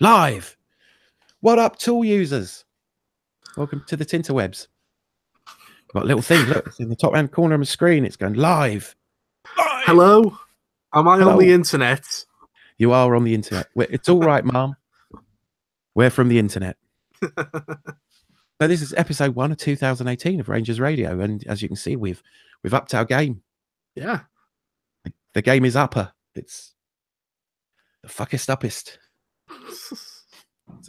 Live. What up, tool users? Welcome to the Tinterwebs. Got a little thing, look, it's in the top hand corner of my screen. It's going live. Hello? Am I on the internet? You are on the internet. It's all right, Mom. We're from the internet. So this is episode 1 of 2018 of Rangers Radio, and as you can see, we've upped our game. Yeah. The game is upper. It's the fuckest uppest.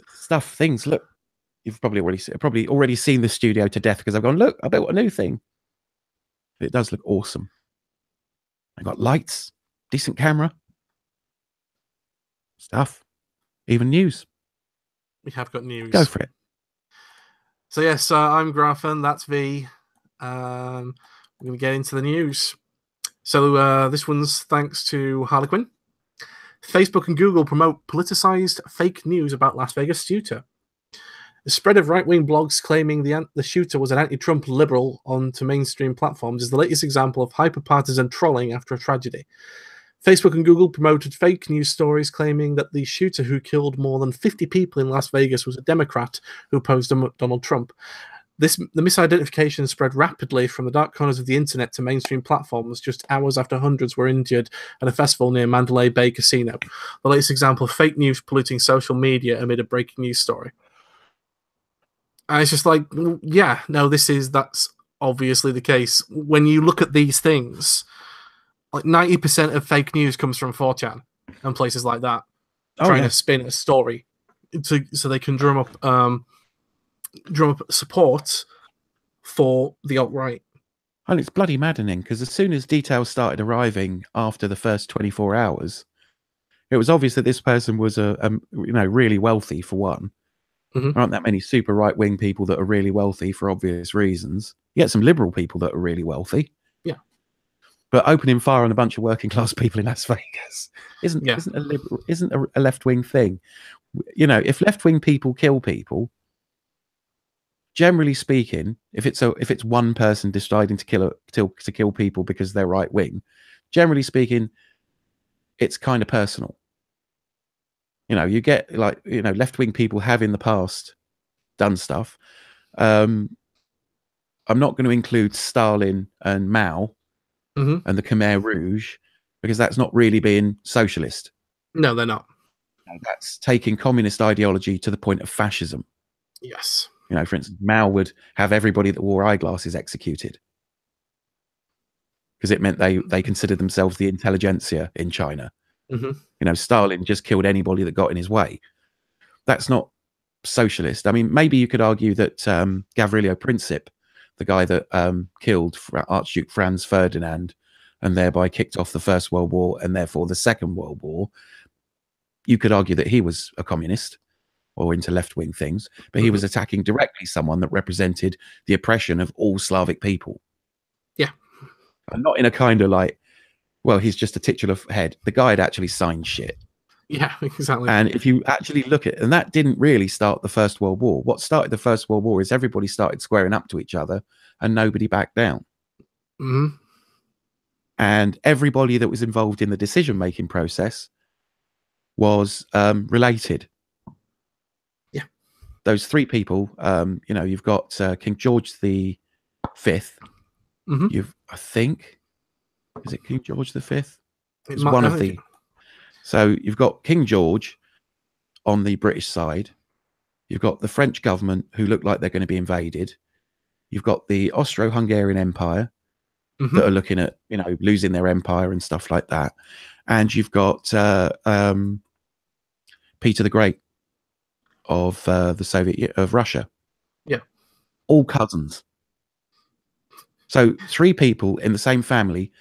Stuff, things. Look, you've probably already seen the studio to death because I've gone, look, I built a new thing. It does look awesome. I got lights, decent camera, stuff, even news. We have got news. Go for it. So yes, I'm Graafen. That's V. We're going to get into the news. So this one's thanks to Harlequin. Facebook and Google promote politicized fake news about Las Vegas shooter. The spread of right-wing blogs claiming the shooter was an anti-Trump liberal onto mainstream platforms is the latest example of hyper-partisan trolling after a tragedy. Facebook and Google promoted fake news stories claiming that the shooter who killed more than 50 people in Las Vegas was a Democrat who opposed Donald Trump. The misidentification spread rapidly from the dark corners of the internet to mainstream platforms just hours after hundreds were injured at a festival near Mandalay Bay Casino. The latest example of fake news polluting social media amid a breaking news story. And it's just like, yeah, no, that's obviously the case. When you look at these things, like 90% of fake news comes from 4chan and places like that, trying to spin a story so they can drum up support for the alt-right. And it's bloody maddening because as soon as details started arriving after the first 24 hours, it was obvious that this person was really wealthy for one. Mm-hmm. There aren't that many super right-wing people that are really wealthy for obvious reasons. You get some liberal people that are really wealthy. Yeah. But opening fire on a bunch of working class people in Las Vegas isn't a left-wing thing. You know, if left-wing people kill people, generally speaking, if it's one person deciding to kill people because they're right-wing, generally speaking, it's kind of personal. You know, you get left-wing people have in the past done stuff. I'm not going to include Stalin and Mao and the Khmer Rouge because that's not really being socialist. No, they're not. That's taking communist ideology to the point of fascism. Yes. You know, for instance, Mao would have everybody that wore eyeglasses executed because it meant they considered themselves the intelligentsia in China. Mm-hmm. You know, Stalin just killed anybody that got in his way. That's not socialist. I mean, maybe you could argue that Gavrilo Princip, the guy that killed Archduke Franz Ferdinand and thereby kicked off the First World War and therefore the Second World War, you could argue that he was a communist or into left-wing things, but he was attacking directly someone that represented the oppression of all Slavic people. Yeah. And not in a kind of like, well, he's just a titular head. The guy had actually signed shit. Yeah, exactly. And if you actually look at, and that didn't really start the First World War. What started the First World War is everybody started squaring up to each other and nobody backed down. Mm-hmm. And everybody that was involved in the decision-making process was related. Yeah. Those three people, you've got King George V. Mm-hmm. I think, is it King George V? It's one of the... So you've got King George on the British side. You've got the French government who look like they're going to be invaded. You've got the Austro-Hungarian Empire that are looking at, losing their empire and stuff like that. And you've got Peter the Great of of Russia. Yeah. All cousins. So 3 people in the same family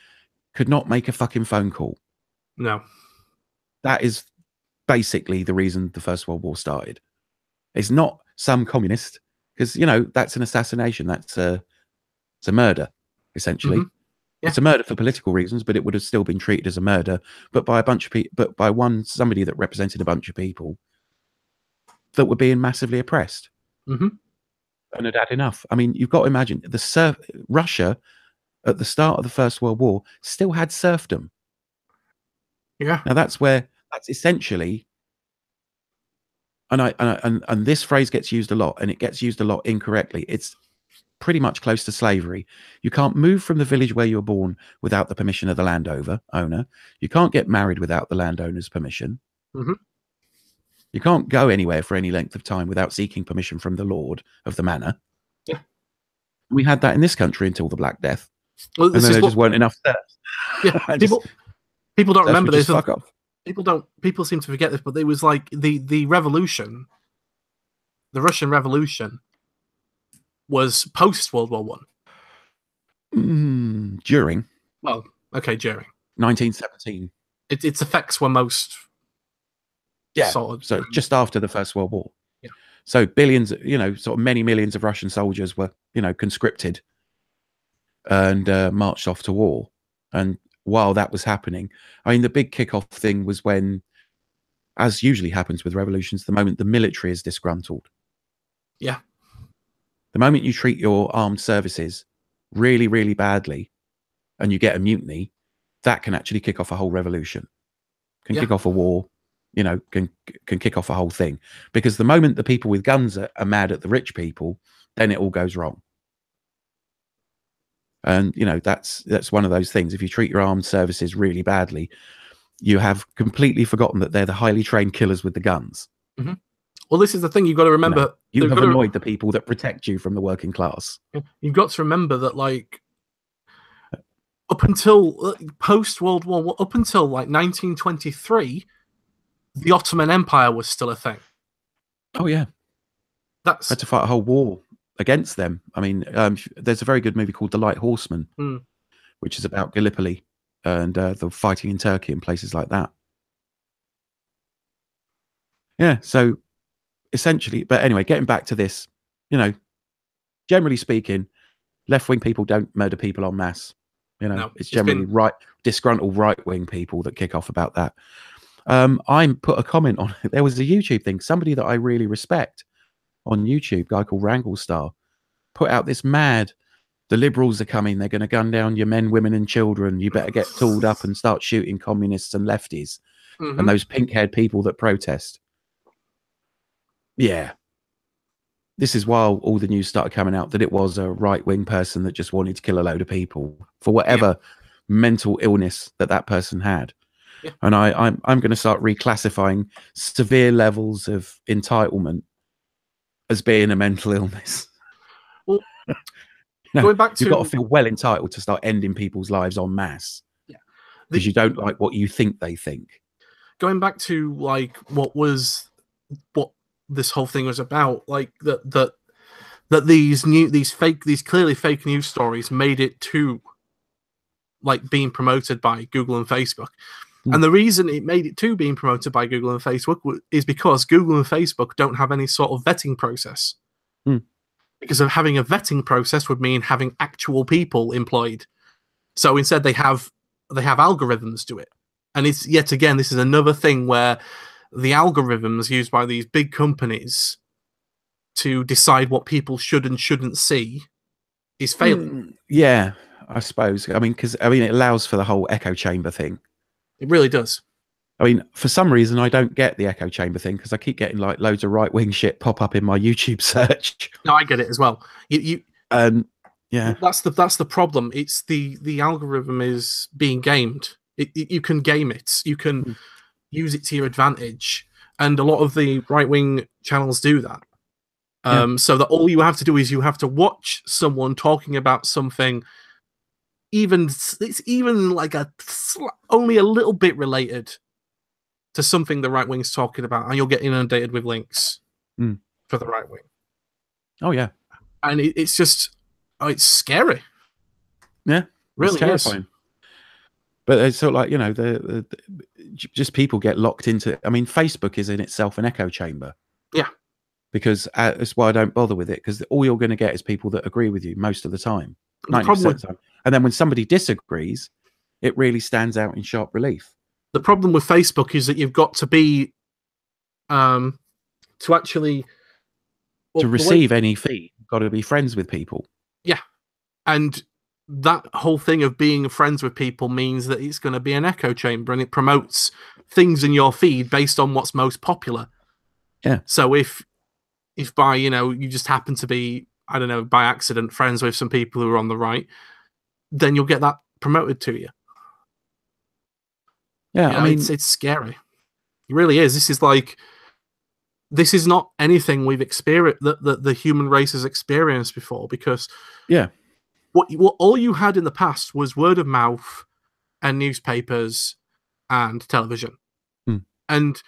could not make a fucking phone call. No. That is basically the reason the First World War started. It's not some communist, because, that's an assassination. That's a murder, essentially. Mm-hmm. Yeah. It's a murder for political reasons, but it would have still been treated as a murder, but by a bunch of people, but by somebody that represented a bunch of people that were being massively oppressed. Mm-hmm. And had had enough. I mean, you've got to imagine Russia at the start of the First World War still had serfdom. Yeah. Now that's essentially and this phrase gets used a lot, and it gets used a lot incorrectly. It's pretty much close to slavery. You can't move from the village where you were born without the permission of the owner. You can't get married without the landowner's permission. You can't go anywhere for any length of time without seeking permission from the lord of the manor. Yeah. We had that in this country until the Black Death. Well, and then there just weren't enough steps. Yeah, people don't remember this. Fuck off. People seem to forget this, but it was like the revolution, the Russian Revolution, was post World War One. During. Well, okay, during 1917. Its effects were most. Yeah. So just after the First World War. Yeah. So billions, sort of many millions of Russian soldiers were, conscripted and marched off to war. And while that was happening, I mean, the big kickoff thing was when, as usually happens with revolutions, the moment the military is disgruntled. Yeah. The moment you treat your armed services really, really badly and you get a mutiny, that can actually kick off a whole revolution, can kick off a war, can kick off a whole thing. Because the moment the people with guns are mad at the rich people, then it all goes wrong. And, that's one of those things. If you treat your armed services really badly, you have completely forgotten that they're the highly trained killers with the guns. Well, this is the thing you've got to remember. You have annoyed the people that protect you from the working class. You've got to remember that, like, up until post-World War, up until, like, 1923, the Ottoman Empire was still a thing. Oh, yeah. Had to fight a whole war against them. I mean, there's a very good movie called The Light Horseman, which is about Gallipoli and the fighting in Turkey and places like that. Yeah, so essentially, but anyway, getting back to this, generally speaking, left-wing people don't murder people en masse. No, it's generally disgruntled right-wing people that kick off about that. I put a comment on it. There was a YouTube thing. Somebody that I really respect on YouTube, a guy called Wranglestar, put out this mad, the liberals are coming, they're going to gun down your men, women and children. You better get tooled up and start shooting communists and lefties and those pink-haired people that protest. Yeah. This is while all the news started coming out that it was a right-wing person that just wanted to kill a load of people for whatever mental illness that person had. Yeah. And I'm going to start reclassifying severe levels of entitlement as being a mental illness. Well, going back to, you've got to feel well entitled to start ending people's lives en masse. Yeah, because you don't like what you think they think. Going back to like what this whole thing was about, like that these clearly fake news stories made it to like being promoted by Google and Facebook. And the reason it made it to being promoted by Google and Facebook is because Google and Facebook don't have any sort of vetting process. Because of having a vetting process would mean having actual people employed. So instead they have algorithms do it. And it's yet again, this is another thing where the algorithms used by these big companies to decide what people should and shouldn't see is failing. Yeah, I suppose. I mean, because it allows for the whole echo chamber thing. It really does. I mean, for some reason, I don't get the echo chamber thing because I keep getting like loads of right-wing shit pop up in my YouTube search. No, I get it as well. Yeah, that's the problem. It's the algorithm is being gamed. You can game it. You can use it to your advantage, and a lot of the right-wing channels do that. So that all you have to do is you have to watch someone talking about something. It's even like only a little bit related to something the right wing's talking about, and you'll get inundated with links for the right wing. Oh yeah, and it's just it's scary. Yeah, really it's terrifying. Is. But it's sort of like the just people get locked into. I mean, Facebook is in itself an echo chamber. Yeah, because that's why I don't bother with it, because all you're going to get is people that agree with you most of the time. 90% of the time. And then when somebody disagrees, it really stands out in sharp relief. The problem with Facebook is that you've got to be to actually to receive any feed, you've got to be friends with people. Yeah. And that whole thing of being friends with people means that it's going to be an echo chamber, and it promotes things in your feed based on what's most popular. Yeah. So if by, you just happen to be, I don't know, by accident friends with some people who are on the right, then you'll get that promoted to you. Yeah, I mean, it's scary. It really is. This is not anything we've experienced that the human race has experienced before, because what all you had in the past was word of mouth and newspapers and television. And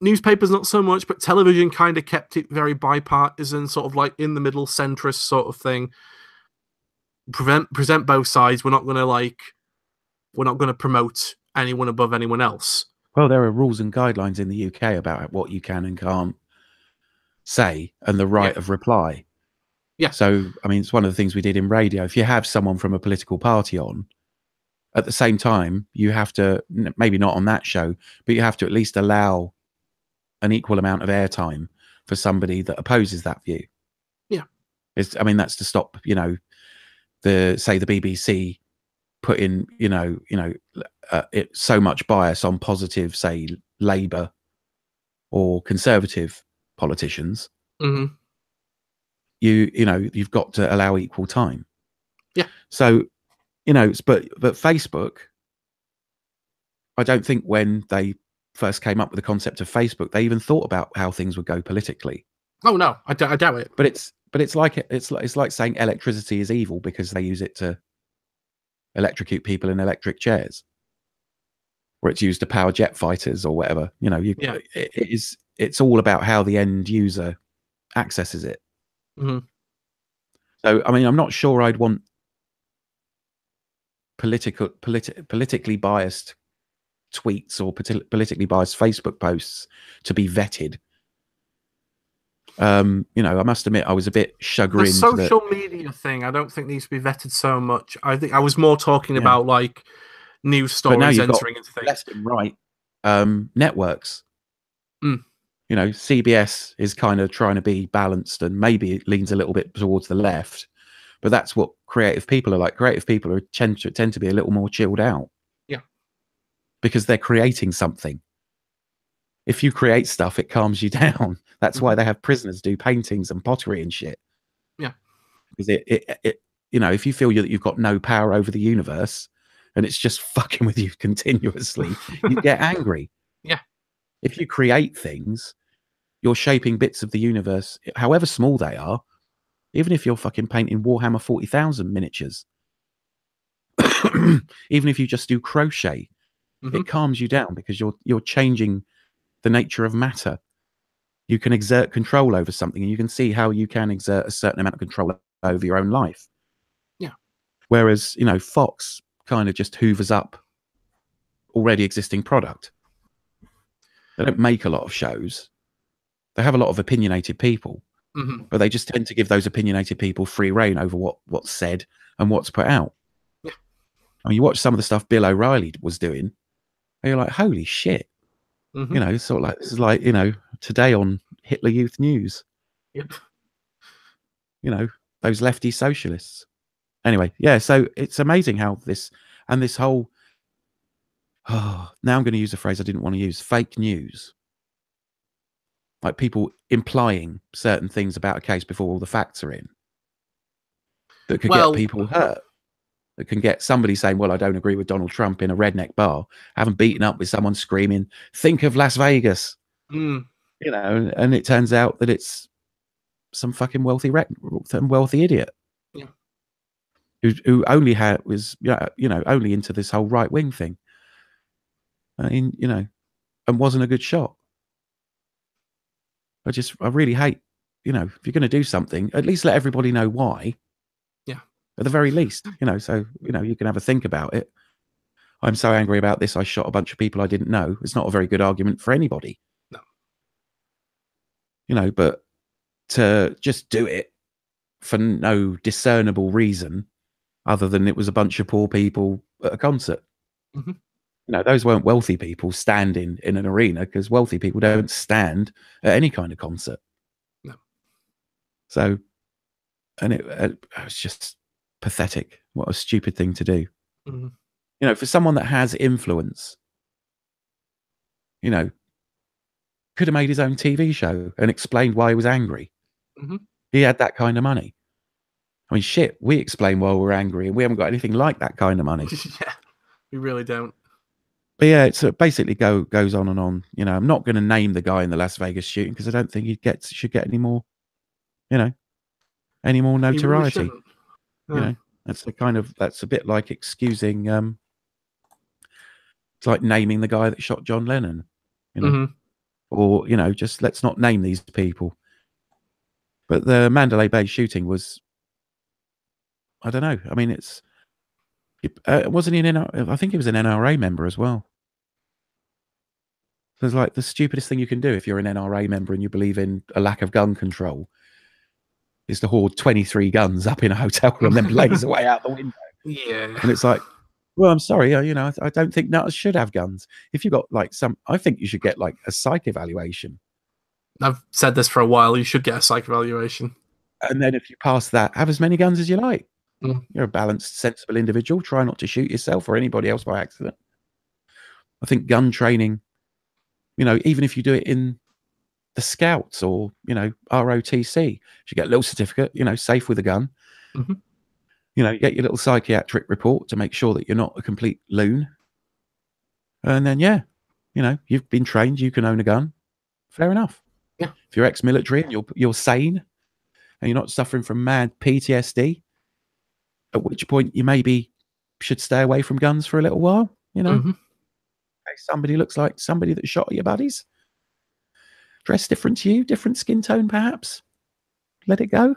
newspapers not so much, but television kind of kept it very bipartisan, sort of like in the middle, centrist sort of thing. Present both sides. We're not going to promote anyone above anyone else. Well, there are rules and guidelines in the UK about what you can and can't say, and the right of reply. Yeah. So, I mean, it's one of the things we did in radio. If you have someone from a political party on, at the same time, you have to, maybe not on that show, but you have to at least allow an equal amount of airtime for somebody that opposes that view. Yeah. I mean, that's to stop, the BBC put in, it's so much bias on positive, say, Labour or Conservative politicians. Mm-hmm. You've got to allow equal time. Yeah. So, but Facebook, I don't think when they first came up with the concept of Facebook, they even thought about how things would go politically. Oh no, I doubt it. But it's like saying electricity is evil because they use it to electrocute people in electric chairs, or it's used to power jet fighters or whatever. It's all about how the end user accesses it. Mm-hmm. So, I mean, I'm not sure I'd want politically biased tweets or politically biased Facebook posts to be vetted. I must admit I was a bit chagrined. The social media thing, I don't think needs to be vetted so much. I think I was more talking about like news stories, but now you've entering into things. Left and right networks. CBS is kind of trying to be balanced, and maybe it leans a little bit towards the left, but that's what creative people are like. Creative people tend to be a little more chilled out. Yeah. Because they're creating something. If you create stuff, it calms you down. That's why they have prisoners do paintings and pottery and shit. Yeah. Because if you feel that you've got no power over the universe and it's just fucking with you continuously, you get angry. Yeah. If you create things, you're shaping bits of the universe, however small they are, even if you're fucking painting Warhammer 40,000 miniatures, even if you just do crochet, it calms you down because you're changing the nature of matter. You can exert control over something, and you can see how you can exert a certain amount of control over your own life. Yeah. Whereas, Fox kind of just hoovers up already existing product. They don't make a lot of shows. They have a lot of opinionated people, but they just tend to give those opinionated people free reign over what's said and what's put out. Yeah. I mean, you watch some of the stuff Bill O'Reilly was doing, and you're like, holy shit. Sort of like, this is like, today on Hitler Youth News. Yep. Those lefty socialists. Anyway, yeah, so it's amazing how this whole, now I'm going to use a phrase I didn't want to use, fake news. Like people implying certain things about a case before all the facts are in. That could get people hurt. That can get somebody saying, well, I don't agree with Donald Trump in a redneck bar, having beaten up with someone screaming, think of Las Vegas. And it turns out that it's some fucking wealthy idiot. Yeah. Who only was only into this whole right wing thing. And wasn't a good shot. I really hate, if you're going to do something, at least let everybody know why. Yeah. At the very least, so, you can have a think about it. I'm so angry about this. I shot a bunch of people I didn't know. It's not a very good argument for anybody. No. But to just do it for no discernible reason other than it was a bunch of poor people at a concert. Those weren't wealthy people standing in an arena, because wealthy people don't stand at any kind of concert. No. So, and it was just pathetic. What a stupid thing to do. For someone that has influence, could have made his own TV show and explained why he was angry. Mm-hmm. He had that kind of money. I mean, shit, we explain why we're angry, and we haven't got anything like that kind of money. Yeah, we really don't. But yeah, it's basically goes on and on. You know, I'm not going to name the guy in the Las Vegas shooting because I don't think he should get any more, you know, any more notoriety. Really you know, that's a bit like excusing. It's like naming the guy that shot John Lennon, you know, mm-hmm. or you know, just let's not name these people. But the Mandalay Bay shooting was, I don't know. I mean, wasn't he I think he was an NRA member as well. So it's like the stupidest thing you can do if you're an NRA member and you believe in a lack of gun control is to hoard 23 guns up in a hotel room and then blaze away out the window. Yeah. And it's like, well, I'm sorry, you know, I don't think nutters should have guns. If you've got like I think you should get like a psych evaluation. I've said this for a while. You should get a psych evaluation. And then if you pass that, have as many guns as you like. Mm. You're a balanced, sensible individual. Try not to shoot yourself or anybody else by accident. I think gun training, you know, even if you do it in the Scouts or, you know, ROTC, you should get a little certificate, you know, safe with a gun. Mm-hmm. You know, you get your little psychiatric report to make sure that you're not a complete loon. And then, yeah, you know, you've been trained, you can own a gun. Fair enough. Yeah. If you're ex-military and you're sane and you're not suffering from mad PTSD, at which point you maybe should stay away from guns for a little while, you know. Mm-hmm. Somebody looks like somebody that shot at your buddies. Dress different to you, different skin tone perhaps. Let it go.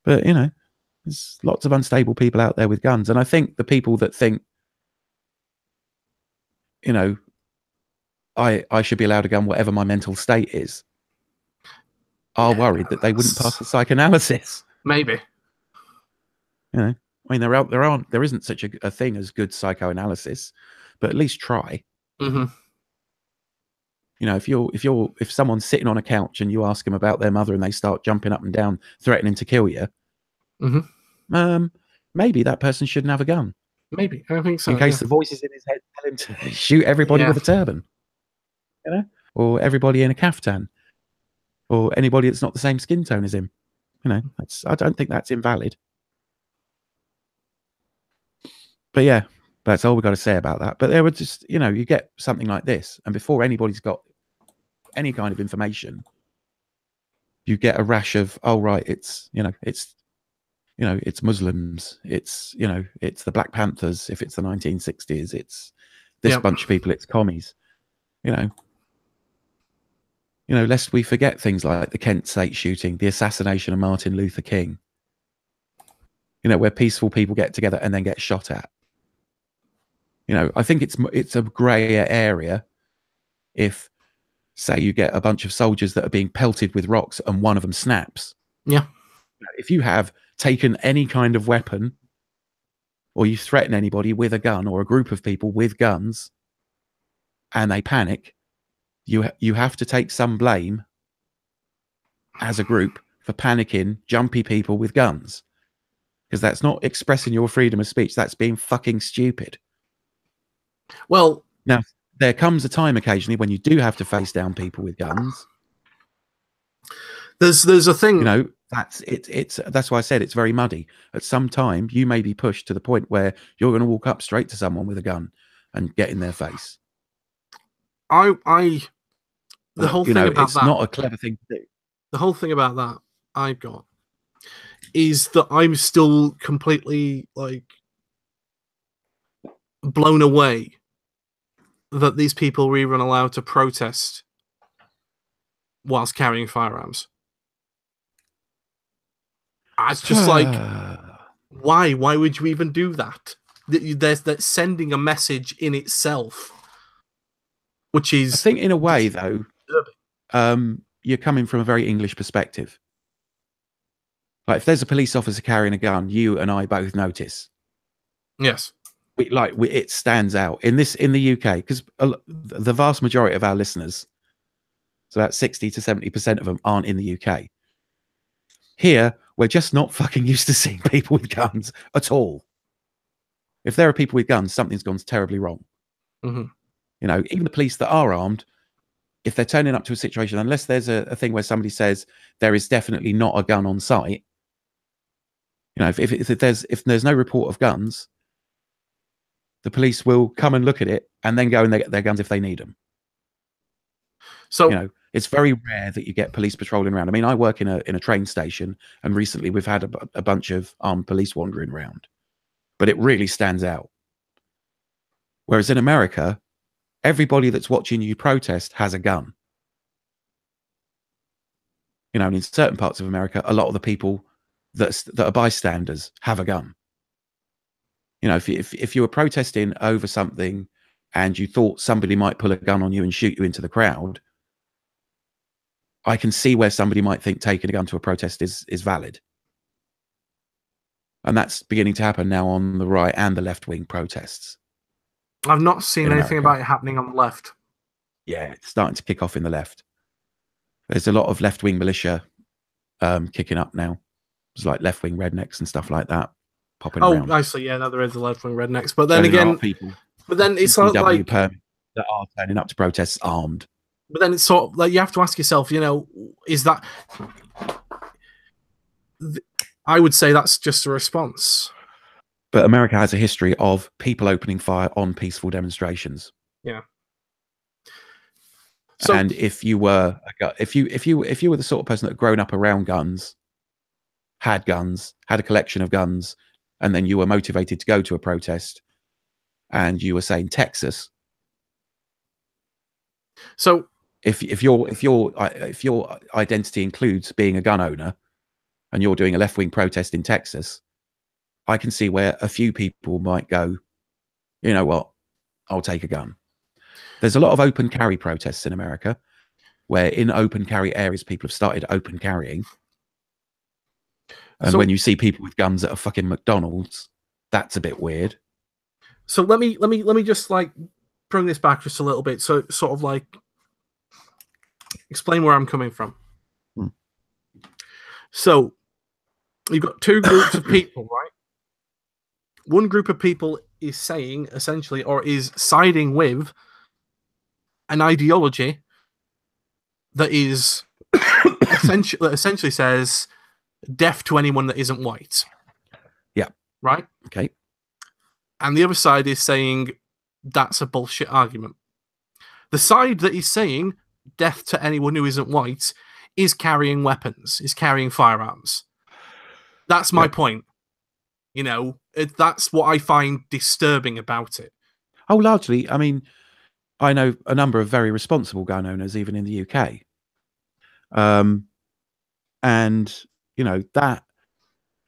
But, you know, there's lots of unstable people out there with guns. And I think the people that think, you know, I should be allowed a gun whatever my mental state is, are worried that they wouldn't pass the psychoanalysis. Maybe. You know, I mean, there isn't such a thing as good psychoanalysis, but at least try. Mm-hmm. You know, if someone's sitting on a couch and you ask them about their mother and they start jumping up and down, threatening to kill you, mm-hmm. Maybe that person shouldn't have a gun. Maybe. I think so. In case the voices in his head tell him to shoot everybody with a turban, you know, or everybody in a caftan, or anybody that's not the same skin tone as him. You know, I don't think that's invalid. But yeah, that's all we've got to say about that. But there were just, you know, you get something like this, and before anybody's got any kind of information, you get a rash of, oh right, it's Muslims, it's the Black Panthers. If it's the 1960s, it's this bunch of people, it's commies. You know, lest we forget things like the Kent State shooting, the assassination of Martin Luther King. You know, where peaceful people get together and then get shot at. You know, I think it's a grey area if, say, you get a bunch of soldiers that are being pelted with rocks and one of them snaps. Yeah. If you have taken any kind of weapon or you threaten anybody with a gun or a group of people with guns and they panic, you have to take some blame as a group for panicking jumpy people with guns, because that's not expressing your freedom of speech. That's being fucking stupid. Well, now there comes a time occasionally when you do have to face down people with guns. There's a thing, you know, that's why I said it's very muddy. At some time you may be pushed to the point where you're going to walk up straight to someone with a gun and get in their face. The whole thing about it's that, not a clever thing to do. The whole thing about that I've got is that I'm still completely like blown away that these people were even allowed to protest whilst carrying firearms. It's just like, why would you even do that? That's sending a message in itself, which is, I think, in a way though, you're coming from a very English perspective. Like, if there's a police officer carrying a gun, you and I both notice. Yes. It stands out in the UK, because the vast majority of our listeners, so about 60 to 70% of them, aren't in the UK. Here, we're just not fucking used to seeing people with guns at all. If there are people with guns, something's gone terribly wrong. Mm-hmm. You know, even the police that are armed, if they're turning up to a situation, unless there's a thing where somebody says there is definitely not a gun on site, you know, if there's no report of guns, the police will come and look at it and then go and they get their guns if they need them. So, you know, it's very rare that you get police patrolling around. I mean, I work in a train station, and recently we've had a bunch of armed police wandering around, but it really stands out. Whereas in America, everybody that's watching you protest has a gun. You know, and in certain parts of America, a lot of the people that are bystanders have a gun. You know, if you were protesting over something and you thought somebody might pull a gun on you and shoot you into the crowd, I can see where somebody might think taking a gun to a protest is valid. And that's beginning to happen now on the right and the left-wing protests. I've not seen anything about it happening on the left. Yeah, it's starting to kick off in the left. There's a lot of left-wing militia kicking up now. There's like left-wing rednecks and stuff like that popping around. Oh, actually, yeah, no, there is a left-wing rednecks. But then again, but then it's like that are turning up to protests armed. But then it's sort of like you have to ask yourself, you know, is that... I would say that's just a response. But America has a history of people opening fire on peaceful demonstrations. Yeah. So, and if you were the sort of person that had grown up around guns, had a collection of guns, and then you were motivated to go to a protest, and you were saying Texas. So if your identity includes being a gun owner, and you're doing a left-wing protest in Texas, I can see where a few people might go, you know what, I'll take a gun. There's a lot of open carry protests in America, where in open carry areas, people have started open carrying. And when you see people with guns at a fucking McDonald's, that's a bit weird. So let me just like bring this back just a little bit. So sort of like explain where I'm coming from. So you've got two groups of people, right? One group of people is saying essentially, or is siding with an ideology that is essentially says death to anyone that isn't white. Yeah. Right? Okay. And the other side is saying that's a bullshit argument. The side that is saying death to anyone who isn't white is carrying weapons, is carrying firearms. That's my point. You know, that's what I find disturbing about it. Oh, largely. I mean, I know a number of very responsible gun owners, even in the UK. And, you know, that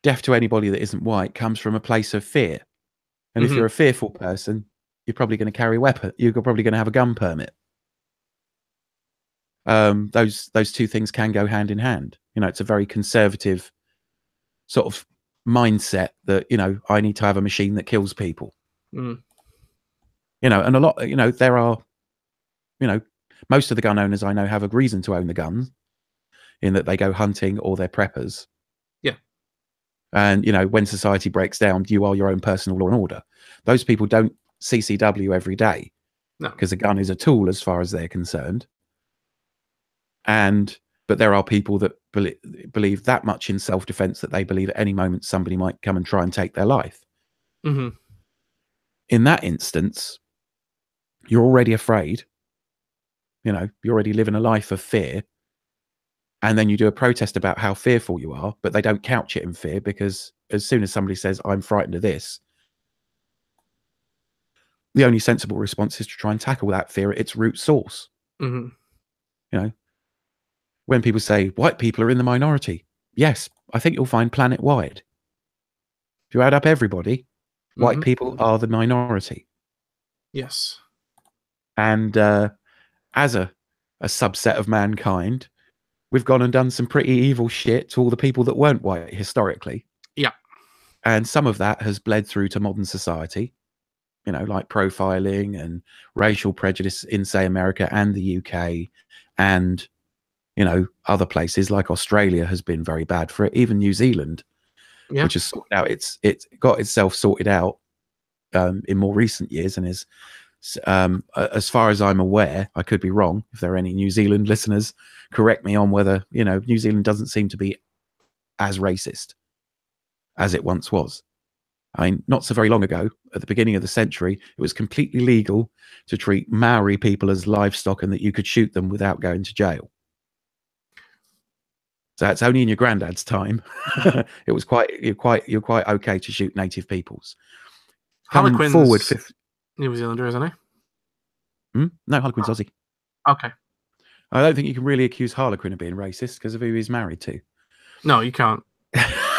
death to anybody that isn't white comes from a place of fear. And if you're a fearful person, you're probably going to carry a weapon. You're probably going to have a gun permit. Those two things can go hand in hand. You know, it's a very conservative sort of mindset that, you know, I need to have a machine that kills people. You know, and a lot, you know, there are, you know, most of the gun owners I know have a reason to own the guns, in that they go hunting or they're preppers. Yeah. And, you know, when society breaks down, you are your own personal law and order. Those people don't CCW every day. No. Because a gun is a tool as far as they're concerned. But there are people that believe that much in self-defense that they believe at any moment somebody might come and try and take their life. In that instance, you're already afraid. You know, you're already living a life of fear. And then you do a protest about how fearful you are, but they don't couch it in fear, because as soon as somebody says, I'm frightened of this, the only sensible response is to try and tackle that fear at its root source. You know, when people say white people are in the minority, yes, I think you'll find planet-wide. If you add up everybody, white people are the minority. Yes. And as a subset of mankind, we've gone and done some pretty evil shit to all the people that weren't white historically. Yeah. And some of that has bled through to modern society, you know, like profiling and racial prejudice in, say, America and the UK, and, you know, other places like Australia has been very bad for it. Even New Zealand, which has sorted out, it's got itself sorted out in more recent years and is As far as I'm aware, I could be wrong. If there are any New Zealand listeners, correct me on whether, New Zealand doesn't seem to be as racist as it once was. I mean, not so very long ago, at the beginning of the century, it was completely legal to treat Maori people as livestock and that you could shoot them without going to jail. So it's only in your granddad's time. It was you're quite okay to shoot native peoples. Harlequin's forward, New Zealander, isn't he? No, Harlequin's Aussie. Okay. I don't think you can really accuse Harlequin of being racist because of who he's married to. No, you can't.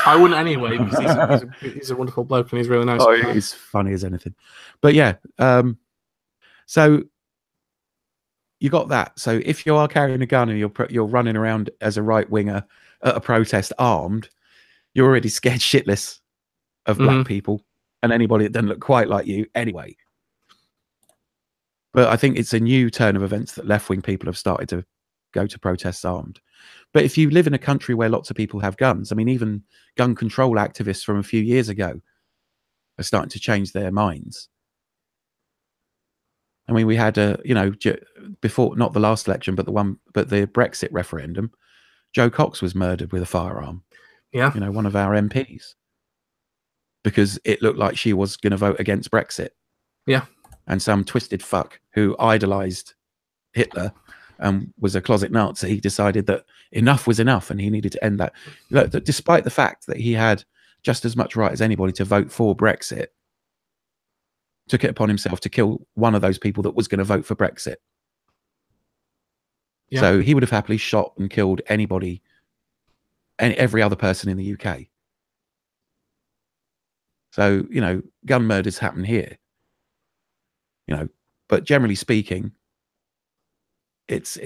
I wouldn't anyway, because he's a wonderful bloke and he's really nice. Oh, he's funny as anything. But yeah, so you got that. So if you are carrying a gun and you're running around as a right winger at a protest armed, you're already scared shitless of black people and anybody that doesn't look quite like you anyway. But I think it's a new turn of events that left-wing people have started to go to protests armed. But if you live in a country where lots of people have guns, I mean, even gun control activists from a few years ago are starting to change their minds. I mean, we had before, not the last election, but the Brexit referendum, Jo Cox was murdered with a firearm. Yeah. One of our MPs, because it looked like she was going to vote against Brexit. Yeah. And some twisted fuck who idolized Hitler and was a closet Nazi decided that enough was enough and he needed to end that. Despite the fact that he had just as much right as anybody to vote for Brexit, took it upon himself to kill one of those people that was going to vote for Brexit. Yeah. So he would have happily shot and killed anybody, every other person in the UK. So, gun murders happen here. But generally speaking, it's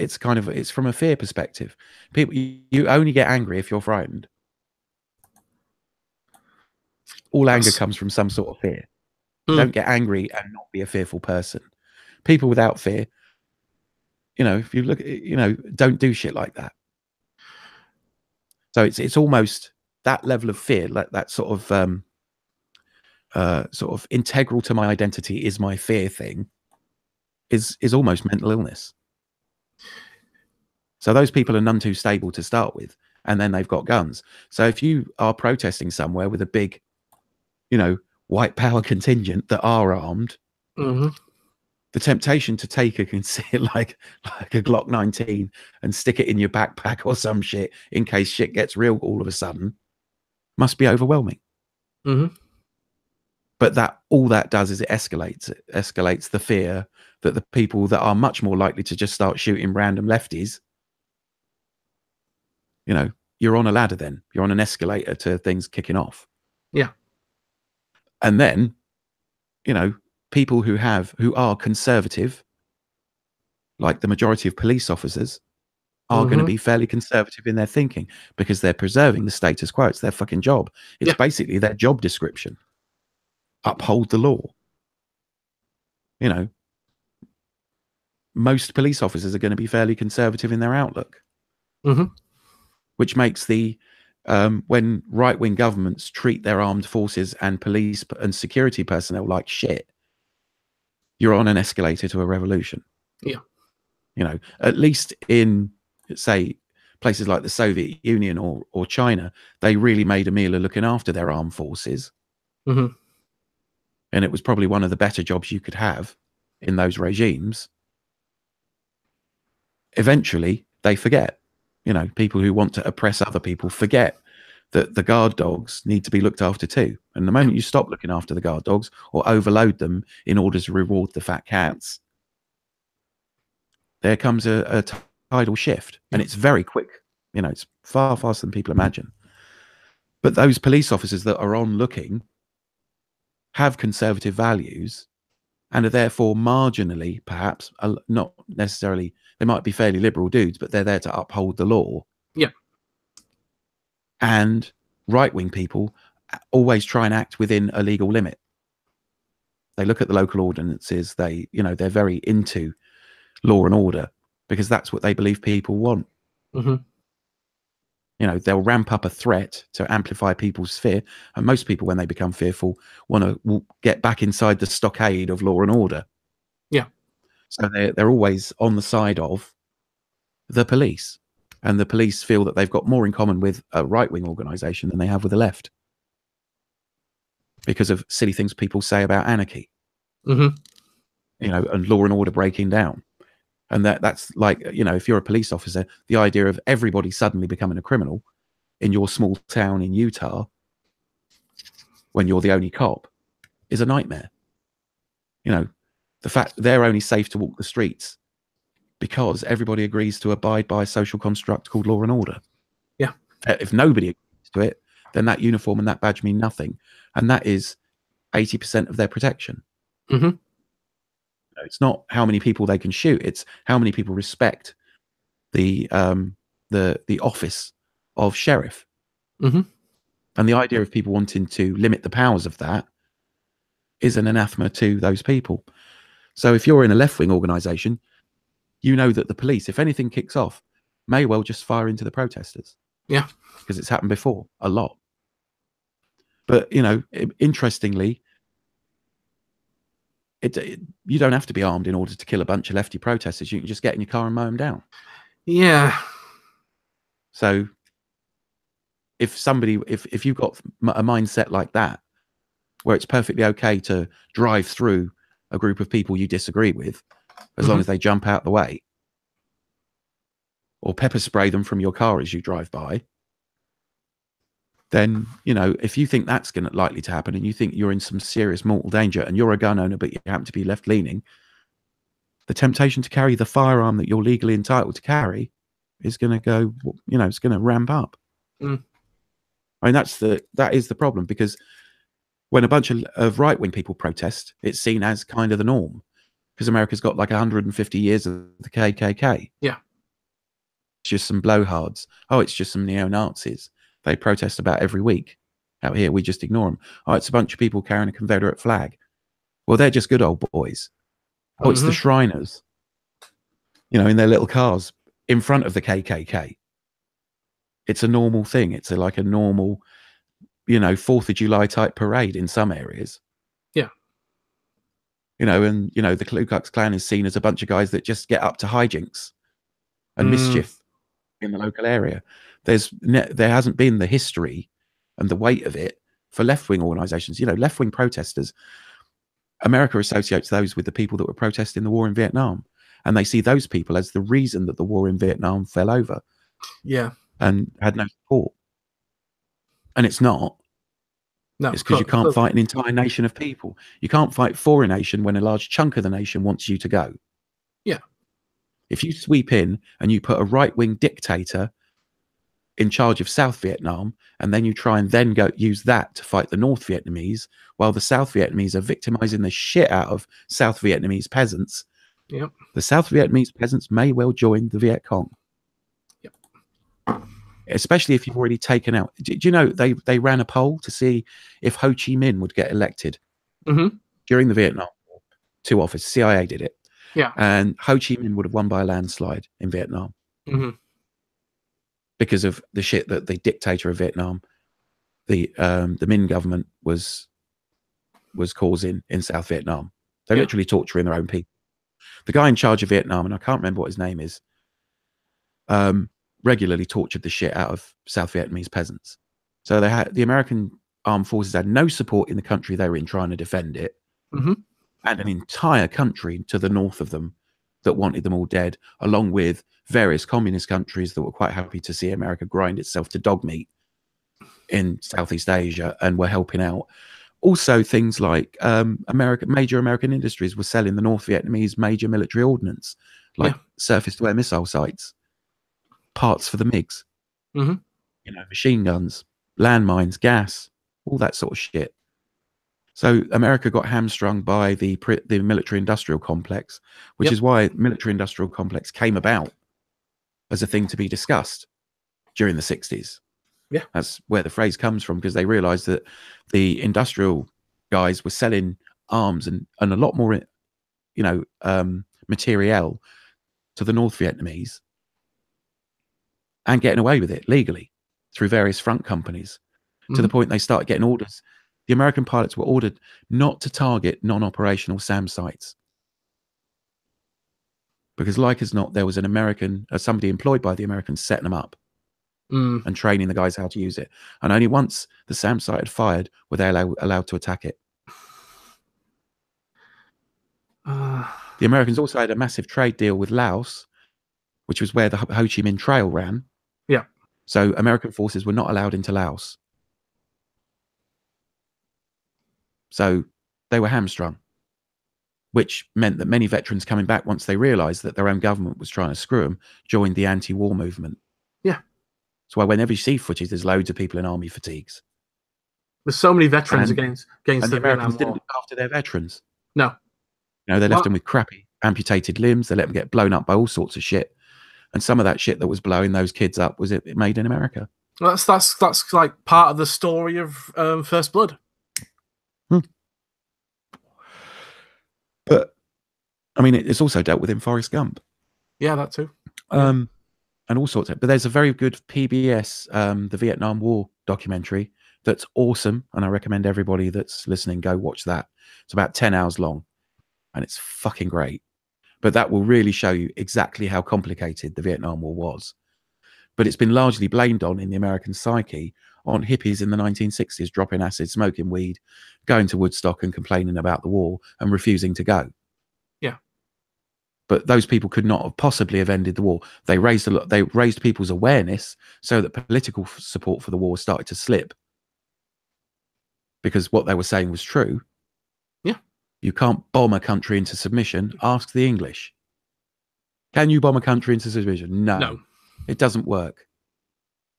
from a fear perspective. People, you only get angry if you're frightened. All anger comes from some sort of fear. Don't get angry and not be a fearful person. People without fear, if you look at, don't do shit like that. So it's almost that level of fear, like that sort of integral to my identity is my fear thing, is almost mental illness. So those people are none too stable to start with, and then they've got guns. So if you are protesting somewhere with a big, white power contingent that are armed, the temptation to take like a Glock 19 and stick it in your backpack or some shit in case shit gets real all of a sudden must be overwhelming. But all that does is it escalates the fear that the people that are much more likely to just start shooting random lefties, you're on a ladder then. You're on an escalator to things kicking off. Yeah. And then, people who are conservative, like the majority of police officers, are going to be fairly conservative in their thinking because they're preserving the status quo. It's their fucking job. It's basically their job description. Uphold the law. Most police officers are going to be fairly conservative in their outlook. Which makes when right-wing governments treat their armed forces and police and security personnel like shit, you're on an escalator to a revolution. Yeah. At least in, say, places like the Soviet Union or China, they really made a meal of looking after their armed forces. And it was probably one of the better jobs you could have in those regimes. Eventually, they forget. People who want to oppress other people forget that the guard dogs need to be looked after too. And the moment you stop looking after the guard dogs or overload them in order to reward the fat cats, there comes a tidal shift. And it's very quick. It's far faster than people imagine. But those police officers that are on looking have conservative values and are therefore marginally, perhaps, not necessarily, they might be fairly liberal dudes, but they're there to uphold the law. Yeah. And right-wing people always try and act within a legal limit. They look at the local ordinances. They're very into law and order because that's what they believe people want. They'll ramp up a threat to amplify people's fear. And most people, when they become fearful, want to get back inside the stockade of law and order. Yeah. So they're always on the side of the police, and the police feel that they've got more in common with a right-wing organisation than they have with the left, because of silly things people say about anarchy, you know, and law and order breaking down. And that's like, you know, if you're a police officer, the idea of everybody suddenly becoming a criminal in your small town in Utah when you're the only cop is a nightmare. You know, the fact they're only safe to walk the streets because everybody agrees to abide by a social construct called law and order. Yeah. If nobody agrees to it, then that uniform and that badge mean nothing. And that is 80% of their protection. It's not how many people they can shoot. It's how many people respect the office of sheriff. And the idea of people wanting to limit the powers of that is an anathema to those people. So if you're in a left-wing organisation, you know that the police, if anything kicks off, may well just fire into the protesters. Yeah. Because it's happened before, a lot. But, you know, interestingly, you don't have to be armed in order to kill a bunch of lefty protesters. You can just get in your car and mow them down. Yeah. So if you've got a mindset like that, where it's perfectly okay to drive through a group of people you disagree with, as long as they jump out the way, or pepper spray them from your car as you drive by, then, you know, if you think that's likely to happen and you think you're in some serious mortal danger and you're a gun owner but you happen to be left-leaning, the temptation to carry the firearm that you're legally entitled to carry is going to go, you know, it's going to ramp up. I mean, that is the problem, because when a bunch of right-wing people protest, it's seen as kind of the norm, because America's got like 150 years of the KKK. Yeah. It's just some blowhards. Oh, it's just some neo-Nazis. They protest about every week. Out here, we just ignore them. Oh, it's a bunch of people carrying a Confederate flag. Well, they're just good old boys. Oh, it's the Shriners, you know, in their little cars in front of the KKK. It's a normal thing. It's like a normal, you know, 4th of July type parade in some areas. Yeah. You know, and, you know, the Ku Klux Klan is seen as a bunch of guys that just get up to hijinks and mischief in the local area. There hasn't been the history and the weight of it for left-wing organizations. You know, left-wing protesters, America associates those with the people that were protesting the war in Vietnam, and they see those people as the reason that the war in Vietnam fell over. Yeah. And had no support. And it's not. No, it's because you can't fight an entire nation of people. You can't fight for a nation when a large chunk of the nation wants you to go. Yeah. If you sweep in and you put a right-wing dictator in charge of South Vietnam, and then you try and then go use that to fight the North Vietnamese, while the South Vietnamese are victimizing the shit out of South Vietnamese peasants, the South Vietnamese peasants may well join the Viet Cong. Especially if you've already taken out. Do you know they ran a poll to see if Ho Chi Minh would get elected during the Vietnam War to office? CIA did it. Yeah. And Ho Chi Minh would have won by a landslide in Vietnam because of the shit that the dictator of Vietnam, the Minh government, was causing in South Vietnam. They're literally torturing their own people. The guy in charge of Vietnam, and I can't remember what his name is, regularly tortured the shit out of South Vietnamese peasants. So the American armed forces had no support in the country they were in trying to defend it, and an entire country to the north of them that wanted them all dead, along with various communist countries that were quite happy to see America grind itself to dog meat in Southeast Asia and were helping out. Also, things like major American industries were selling the North Vietnamese major military ordnance, like surface-to-air missile sites, parts for the MiGs, you know, machine guns, landmines, gas, all that sort of shit. So America got hamstrung by the military-industrial complex, which is why military-industrial complex came about as a thing to be discussed during the 60s. Yeah, that's where the phrase comes from, because they realized that the industrial guys were selling arms and a lot more, you know, materiel to the North Vietnamese and getting away with it legally through various front companies, to the point they started getting orders. The American pilots were ordered not to target non-operational SAM sites. Because like as not, there was an American, somebody employed by the Americans setting them up and training the guys how to use it. And only once the SAM site had fired were they allowed to attack it. The Americans also had a massive trade deal with Laos, which was where the Ho Chi Minh Trail ran. Yeah. So American forces were not allowed into Laos. So they were hamstrung, which meant that many veterans coming back, once they realised that their own government was trying to screw them, joined the anti-war movement. Yeah. That's why whenever you see footage, there's loads of people in army fatigues. There's so many veterans against the Americans didn't look after their veterans. No. You know, they left them with crappy amputated limbs. They let them get blown up by all sorts of shit. And some of that shit that was blowing those kids up was it made in America. Well, that's like part of the story of First Blood. But I mean, it's also dealt with in Forrest Gump. Yeah, that too. And all sorts of. But there's a very good PBS, the Vietnam War documentary that's awesome, and I recommend everybody that's listening go watch that. It's about 10 hours long, and it's fucking great. But that will really show you exactly how complicated the Vietnam War was. But it's been largely blamed on in the American psyche on hippies in the 1960s dropping acid, smoking weed, going to Woodstock and complaining about the war and refusing to go. Yeah. But those people could not have possibly have ended the war. They raised people's awareness so that political support for the war started to slip. Because what they were saying was true. Yeah. You can't bomb a country into submission. Ask the English. Can you bomb a country into submission? No. It doesn't work.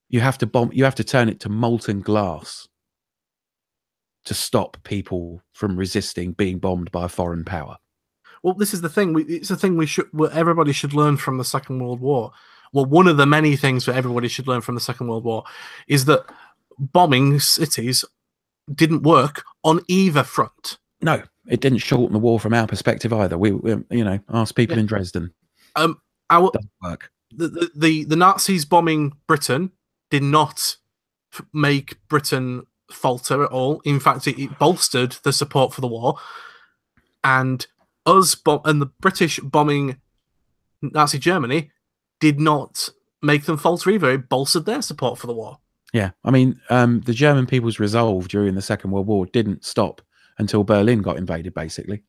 You have to turn it to molten glass to stop people from resisting being bombed by a foreign power. Well, this is the thing. It's the thing everybody should learn from the Second World War. Well, one of the many things that everybody should learn from the Second World War is that bombing cities didn't work on either front. No, it didn't shorten the war from our perspective either. We ask people in Dresden. Doesn't work. The Nazis bombing Britain did not make Britain falter at all. In fact, it bolstered the support for the war. And the British bombing Nazi Germany did not make them falter either. It bolstered their support for the war. Yeah, I mean, the German people's resolve during the Second World War didn't stop until Berlin got invaded, basically.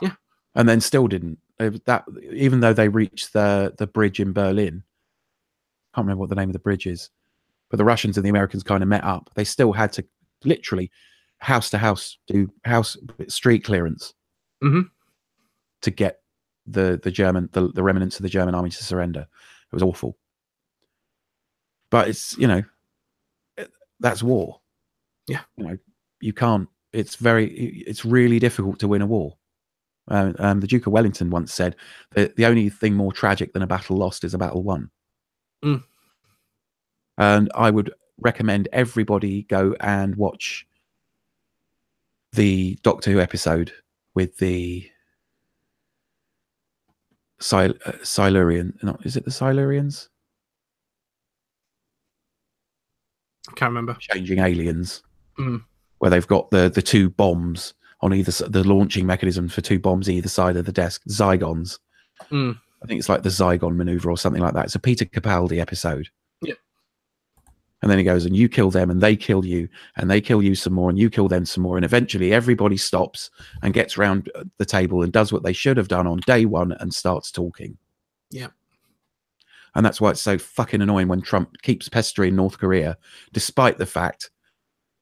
Yeah, and then still didn't. Even though they reached the bridge in Berlin, I can't remember what the name of the bridge is, but the Russians and the Americans kind of met up. They still had to literally house to house do street clearance to get the remnants of the German army to surrender. It was awful, but it's that's war. Yeah, you can't. It's really difficult to win a war. The Duke of Wellington once said that the only thing more tragic than a battle lost is a battle won. And I would recommend everybody go and watch the Doctor Who episode with the Silurian. No, is it the Silurians? I can't remember. Changing aliens, where they've got the two bombs on either the launching mechanism for two bombs either side of the desk, Zygons. I think it's like the Zygon maneuver or something like that. It's a Peter Capaldi episode. Yeah. And then he goes, and you kill them, and they kill you, and they kill you some more, and you kill them some more, and eventually everybody stops and gets around the table and does what they should have done on day one and starts talking. Yeah. And that's why it's so fucking annoying when Trump keeps pestering North Korea, despite the fact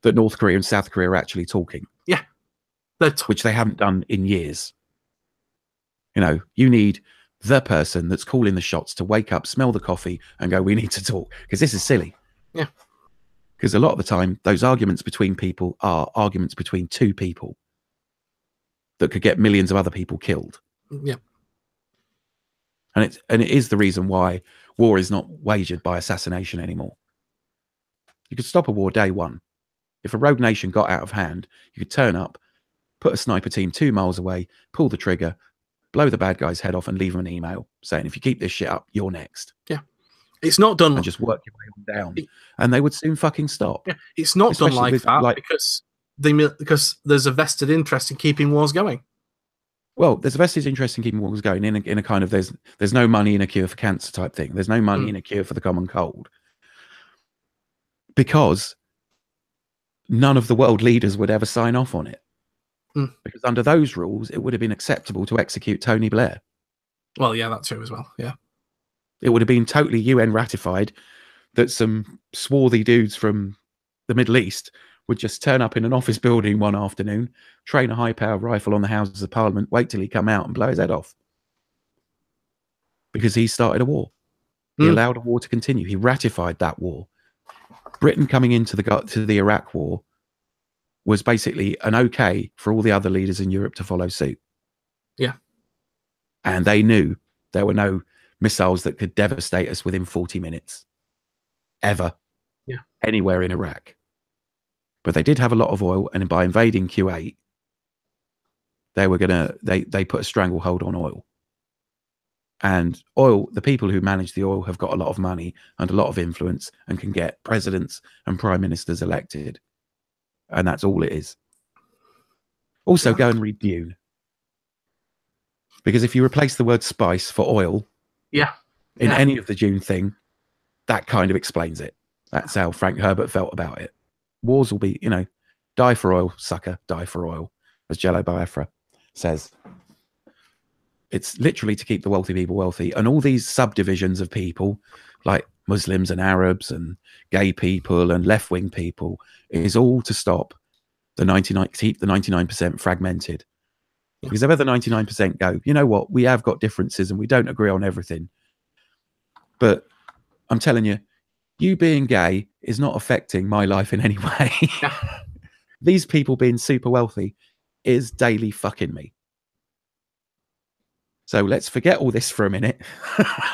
that North Korea and South Korea are actually talking. Yeah. Which they haven't done in years. You need the person that's calling the shots to wake up, smell the coffee, and go, we need to talk, because this is silly. Yeah. Because a lot of the time, those arguments between people are arguments between two people that could get millions of other people killed. Yeah. And it is the reason why war is not wagered by assassination anymore. You could stop a war day one. If a rogue nation got out of hand, you could turn up, put a sniper team 2 miles away, pull the trigger, blow the bad guy's head off, and leave them an email saying, if you keep this shit up, you're next. Yeah. It's not done. And just work your way on down. And they would soon fucking stop. Yeah. It's not done like that because there's a vested interest in keeping wars going. Well, there's a vested interest in keeping wars going in a kind of there's no money in a cure for cancer type thing. There's no money in a cure for the common cold, because none of the world leaders would ever sign off on it. Because under those rules, it would have been acceptable to execute Tony Blair. Well, yeah, that's true as well. Yeah, it would have been totally UN ratified that some swarthy dudes from the Middle East would just turn up in an office building one afternoon, train a high-powered rifle on the Houses of Parliament, wait till he come out and blow his head off. Because he started a war. He allowed a war to continue. He ratified that war. Britain coming into the Iraq war was basically an okay for all the other leaders in Europe to follow suit. Yeah. And they knew there were no missiles that could devastate us within 40 minutes. Ever. Yeah. Anywhere in Iraq. But they did have a lot of oil, and by invading Kuwait, they put a stranglehold on oil. And oil, the people who manage the oil have got a lot of money and a lot of influence and can get presidents and prime ministers elected. And that's all it is. Also, go and read Dune. Because if you replace the word spice for oil in any of the Dune thing, that kind of explains it. That's how Frank Herbert felt about it. Wars will be, die for oil, sucker, die for oil, as Jello Biafra says. It's literally to keep the wealthy people wealthy. And all these subdivisions of people, like Muslims and Arabs and gay people and left-wing people, is all to stop keep the 99% fragmented. Because if the 99% go, you know what, we have got differences and we don't agree on everything. But I'm telling you, you being gay is not affecting my life in any way. These people being super wealthy is daily fucking me. So let's forget all this for a minute.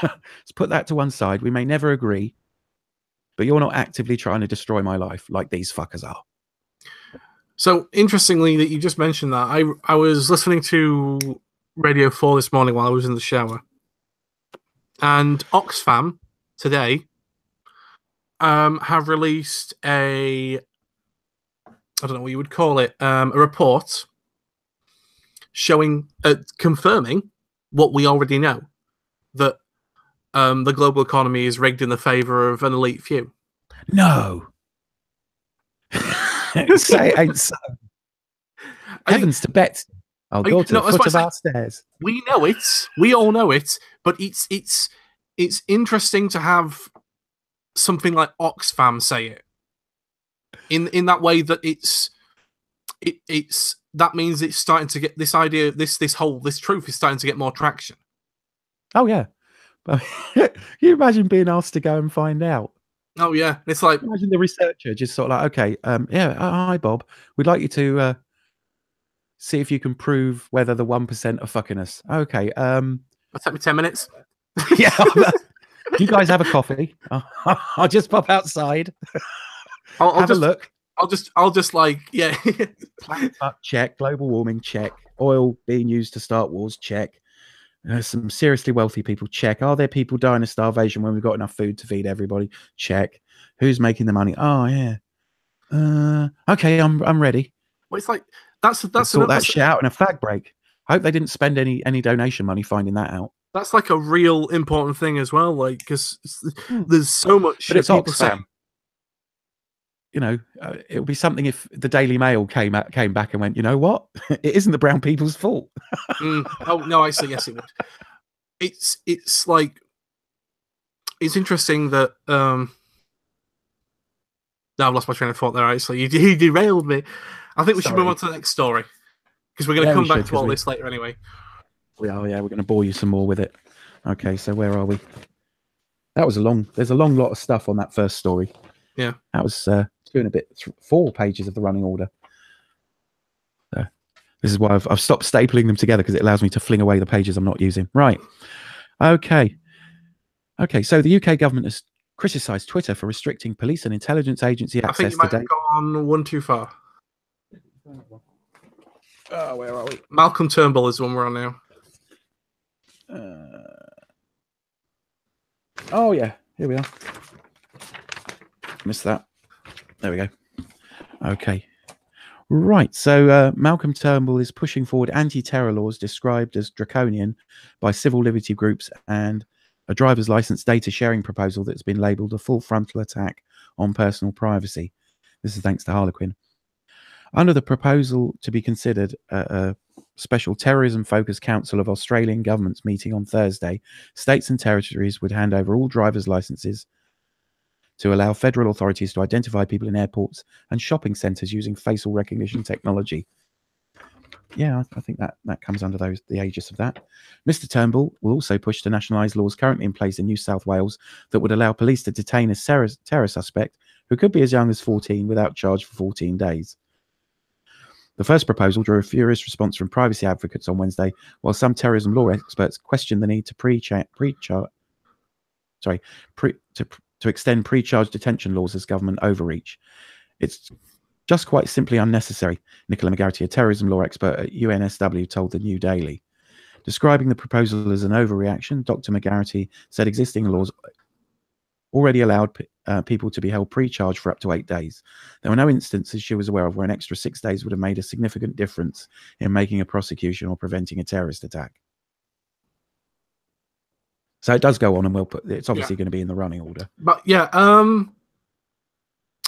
Let's put that to one side. We may never agree, but you're not actively trying to destroy my life like these fuckers are. So interestingly that you just mentioned that, I was listening to Radio 4 this morning while I was in the shower, and Oxfam today have released I don't know what you would call it, a report showing, confirming what we already know, that the global economy is rigged in the favor of an elite few. No. Say it ain't so. Heavens to bet. I'll go to the foot of our stairs. We know it. We all know it. But it's interesting to have something like Oxfam say it in that way, that it's that means it's starting to get this idea, this truth is starting to get more traction. Oh yeah. Can you imagine being asked to go and find out? Oh yeah, it's like, imagine the researcher just sort of like, okay, hi Bob, we'd like you to see if you can prove whether the 1% are fucking us. Okay, it'll take me 10 minutes. Yeah, you guys have a coffee. I'll just pop outside. I'll have a look. I'll just like, yeah. Planet fuck, check. Global warming, check. Oil being used to start wars, check. Some seriously wealthy people, check. Are there people dying of starvation when we've got enough food to feed everybody? Check. Who's making the money? Oh yeah. Okay, I'm ready. Well, it's like that's sort that shit out in a flag break. I hope they didn't spend any donation money finding that out. That's like a real important thing as well, like, because there's so much. But it's Oxfam. It would be something if the Daily Mail came back and went, you know what? It isn't the brown people's fault. Oh no, I see. Yes, it would. It's like, it's interesting that no, I've lost my train of thought there. Actually, he derailed me. I think we should move on to the next story, because we're going to come back to all this later anyway. We are. Yeah, we're going to bore you some more with it. Okay, so where are we? That was there's a long lot of stuff on that first story. Yeah, that was 4 pages of the running order. So this is why I've stopped stapling them together, because it allows me to fling away the pages I'm not using. Right. Okay. So the UK government has criticised Twitter for restricting police and intelligence agency access to data. I think you might have gone one too far. Where are we? Malcolm Turnbull is the one we're on now. Oh yeah, here we are. Missed that. There we go. Okay. Right, so Malcolm Turnbull is pushing forward anti-terror laws described as draconian by civil liberty groups and a driver's license data sharing proposal that's been labelled a full frontal attack on personal privacy. This is thanks to Harlequin. Under the proposal to be considered, a special terrorism-focused Council of Australian Governments meeting on Thursday, states and territories would hand over all driver's licenses to allow federal authorities to identify people in airports and shopping centres using facial recognition technology. Yeah, I think that comes under the aegis of that. Mr. Turnbull will also push to nationalise laws currently in place in New South Wales that would allow police to detain a terror suspect who could be as young as 14 without charge for 14 days. The first proposal drew a furious response from privacy advocates on Wednesday, while some terrorism law experts questioned the need to extend pre-charge detention laws as government overreach. It's just quite simply unnecessary, Nicola McGarity, a terrorism law expert at UNSW, told the New Daily. Describing the proposal as an overreaction, Dr. McGarity said existing laws already allowed people to be held pre-charge for up to 8 days. There were no instances she was aware of where an extra 6 days would have made a significant difference in making a prosecution or preventing a terrorist attack. So it does go on, and it's obviously going to be in the running order. But yeah,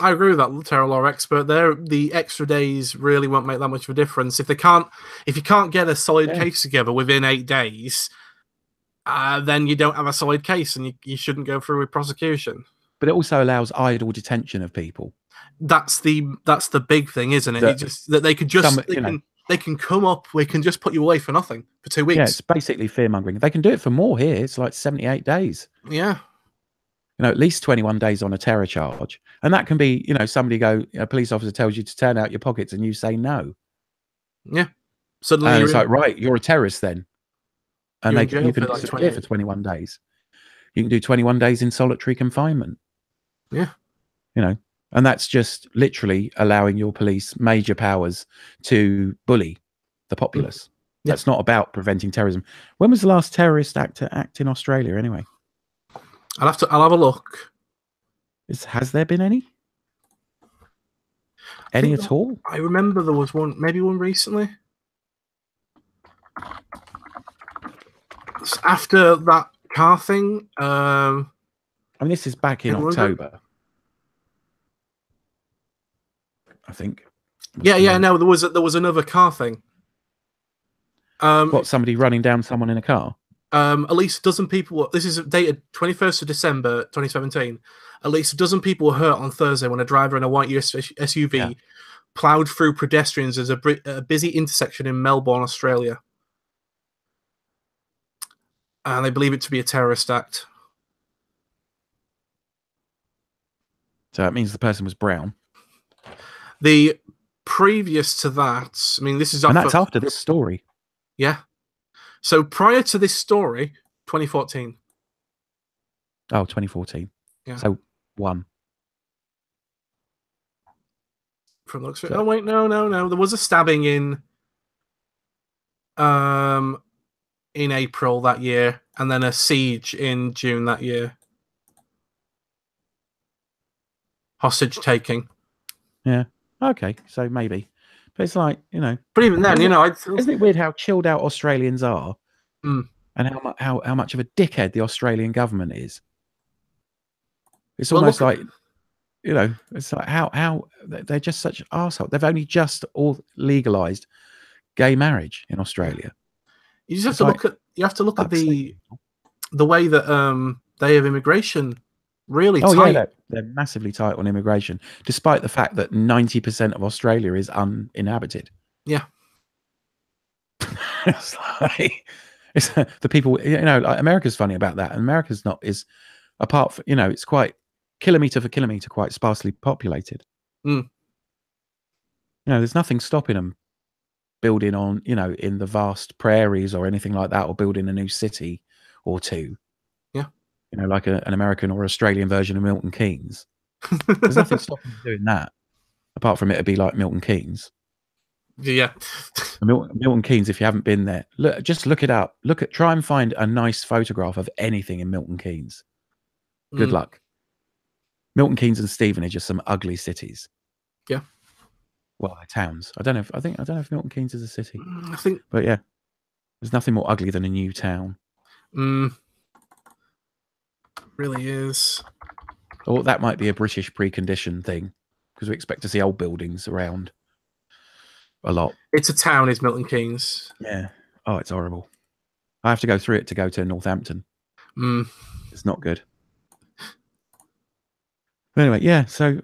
I agree with that terror law expert there. The extra days really won't make that much of a difference. If you can't get a solid case together within 8 days, then you don't have a solid case, and you shouldn't go through with prosecution. But it also allows idle detention of people. That's the big thing, isn't it? That they could just they can come up. We can just put you away for nothing for 2 weeks. Yeah, it's basically fear mongering. They can do it for more here. It's like 78 days. Yeah. At least 21 days on a terror charge. And that can be, a police officer tells you to turn out your pockets and you say no. Yeah. Suddenly and it's like, right, you're a terrorist then. And you can like disappear for 21 days. You can do 21 days in solitary confinement. Yeah. And that's just literally allowing your police major powers to bully the populace. Yeah. That's not about preventing terrorism. When was the last terrorist act to act in Australia anyway? I'll have a look. Has there been any? Any at all? I remember there was maybe one recently. After that car thing. This is back in October. I think. Yeah. No, there was another car thing. Somebody running down someone in a car? At least a dozen people. This is dated 21st of December 2017. At least a dozen people were hurt on Thursday when a driver in a white SUV ploughed through pedestrians as a busy intersection in Melbourne, Australia. And they believe it to be a terrorist act. So that means the person was brown. The previous to that, this is that's after this story. Yeah. So prior to this story, 2014. Oh, 2014. Yeah. So one. From the looks of it. Oh wait, no. There was a stabbing in April that year, and then a siege in June that year. Hostage taking. Yeah. Okay. So maybe. But it's like, But even then, isn't it weird how chilled out Australians are, and how much of a dickhead the Australian government is? It's almost like, it's like how they're just such arseholes. They've only just all legalized gay marriage in Australia. You just have to look at the way that they have immigration really tight. Yeah, they're massively tight on immigration, despite the fact that 90% of Australia is uninhabited. Yeah. It's like the people, like America's funny about that, and America's not apart from, it's quite kilometer for kilometer, quite sparsely populated. There's nothing stopping them building on, in the vast prairies or anything like that, or building a new city or two. Yeah. Like an American or Australian version of Milton Keynes. There's nothing stopping them doing that, apart from it to be like Milton Keynes. Yeah. Milton Keynes, if you haven't been there, just look it up. Try and find a nice photograph of anything in Milton Keynes. Good luck. Milton Keynes and Stevenage are some ugly cities. Yeah. Well, towns. I don't know if Milton Keynes is a city. I think, but yeah, there's nothing more ugly than a new town. Really is. Or that might be a British precondition thing, because we expect to see old buildings around a lot. It's a town, is Milton Keynes. Yeah. Oh, it's horrible. I have to go through it to go to Northampton. It's not good. But anyway, yeah. So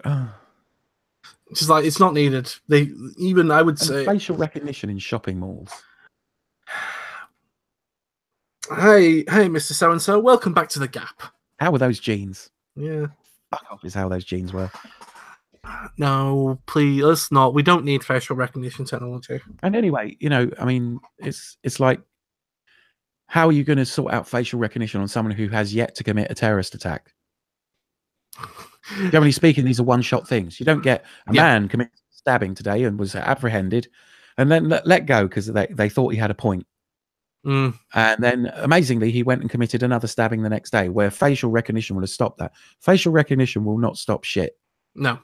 it's just like, it's not needed. I would say facial recognition in shopping malls. Hey, Mr. So-and-so, welcome back to the Gap. How were those jeans? Yeah. Fuck off is how those jeans were. No, please, let's not. We don't need facial recognition technology. And anyway, I mean, it's like, how are you going to sort out facial recognition on someone who has yet to commit a terrorist attack? Generally speaking, these are one-shot things. You don't get a man committed stabbing today and was apprehended and then let go because they thought he had a point. And then, amazingly, he went and committed another stabbing the next day, where facial recognition would have stopped that. Facial recognition will not stop shit. No.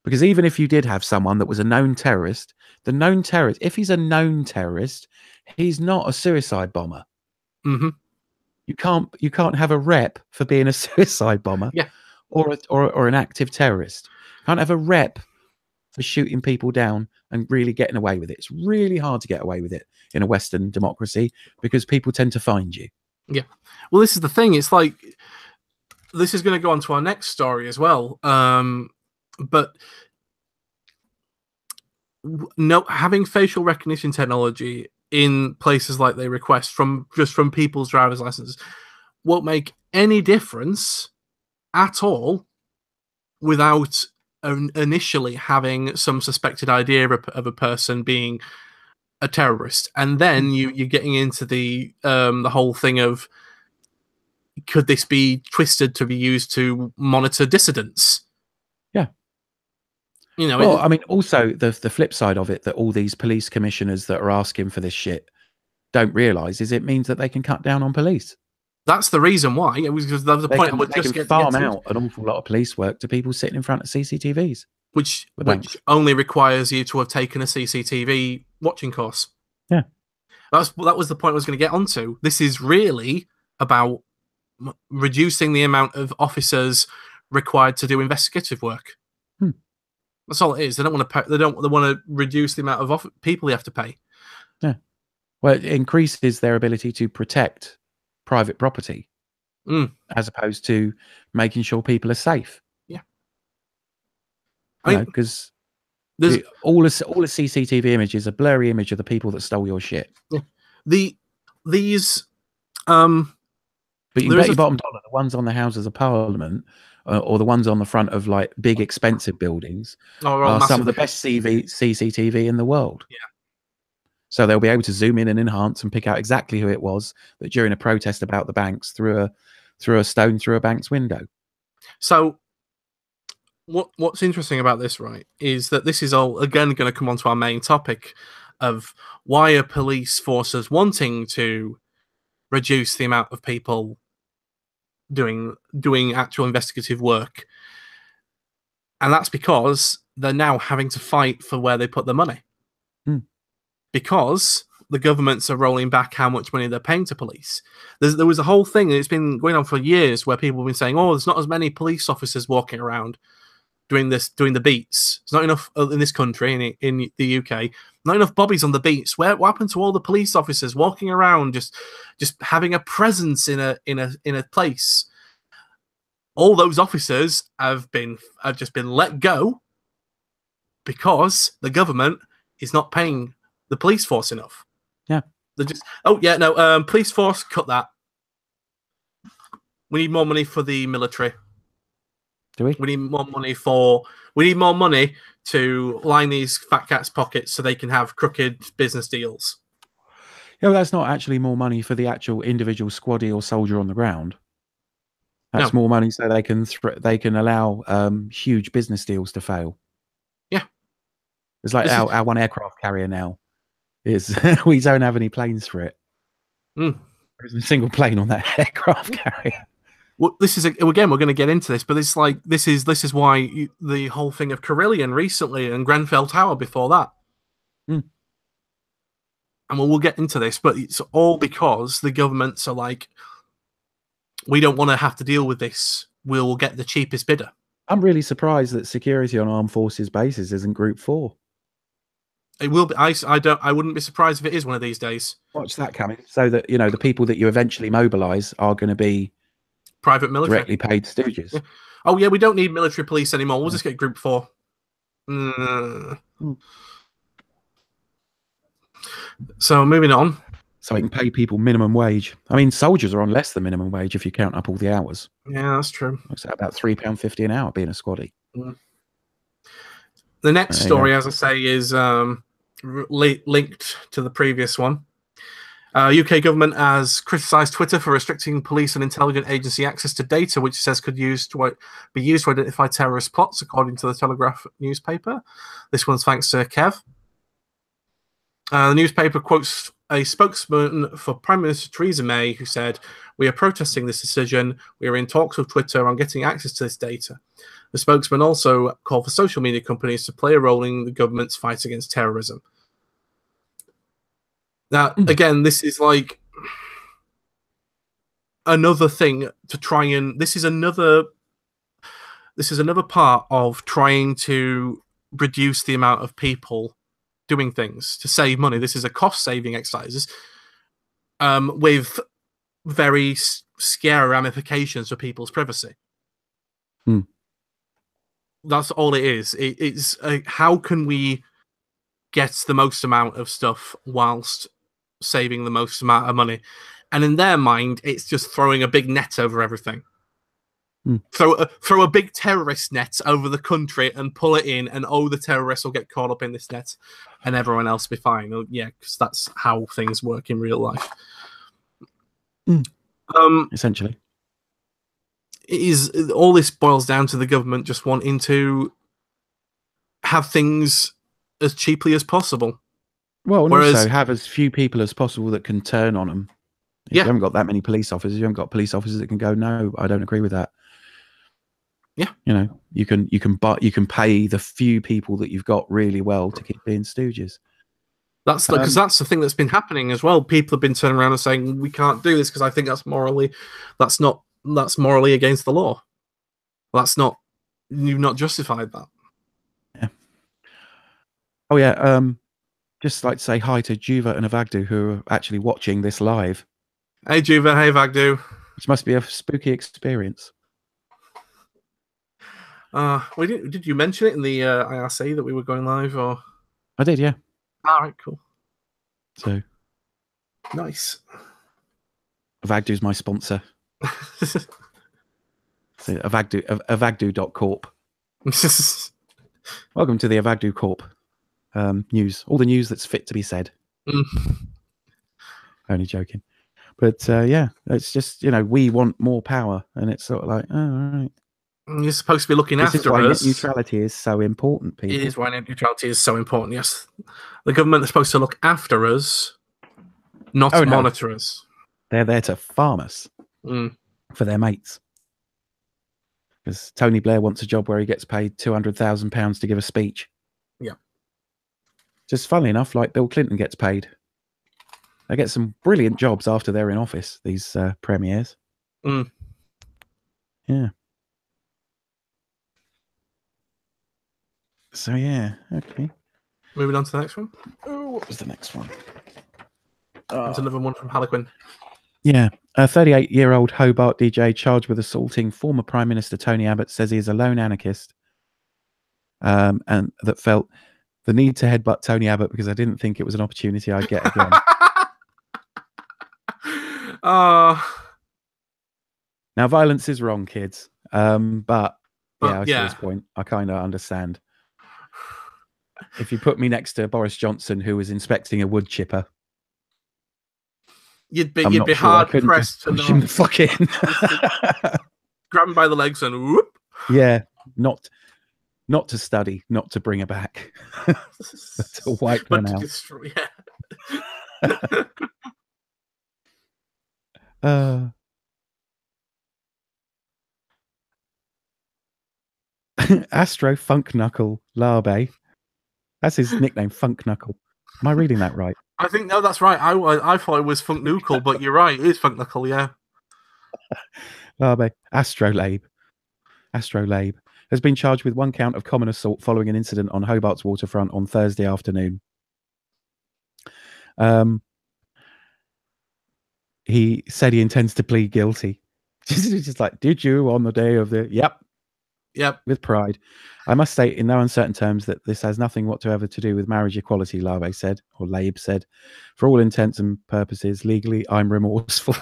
Because even if you did have someone that was a known terrorist, if he's a known terrorist, he's not a suicide bomber. You can't have a rep for being a suicide bomber, or an active terrorist. You can't have a rep for shooting people down and really getting away with it. It's really hard to get away with it in a Western democracy because people tend to find you. Yeah. Well, this is the thing. It's like, this is going to go on to our next story as well. But no, having facial recognition technology in places like they request from people's driver's licenses won't make any difference at all without initially having some suspected idea of a person being a terrorist. And then you're getting into the whole thing of, could this be twisted to be used to monitor dissidents? Yeah. Well, I mean, also the flip side of it that all these police commissioners that are asking for this shit don't realise is it means that they can cut down on police. That's the reason why. It was because that was the point. They can farm out an awful lot of police work to people sitting in front of CCTVs, which only requires you to have taken a CCTV watching course. Yeah, that was the point I was going to get onto. This is really about reducing the amount of officers required to do investigative work. That's all it is. They don't want to pay, they want to reduce the amount of people they have to pay. Yeah, well, it increases their ability to protect private property as opposed to making sure people are safe. Yeah, because all the CCTV image is a blurry image of the people that stole your shit. Yeah, but you can bet your bottom dollar the ones on the Houses of Parliament or the ones on the front of like big expensive buildings are some of the best CCTV in the world. Yeah. So they'll be able to zoom in and enhance and pick out exactly who it was that during a protest about the banks threw a stone through a bank's window. So what's interesting about this, right, is that this is all again going to come on to our main topic of why are police forces wanting to reduce the amount of people doing actual investigative work. And that's because they're now having to fight for where they put their money. Because the governments are rolling back how much money they're paying to police. There was a whole thing, and it's been going on for years, where people have been saying, oh, there's not as many police officers walking around doing the beats. There's not enough in this country, in the UK, not enough bobbies on the beats. What happened to all the police officers walking around, just having a presence in a place? All those officers have just been let go because the government is not paying the police force enough. Yeah. They're just, police force, cut that. We need more money for the military. Do we? We need more money to line these fat cats' pockets so they can have crooked business deals. Yeah, well, that's not actually more money for the actual individual squaddy or soldier on the ground. That's more money so they can allow huge business deals to fail. Yeah. It's like our one aircraft carrier now is we don't have any planes for it. There isn't a single plane on that aircraft carrier. Well, this is again, we're going to get into this, but it's like this is why the whole thing of Carillion recently and Grenfell Tower before that. And we'll get into this, but it's all because the governments are like, we don't want to have to deal with this. We'll get the cheapest bidder. I'm really surprised that security on armed forces bases isn't Group 4. It will be. I wouldn't be surprised if it is one of these days. Watch that coming, so that the people that you eventually mobilise are going to be private military, directly paid stooges. Yeah. Oh yeah, we don't need military police anymore. We'll just get Group 4. So moving on. So we can pay people minimum wage. I mean, soldiers are on less than minimum wage if you count up all the hours. Yeah, that's true. It's about £3.50 an hour being a squaddy. The next story, as I say, is linked to the previous one. UK government has criticised Twitter for restricting police and intelligence agency access to data, which it says could be used to identify terrorist plots, according to the Telegraph newspaper. This one's thanks to Kev. The newspaper quotes a spokesman for Prime Minister Theresa May, who said, "We are protesting this decision. We are in talks with Twitter on getting access to this data." The spokesman also called for social media companies to play a role in the government's fight against terrorism. Now, again, this is like another thing to try and... This is another part of trying to reduce the amount of people doing things to save money. This is a cost-saving exercise with very scary ramifications for people's privacy. That's all it is. It's how can we get the most amount of stuff whilst saving the most amount of money? And in their mind, it's just throwing a big net over everything. Throw a big terrorist net over the country and pull it in, and the terrorists will get caught up in this net, and everyone else will be fine. Yeah, because that's how things work in real life. Essentially, all this boils down to the government just wanting to have things as cheaply as possible. Well, and also have as few people as possible that can turn on them. If you haven't got that many police officers, you haven't got police officers that can go, "No, I don't agree with that." Yeah, you can pay the few people that you've got really well to keep being stooges. That's because that's the thing that's been happening as well. People have been turning around and saying, "We can't do this because I think that's morally against the law." You've not justified that. Yeah. Oh yeah. Just like to say hi to Juva and Avagdu, who are actually watching this live. Hey Juva, hey Avagdu. Which must be a spooky experience. Did you mention it in the IRC that we were going live, or? I did, yeah. All right, cool. So nice. Avagdu's my sponsor. So Avagdu.corp. Welcome to the Avagdu Corp news. All the news that's fit to be said. Only joking. But yeah, it's just, we want more power, and it's sort of like, oh, all right. You're supposed to be looking after us. This is why net neutrality is so important, people. It is why net neutrality is so important, yes. The government is supposed to look after us, not monitor us. They're there to farm us for their mates. Because Tony Blair wants a job where he gets paid £200,000 to give a speech. Yeah. Just funnily enough, like Bill Clinton gets paid. They get some brilliant jobs after they're in office, these premiers. Yeah. So, yeah, okay. Moving on to the next one. Oh, what was the next one? There's another one from Harlequin. Yeah. A 38-year-old Hobart DJ charged with assaulting former Prime Minister Tony Abbott says he is a lone anarchist and that felt the need to headbutt Tony Abbott because I didn't think it was an opportunity I'd get again. Now, violence is wrong, kids. But I see this point. I kind of understand. If you put me next to Boris Johnson, who was inspecting a wood chipper, you'd be hard pressed to push him the fuck in. Grab him by the legs and whoop. Yeah, not to study, not to bring her back, but to wipe them out. Astro Funk Knuckle Larbe. That's his nickname, Funk Knuckle. Am I reading that right? I think, no, that's right. I thought it was Funk Knuckle, but you're right. It is Funk Knuckle, yeah. Larbe. Astrolabe has been charged with 1 count of common assault following an incident on Hobart's waterfront on Thursday afternoon. He said he intends to plead guilty. Just like, did you on the day of the... Yep. With pride. I must state in no uncertain terms that this has nothing whatsoever to do with marriage equality, Larbe said, or Labe said. For all intents and purposes, legally, I'm remorseful.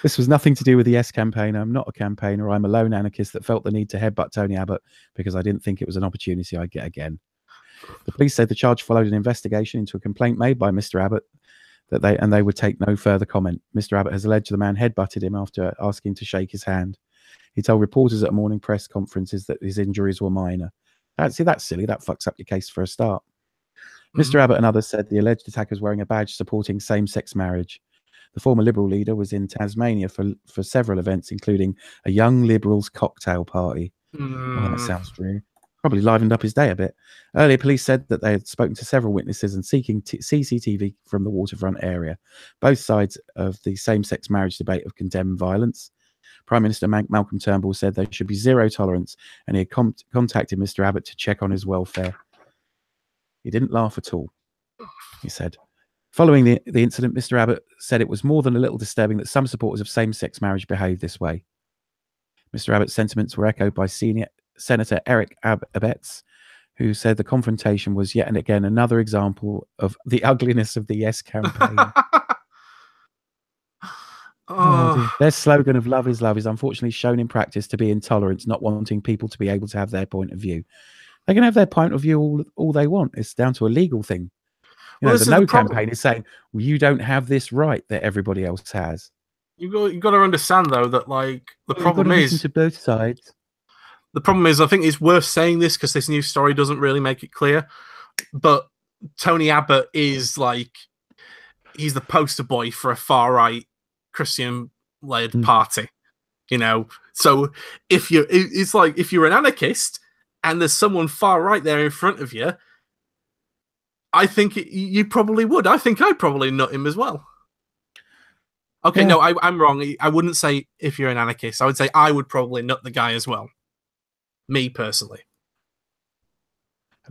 This was nothing to do with the Yes campaign. I'm not a campaigner. I'm a lone anarchist that felt the need to headbutt Tony Abbott because I didn't think it was an opportunity I'd get again. The police said the charge followed an investigation into a complaint made by Mr. Abbott that they would take no further comment. Mr. Abbott has alleged the man headbutted him after asking to shake his hand. He told reporters at morning press conferences that his injuries were minor. That's silly. That fucks up your case for a start. Mr. Abbott and others said the alleged attacker was wearing a badge supporting same-sex marriage. The former Liberal leader was in Tasmania for several events, including a Young Liberals cocktail party. Oh, that sounds dreary. Probably livened up his day a bit. Earlier, police said that they had spoken to several witnesses and seeking CCTV from the waterfront area. Both sides of the same-sex marriage debate have condemned violence. Prime Minister Malcolm Turnbull said there should be zero tolerance, and he had contacted Mr. Abbott to check on his welfare. He didn't laugh at all, he said. Following the incident, Mr. Abbott said it was more than a little disturbing that some supporters of same-sex marriage behaved this way. Mr. Abbott's sentiments were echoed by Senator Eric Abetz, who said the confrontation was yet and again another example of the ugliness of the Yes campaign. Their slogan of love is unfortunately shown in practice to be intolerance, not wanting people to be able to have their point of view. They can have their point of view all they want. It's down to a legal thing. The No campaign is saying, well, you don't have this right that everybody else has. You got to understand, though, that the problem is... listen to both sides. The problem is, I think it's worth saying this because this news story doesn't really make it clear, but Tony Abbott is he's the poster boy for a far-right Christian-led party, So if you're an anarchist and there's someone far right there in front of you, I think you probably would. I think I'd probably nut him as well. Okay, yeah. No, I'm wrong. I wouldn't say if you're an anarchist. I would say I would probably nut the guy as well. Me personally.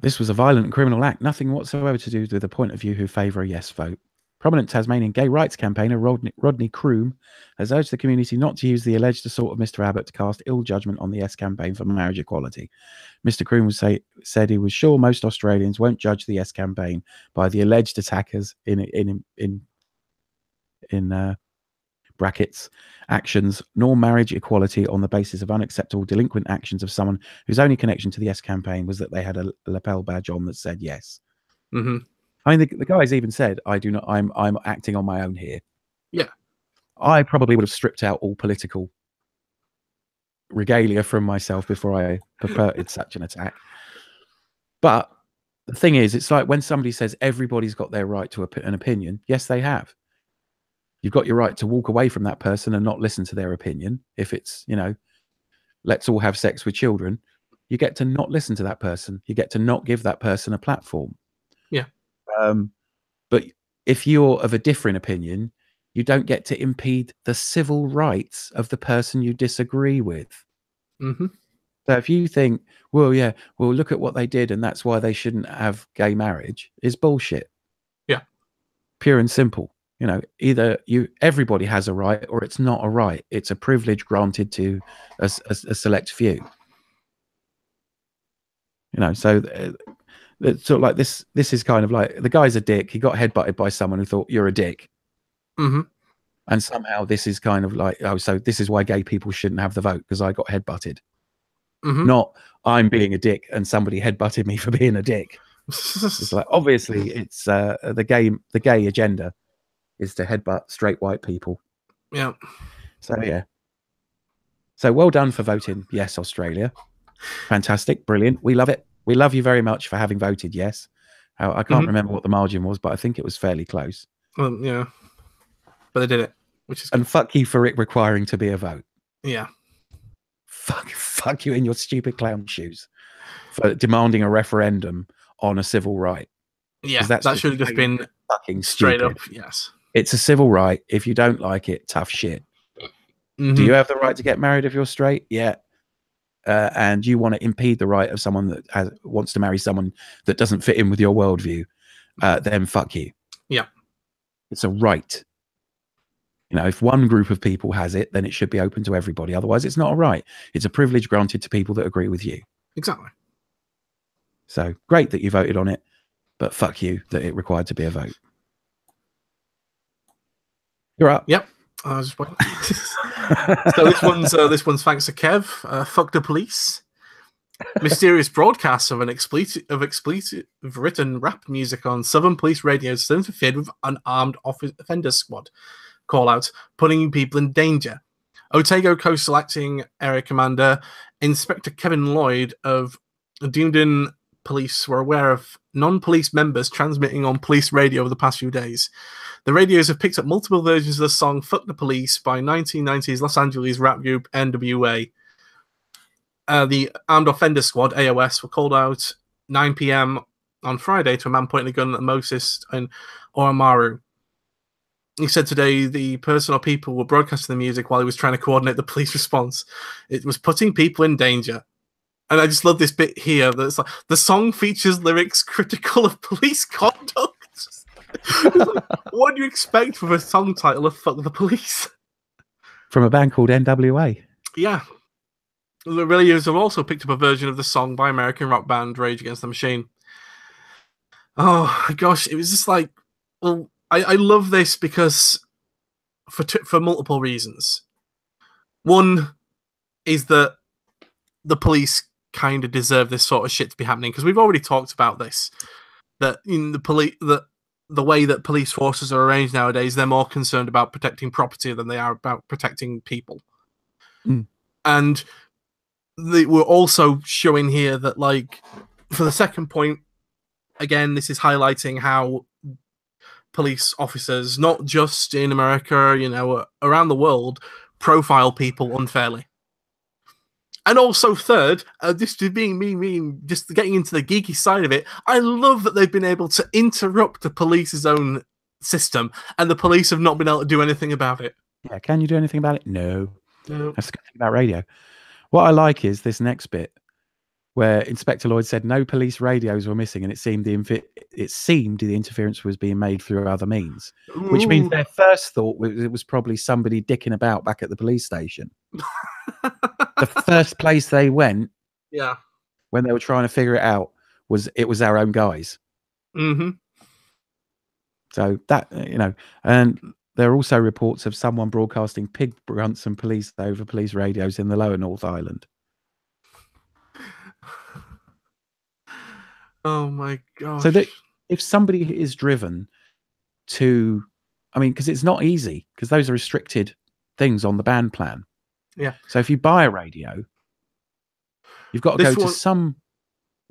This was a violent and criminal act, nothing whatsoever to do with the point of view who favour a yes vote. Prominent Tasmanian gay rights campaigner Rodney Croom has urged the community not to use the alleged assault of Mr. Abbott to cast ill judgment on the Yes campaign for marriage equality. Mr. Croom said he was sure most Australians won't judge the Yes campaign by the alleged attackers in brackets actions, nor marriage equality on the basis of unacceptable delinquent actions of someone whose only connection to the Yes campaign was that they had a lapel badge on that said yes. Mm-hmm. I mean, the guys even said, I'm acting on my own here. Yeah. I probably would have stripped out all political regalia from myself before I perpetrated such an attack. But the thing is, it's like when somebody says everybody's got their right to an opinion. Yes, they have. You've got your right to walk away from that person and not listen to their opinion. If it's, let's all have sex with children, you get to not listen to that person. You get to not give that person a platform. Yeah. But if you're of a different opinion, you don't get to impede the civil rights of the person you disagree with. Mm-hmm. So if you think, well, look at what they did and that's why they shouldn't have gay marriage, is bullshit. Yeah. Pure and simple. Either everybody has a right or it's not a right. It's a privilege granted to a select few. So it's sort of like this is kind of like the guy's a dick. He got headbutted by someone who thought you're a dick. Mm-hmm. And somehow this is kind of like, so this is why gay people shouldn't have the vote because I got headbutted. Mm-hmm. Not I'm being a dick and somebody headbutted me for being a dick. It's like, obviously it's the gay agenda is to headbutt straight white people. Yeah. So yeah. So well done for voting yes, Australia. Fantastic, brilliant. We love it. We love you very much for having voted yes. I can't remember what the margin was, but I think it was fairly close. Yeah. But they did it, which is good. And fuck you for it requiring to be a vote. Yeah. fuck you in your stupid clown shoes for demanding a referendum on a civil right. Yeah, that should have just been fucking straight stupid. up. Yes, it's a civil right. If you don't like it, tough shit. Mm-hmm. Do you have the right to get married if you're straight? Yeah. And you want to impede the right of someone that wants to marry someone that doesn't fit in with your worldview, then fuck you. Yeah. It's a right. You know, if one group of people has it, then it should be open to everybody. Otherwise, it's not a right. It's a privilege granted to people that agree with you. Exactly. So great that you voted on it, but fuck you that it required to be a vote. You're up. Yep. I was just waiting. So this one's thanks to Kev. Fuck the police. Mysterious broadcasts of expletive written rap music on Southern police radios interfered with an armed offender squad call out, putting people in danger. Otago Coastal Acting Area Commander Inspector Kevin Lloyd of Dunedin Police were aware of non-police members transmitting on police radio over the past few days. The radios have picked up multiple versions of the song Fuck the Police by 1990s Los Angeles rap group NWA. The Armed Offender Squad, AOS, were called out 9 p.m. on Friday to a man pointing a gun at Moses and Oramaru. He said today the person or people were broadcasting the music while he was trying to coordinate the police response. It was putting people in danger. And I just love this bit here. That's like, the song features lyrics critical of police conduct. Like, what do you expect from a song title of Fuck the Police? From a band called NWA. Yeah. The radios have also picked up a version of the song by American rock band Rage Against the Machine. Oh, gosh. It was just like, well, I love this because for multiple reasons. One is that the police kind of deserve this sort of shit to be happening because we've already talked about this. That in the way that police forces are arranged nowadays, they're more concerned about protecting property than they are about protecting people. Mm. And we're also showing here that, like, for the second point, again, this is highlighting how police officers, not just in America, you know, around the world, profile people unfairly. And also, third, just being me, just getting into the geeky side of it, I love that they've been able to interrupt the police's own system, and the police have not been able to do anything about it. Yeah, can you do anything about it? No. That's the good thing about radio. What I like is this next bit, where Inspector Lloyd said no police radios were missing, and it seemed the interference was being made through other means, which means their first thought was it was probably somebody dicking about back at the police station. The first place they went, when they were trying to figure it out, was our own guys. Mm-hmm. So that, you know, and there are also reports of someone broadcasting pig grunts and police over police radios in the lower North Island. Oh my gosh. So that if somebody is driven to, I mean, because it's not easy, because those are restricted things on the band plan. Yeah. So if you buy a radio, you've got to go to some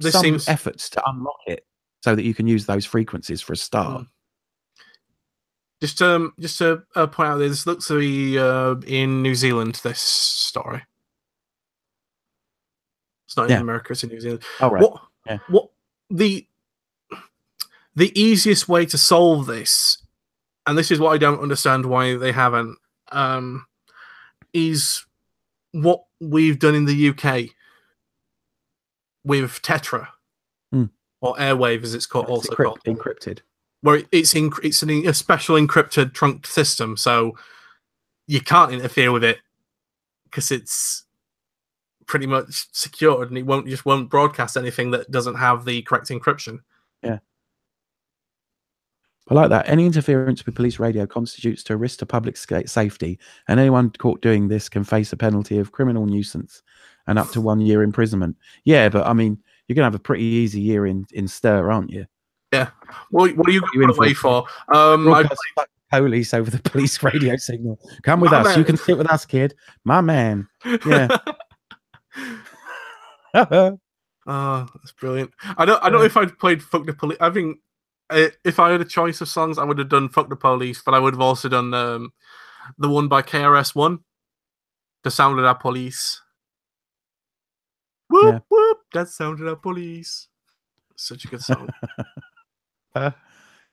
efforts to unlock it so that you can use those frequencies for a start. Just to point out, this looks to be in New Zealand, this story. It's not in America, it's in New Zealand. Oh, right. What the easiest way to solve this, and this is what I don't understand why they haven't, is what we've done in the UK with Tetra, or Airwave as it's called, also called. Encrypted. Where it's a special encrypted trunked system, so you can't interfere with it because it's pretty much secured, and it won't broadcast anything that doesn't have the correct encryption. Yeah, I like that. Any interference with police radio constitutes a risk to public safety, and anyone caught doing this can face a penalty of criminal nuisance and up to 1 year imprisonment. Yeah, but I mean, you're gonna have a pretty easy year in stir, aren't you? Yeah. Well, what are you going away for? Police over the police radio signal. Come with us. Man. You can sit with us, kid. My man. Yeah. Oh, that's brilliant. I don't know if I'd played Fuck the Police. I think if I had a choice of songs, I would have done Fuck the Police, but I would have also done the one by KRS-One, The Sound of That Police. Whoop, whoop. That sounded like police. Such a good song.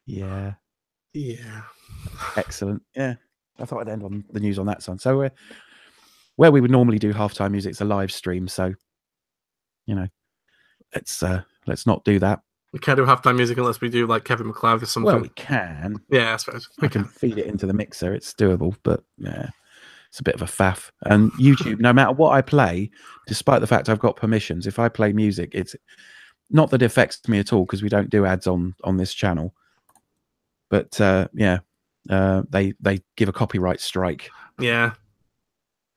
Yeah. Yeah. Excellent. Yeah. I thought I'd end on the news on that song. So where we would normally do halftime music, it's a live stream. So, you know, let's not do that. We can't do halftime music unless we do like Kevin MacLeod or something. Well, we can. Yeah, I suppose. I can feed it into the mixer. It's doable, but yeah, it's a bit of a faff. And YouTube, no matter what I play, despite the fact I've got permissions, if I play music, it's not that it affects me at all because we don't do ads on this channel. But yeah, they give a copyright strike. Yeah.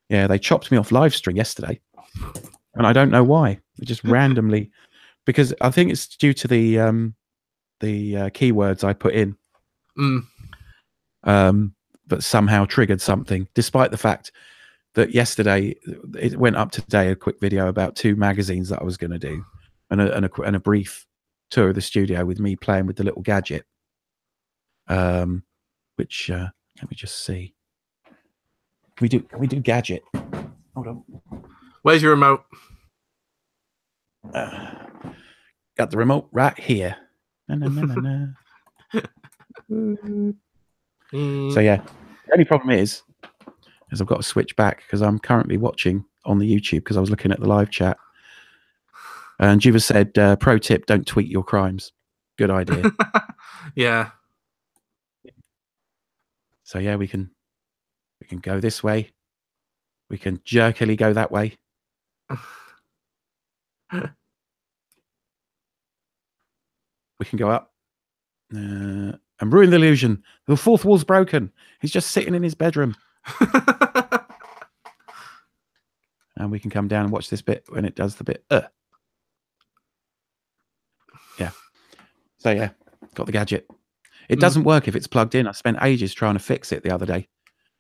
Yeah, they chopped me off live stream yesterday, and I don't know why. They just randomly, because I think it's due to the keywords I put in. But somehow triggered something, despite the fact that yesterday it went up today a quick video about 2 magazines that I was going to do, and a brief tour of the studio with me playing with the little gadget. Which let me just see. Can we do gadget? Hold on. Where's your remote? Got the remote right here. So yeah, the only problem is I've got to switch back because I'm currently watching on the YouTube because I was looking at the live chat. And Jiva said, pro tip, don't tweet your crimes. Good idea. Yeah. So yeah, we can go this way. We can jerkily go that way. We can go up. And ruin the illusion. The fourth wall's broken. He's just sitting in his bedroom. And we can come down and watch this bit when it does the bit. Yeah. So yeah, got the gadget. It doesn't work if it's plugged in. I spent ages trying to fix it the other day.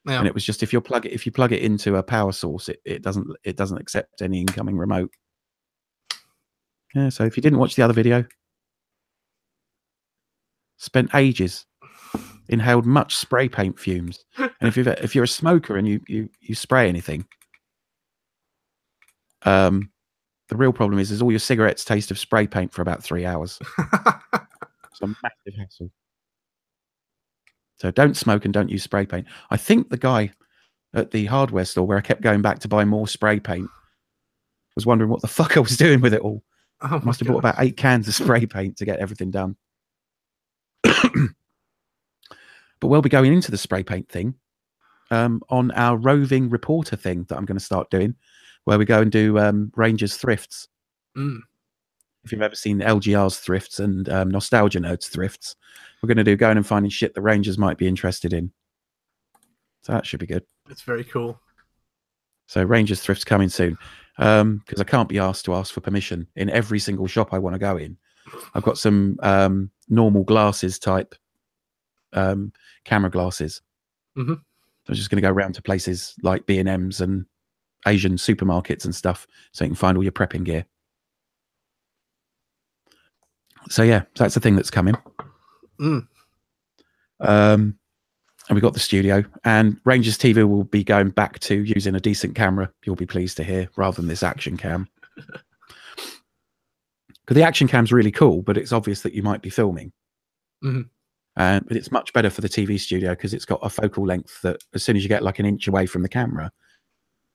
Yeah. And it was just if you plug it into a power source, it doesn't accept any incoming remote. Yeah, so if you didn't watch the other video, spent ages, inhaled much spray paint fumes. And if you're a smoker and you spray anything, the real problem is all your cigarettes taste of spray paint for about 3 hours. It's a massive hassle. So don't smoke and don't use spray paint. I think the guy at the hardware store where I kept going back to buy more spray paint was wondering what the fuck I was doing with it all. I must have bought about 8 cans of spray paint to get everything done. But we'll be going into the spray paint thing on our roving reporter thing that I'm going to start doing, where we go and do Rangers thrifts. If you've ever seen LGR's thrifts and Nostalgia Nerds thrifts, we're going to do going and finding shit that Rangers might be interested in. So that should be good. It's very cool. So Rangers thrifts coming soon, because I can't be asked to ask for permission in every single shop I want to go in. I've got some normal glasses type camera glasses. So I'm just going to go around to places like B&M's and Asian supermarkets and stuff, so you can find all your prepping gear. So yeah, so that's the thing that's coming. And we've got the studio, and Rangers TV will be going back to using a decent camera, you'll be pleased to hear, rather than this action cam. Because the action cam's really cool, but it's obvious that you might be filming. But it's much better for the TV studio because it's got a focal length that as soon as you get like an inch away from the camera,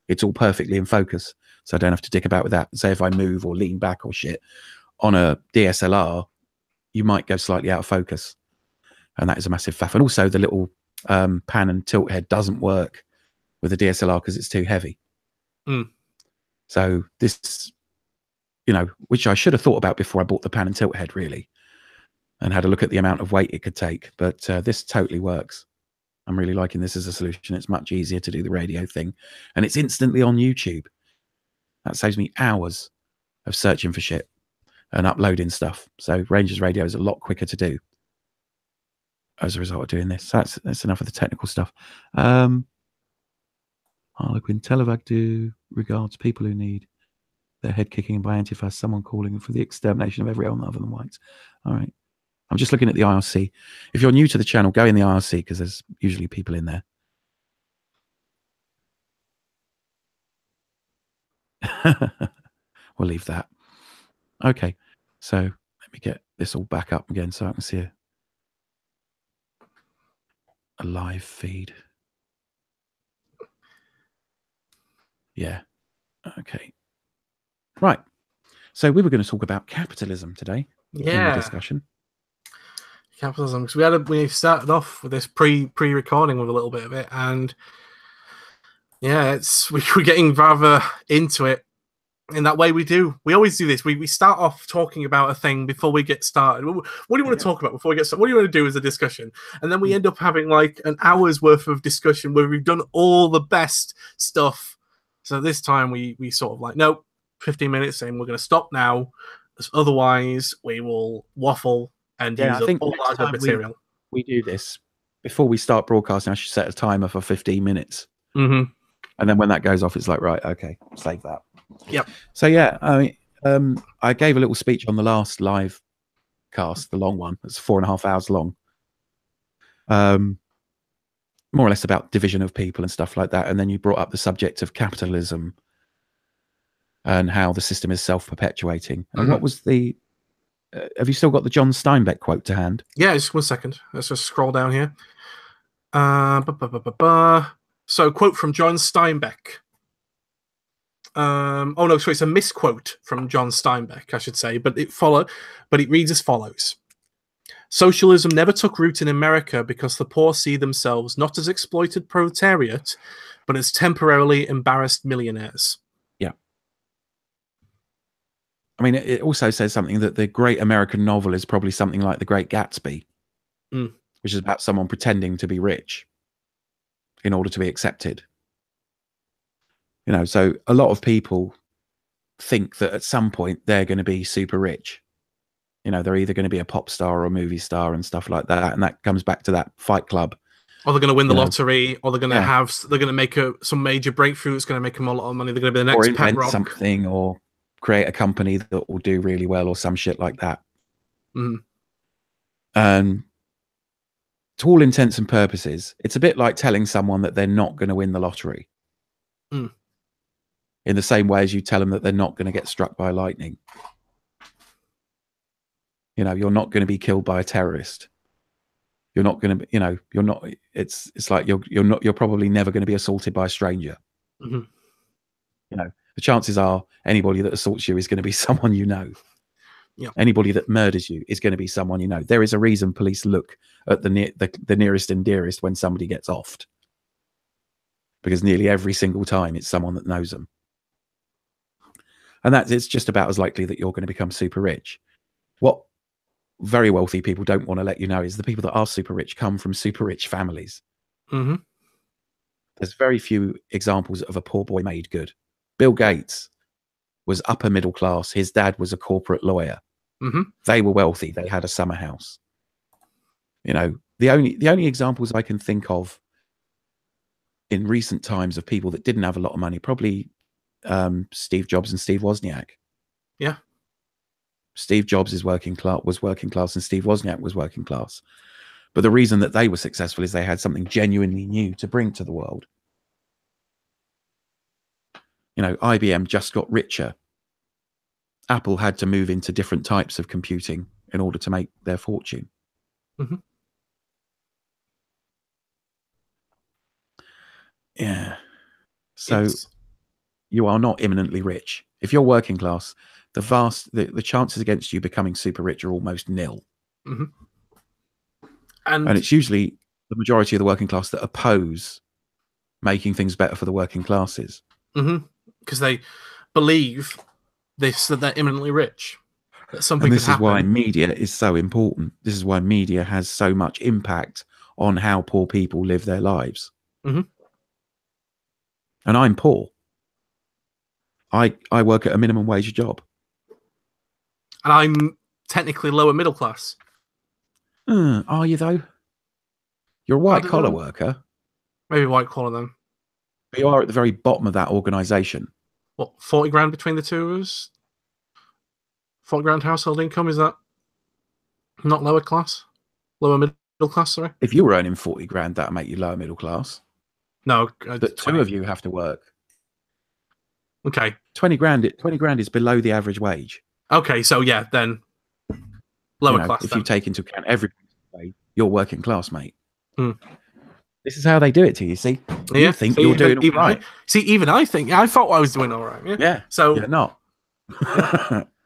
it's all perfectly in focus. So I don't have to dick about with that. Say if I move or lean back or shit on a DSLR, you might go slightly out of focus. And that is a massive faff. And also the little pan and tilt head doesn't work with the DSLR because it's too heavy. So this, you know, which I should have thought about before I bought the pan and tilt head really, and had a look at the amount of weight it could take. But this totally works. I'm really liking this as a solution. It's much easier to do the radio thing, and it's instantly on YouTube. That saves me hours of searching for shit and uploading stuff. So Rangers Radio is a lot quicker to do as a result of doing this. So that's enough of the technical stuff. Harlequin Televagdu regards people who need their head kicking by Antifa, someone calling for the extermination of everyone other than whites. All right. I'm just looking at the IRC. If you're new to the channel, go in the IRC because there's usually people in there. we'll leave that. Okay, so let me get this all back up again so I can see a live feed. Yeah. Okay. Right. So we were going to talk about capitalism today in the discussion. Capitalism, because we started off with this pre-recording with a little bit of it, and yeah, we're getting rather into it. In that way, we always do this. We start off talking about a thing before we get started. What do you want to talk about before we get started? What do you want to do as a discussion? And then we end up having like an hour's worth of discussion where we've done all the best stuff. So this time we sort of like, nope, 15 minutes, saying we're going to stop now. Otherwise, we will waffle and use up all our good material. We do this before we start broadcasting. I should set a timer for 15 minutes. Mm-hmm. And then when that goes off, it's like, right, okay, save that. Yep. So yeah, I gave a little speech on the last live cast, the long one. It's 4.5 hours long. More or less about division of people and stuff like that. And then you brought up the subject of capitalism and how the system is self-perpetuating. And what was the? Have you still got the John Steinbeck quote to hand? Yeah, just 1 second. Let's just scroll down here. So, quote from John Steinbeck. Oh no, sorry, it's a misquote from John Steinbeck, I should say, but it reads as follows: socialism never took root in America because the poor see themselves not as exploited proletariat, but as temporarily embarrassed millionaires. Yeah. I mean, it also says something that the great American novel is probably something like The Great Gatsby, which is about someone pretending to be rich in order to be accepted. You know, so a lot of people think that at some point they're going to be super rich. You know, they're either going to be a pop star or a movie star and stuff like that. And that comes back to that Fight Club. Or they're going to win the lottery, or they're going to make some major breakthrough. It's going to make them a lot of money. They're going to be the next Pat Rock. Something, or create a company that will do really well, or some shit like that. To all intents and purposes, it's a bit like telling someone that they're not going to win the lottery. In the same way as you tell them that they're not going to get struck by lightning. You know, you're not going to be killed by a terrorist. You're not going to, you're not. It's like you're probably never going to be assaulted by a stranger. You know, the chances are anybody that assaults you is going to be someone you know. Yeah. Anybody that murders you is going to be someone you know. There is a reason police look at the nearest and dearest when somebody gets offed, because nearly every single time it's someone that knows them. And it's just about as likely that you're going to become super rich. What very wealthy people don't want to let you know is the people that are super rich come from super rich families. There's very few examples of a poor boy made good. Bill Gates was upper middle class. His dad was a corporate lawyer. They were wealthy. They had a summer house. You know, the only examples I can think of in recent times of people that didn't have a lot of money, probably Steve Jobs and Steve Wozniak. Yeah. Steve Jobs was working class, and Steve Wozniak was working class. But the reason that they were successful is they had something genuinely new to bring to the world. You know, IBM just got richer. Apple had to move into different types of computing in order to make their fortune. Yeah. So you are not imminently rich. If you're working class, the chances against you becoming super rich are almost nil. And it's usually the majority of the working class that oppose making things better for the working classes. Because they believe that they're imminently rich. That something and this could is happen. Why media is so important. This is why media has so much impact on how poor people live their lives. And I'm poor. I work at a minimum wage job. And I'm technically lower middle class. Are you though? You're a white collar worker. Maybe white collar then. But you are at the very bottom of that organisation. What, 40 grand between the two of us? 40 grand household income, is that not lower class? Lower middle class, sorry? If you were earning 40 grand, that would make you lower middle class. No. But 2 of you have to work. Okay. 20 grand. 20 grand is below the average wage. Okay, so yeah, then lower class. If you take into account everybody's wage, you're working class, mate. Hmm. This is how they do it to you. See, yeah. You think you're doing all right. Even I think I thought I was doing all right. Yeah. So you're not.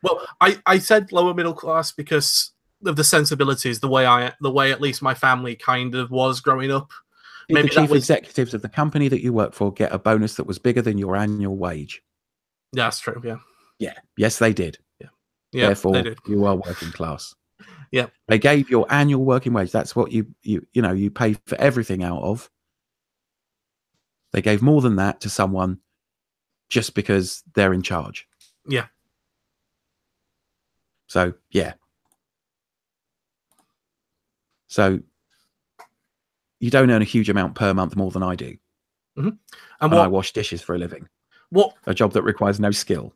Well, I said lower middle class because of the sensibilities, the way at least my family kind of was growing up. Maybe the chief executives of the company that you work for get a bonus that was bigger than your annual wage. Yeah, that's true. Yeah. Yeah. Yes, they did. Yeah. Therefore, they did. You are working class. Yeah. They gave your annual working wage. That's what you pay for everything out of. They gave more than that to someone just because they're in charge. Yeah. So, yeah. So, you don't earn a huge amount per month more than I do. Mm-hmm. And I wash dishes for a living. A job that requires no skill.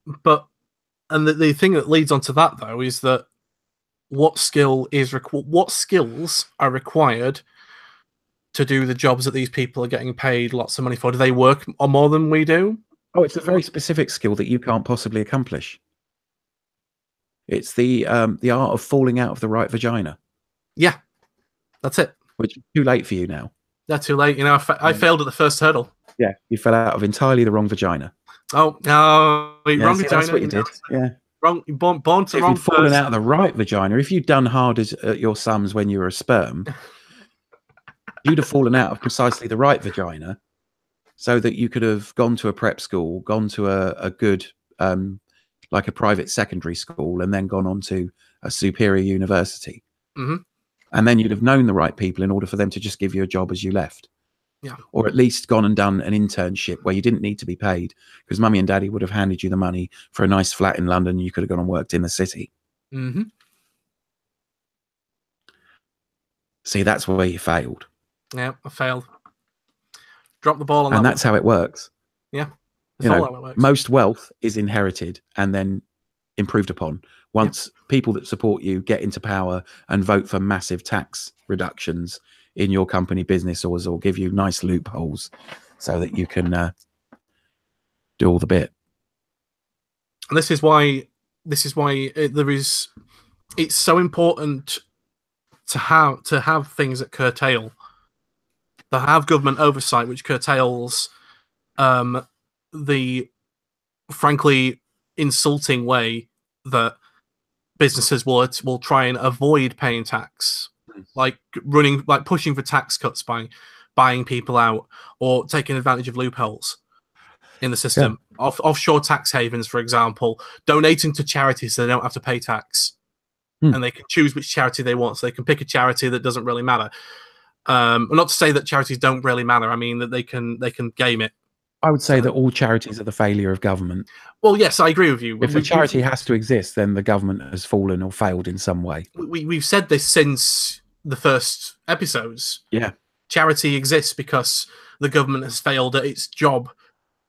But, and the thing that leads on to that, though, is that what skills are required to do the jobs that these people are getting paid lots of money for? Do they work more than we do? Oh, it's a very specific skill that you can't possibly accomplish. It's the art of falling out of the right vagina. Yeah, that's it. Which is too late for you now. That's too late. I failed at the first hurdle. Yeah, you fell out of entirely the wrong vagina. Oh, no. Wrong vagina. That's what you did. Yeah. Wrong. Born to wrong. If you'd fallen out of the right vagina, if you'd done hard at your sums when you were a sperm, you'd have fallen out of precisely the right vagina, so that you could have gone to a prep school, gone to a good, like a private secondary school, and then gone on to a superior university. Mm-hmm. And then you'd have known the right people in order for them to just give you a job as you left. Yeah. Or at least gone and done an internship where you didn't need to be paid, because mummy and daddy would have handed you the money for a nice flat in London. And you could have gone and worked in the city. Mm-hmm. See, that's where you failed. Yeah, I failed. Drop the ball on that. And that's how it works. Yeah. How it works. Most wealth is inherited and then improved upon. Once people that support you get into power and vote for massive tax reductions in your company business, or give you nice loopholes so that you can do all the bit. And this is why it's so important to have things that curtail, to have government oversight which curtails the frankly insulting way that businesses will try and avoid paying tax, like pushing for tax cuts by buying people out or taking advantage of loopholes in the system. Yeah. Offshore tax havens, for example, donating to charities so they don't have to pay tax. And they can choose which charity they want. So they can pick a charity that doesn't really matter. Not to say that charities don't really matter. I mean that they can game it. I would say that all charities are the failure of government. Well, yes, I agree with you. If a charity has to exist, then the government has fallen or failed in some way. We've said this since the first episodes. Yeah. Charity exists because the government has failed at its job,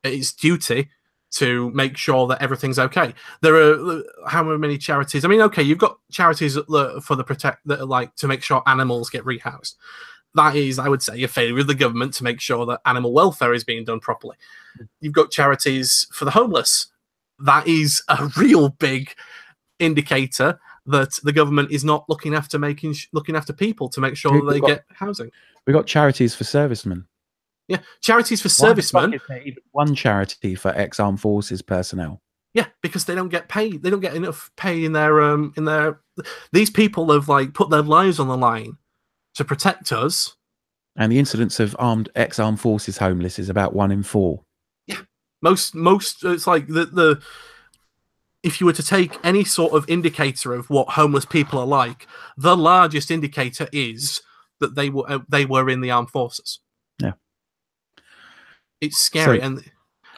at its duty to make sure that everything's okay. There are how many charities? I mean, okay, you've got charities that are like to make sure animals get rehoused. That is, I would say, a failure of the government to make sure that animal welfare is being done properly. You've got charities for the homeless. That is a real big indicator that the government is not looking after people to make sure that they get housing. We've got charities for servicemen. Yeah, charities for servicemen. One charity for ex-armed forces personnel. Yeah, because they don't get paid. They don't get enough pay in their. These people have put their lives on the line to protect us. And the incidence of ex-armed forces homeless is about 1 in 4. Yeah, most it's like the if you were to take any sort of indicator of what homeless people are like, the largest indicator is that they were in the armed forces. Yeah, it's scary. So,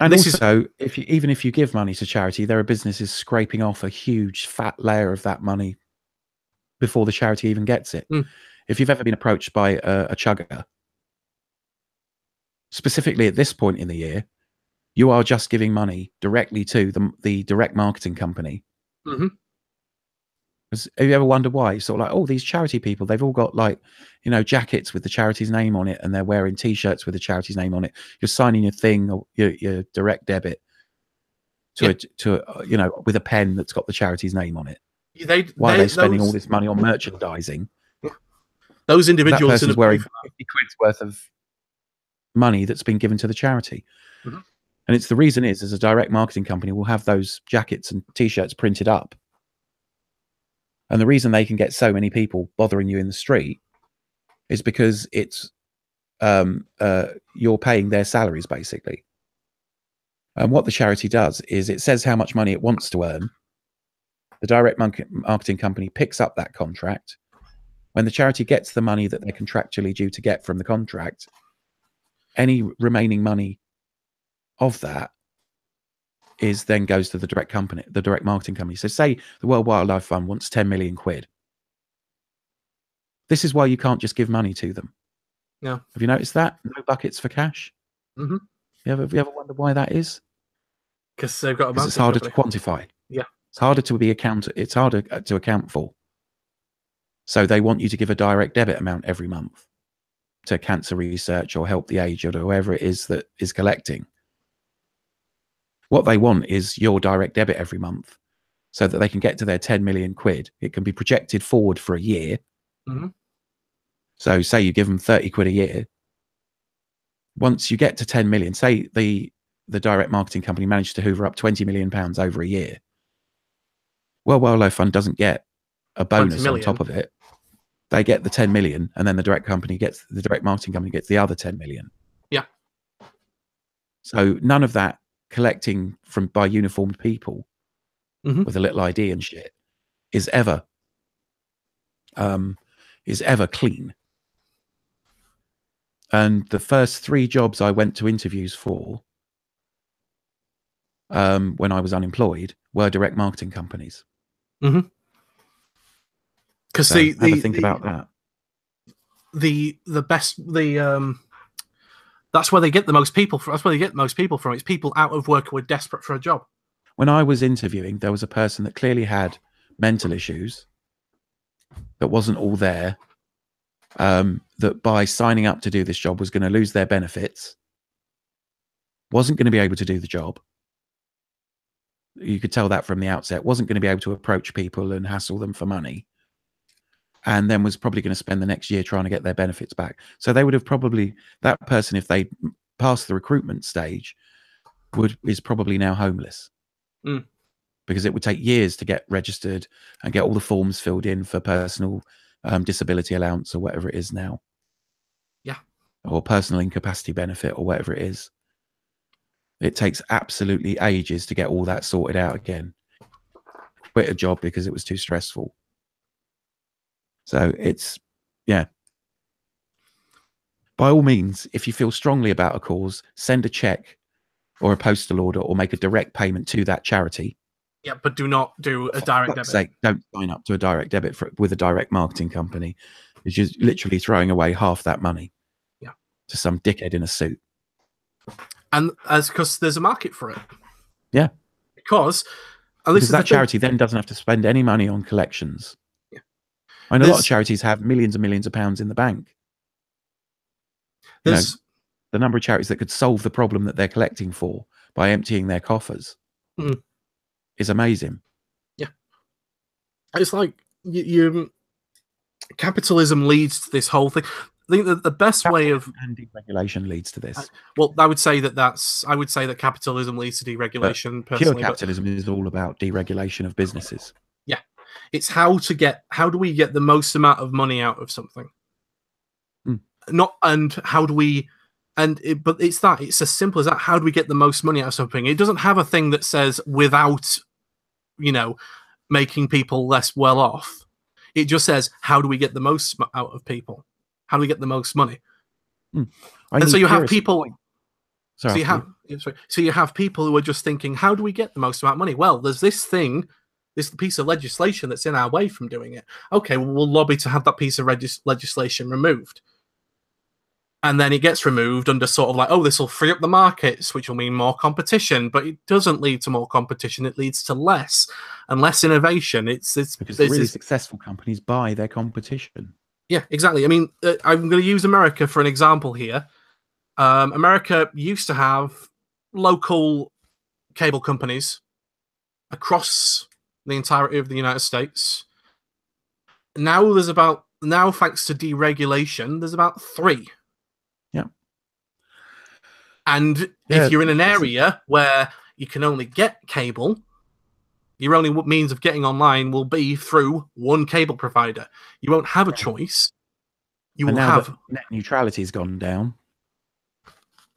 and also, even if you give money to charity, there are businesses scraping off a huge fat layer of that money before the charity even gets it. If you've ever been approached by a chugger, specifically at this point in the year, you are just giving money directly to the direct marketing company, Have you ever wondered why? Sort of like, oh, these charity people, they've all got like, you know, jackets with the charity's name on it, and they're wearing T-shirts with the charity's name on it. You're signing your thing or your direct debit to you know, with a pen that's got the charity's name on it. Why are they spending all this money on merchandising? Those individuals that person's wearing 50 quid's worth of money that's been given to the charity. Mm-hmm. And it's the reason is, as a direct marketing company, will have those jackets and T-shirts printed up. And the reason they can get so many people bothering you in the street is because it's you're paying their salaries, basically. And what the charity does is it says how much money it wants to earn. The direct marketing company picks up that contract. When the charity gets the money that they're contractually due to get from the contract, any remaining money of that is then goes to the direct marketing company. So say the World Wildlife Fund wants 10 million quid. This is why you can't just give money to them. No. Have you noticed that? No buckets for cash. Mm-hmm. Have you ever wondered why that is? Because they've got it's harder to quantify. Yeah. It's harder to it's harder to account for. So they want you to give a direct debit amount every month to cancer research or help the aged or whoever it is that is collecting. What they want is your direct debit every month so that they can get to their 10 million quid. It can be projected forward for a year. Mm-hmm. So say you give them 30 quid a year. Once you get to 10 million, say the direct marketing company managed to hoover up 20 million pounds over a year. World Wildlife Fund doesn't get a bonus on top of it. They get the 10 million, and then the direct marketing company gets the other 10 million. Yeah. So none of that collecting by uniformed people mm-hmm. with a little ID and shit is ever clean. And the first 3 jobs I went to interviews for when I was unemployed were direct marketing companies. Mm-hmm. Because so think about that. That's where they get the most people from. That's where they get most people from. It's people out of work who are desperate for a job. When I was interviewing, there was a person that clearly had mental issues that wasn't all there. That by signing up to do this job was going to lose their benefits, wasn't going to be able to do the job. You could tell that from the outset. Wasn't going to be able to approach people and hassle them for money. And then was probably going to spend the next year trying to get their benefits back. So they would have probably, that person, if they passed the recruitment stage, is probably now homeless. Mm. Because it would take years to get registered and get all the forms filled in for personal disability allowance or whatever it is now. Yeah. Or personal incapacity benefit or whatever it is. It takes absolutely ages to get all that sorted out again. Quit a job because it was too stressful. So it's, yeah. By all means, if you feel strongly about a cause, send a check or a postal order or make a direct payment to that charity. Yeah, but do not do a direct debit. Sake, don't sign up to a direct debit with a direct marketing company. It's just literally throwing away half that money. Yeah. To some dickhead in a suit. And because there's a market for it. Yeah. Because that charity then doesn't have to spend any money on collections. Yeah. I know a lot of charities have millions and millions of pounds in the bank. You know, the number of charities that could solve the problem that they're collecting for by emptying their coffers is amazing. Yeah. It's like capitalism leads to this whole thing. I think that the best way of deregulation leads to this. I would say that capitalism leads to deregulation. But pure capitalism is all about deregulation of businesses. Yeah, it's how do we get the most amount of money out of something? But it's as simple as that. How do we get the most money out of something? It doesn't have a thing that says without, making people less well off. It just says, how do we get the most out of people? How do we get the most money? And so you have people. So you have people who are just thinking, how do we get the most amount of money? Well, there's this piece of legislation that's in our way from doing it. Okay, well, we'll lobby to have that piece of legislation removed. And then it gets removed under sort of like, oh, this will free up the markets, which will mean more competition. But it doesn't lead to more competition. It leads to less and less innovation. It's because the really successful companies buy their competition. Yeah, exactly. I mean, I'm going to use America for an example here. America used to have local cable companies across the entirety of the United States. Now, thanks to deregulation, there's about 3. Yeah. And if you're in an area where you can only get cable, your only means of getting online will be through one cable provider. You won't have a choice. You will have net neutrality has gone down.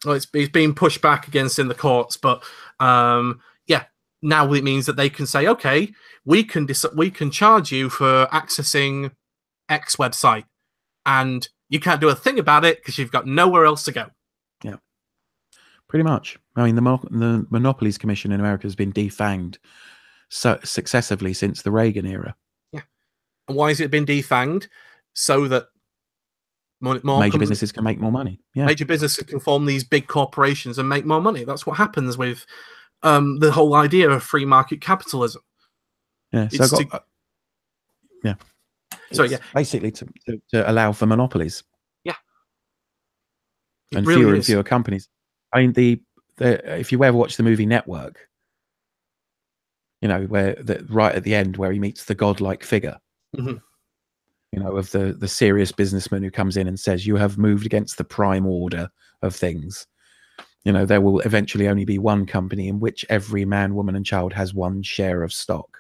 Well, it's being pushed back against in the courts, but yeah, now it means that they can say, okay, we can charge you for accessing X website, and you can't do a thing about it because you've got nowhere else to go. Yeah. Pretty much. I mean, the Monopolies Commission in America has been defanged successively since the Reagan era. Yeah. And why has it been defanged? So that major businesses can make more money. Yeah. Major businesses can form these big corporations and make more money. That's what happens with the whole idea of free market capitalism. Yeah. So yeah. So yeah, basically to allow for monopolies. Yeah. And really fewer and fewer companies. I mean, if you ever watch the movie Network, you know, where right at the end where he meets the godlike figure, you know, of the serious businessman who comes in and says, you have moved against the prime order of things. You know, there will eventually only be one company in which every man, woman, and child has one share of stock.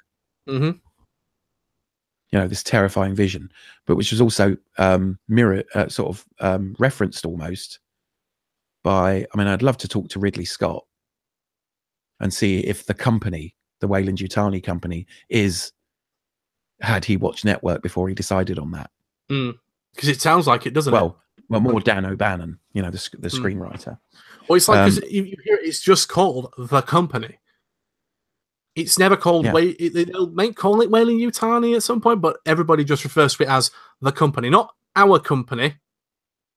You know, this terrifying vision, but which was also referenced almost by, I mean, I'd love to talk to Ridley Scott and see if the company, the Weyland-Yutani company, had he watched Network before he decided on that. Because it sounds like it, doesn't it? Well, more Dan O'Bannon, you know, the screenwriter. Well, it's like, because you hear it's just called The Company. It's never called they'll call it Weyland-Yutani at some point, but everybody just refers to it as The Company, not our company.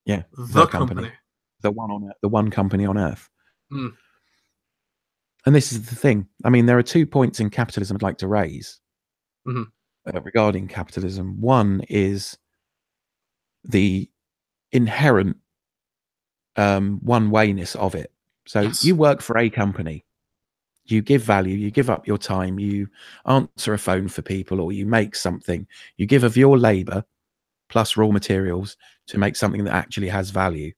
Yeah, the company. The one company on Earth. And this is the thing. I mean, there are 2 points in capitalism I'd like to raise regarding capitalism. One is the inherent one-wayness of it. So you work for a company. You give value, you give up your time, you answer a phone for people, or you make something. You give of your labor plus raw materials to make something that actually has value.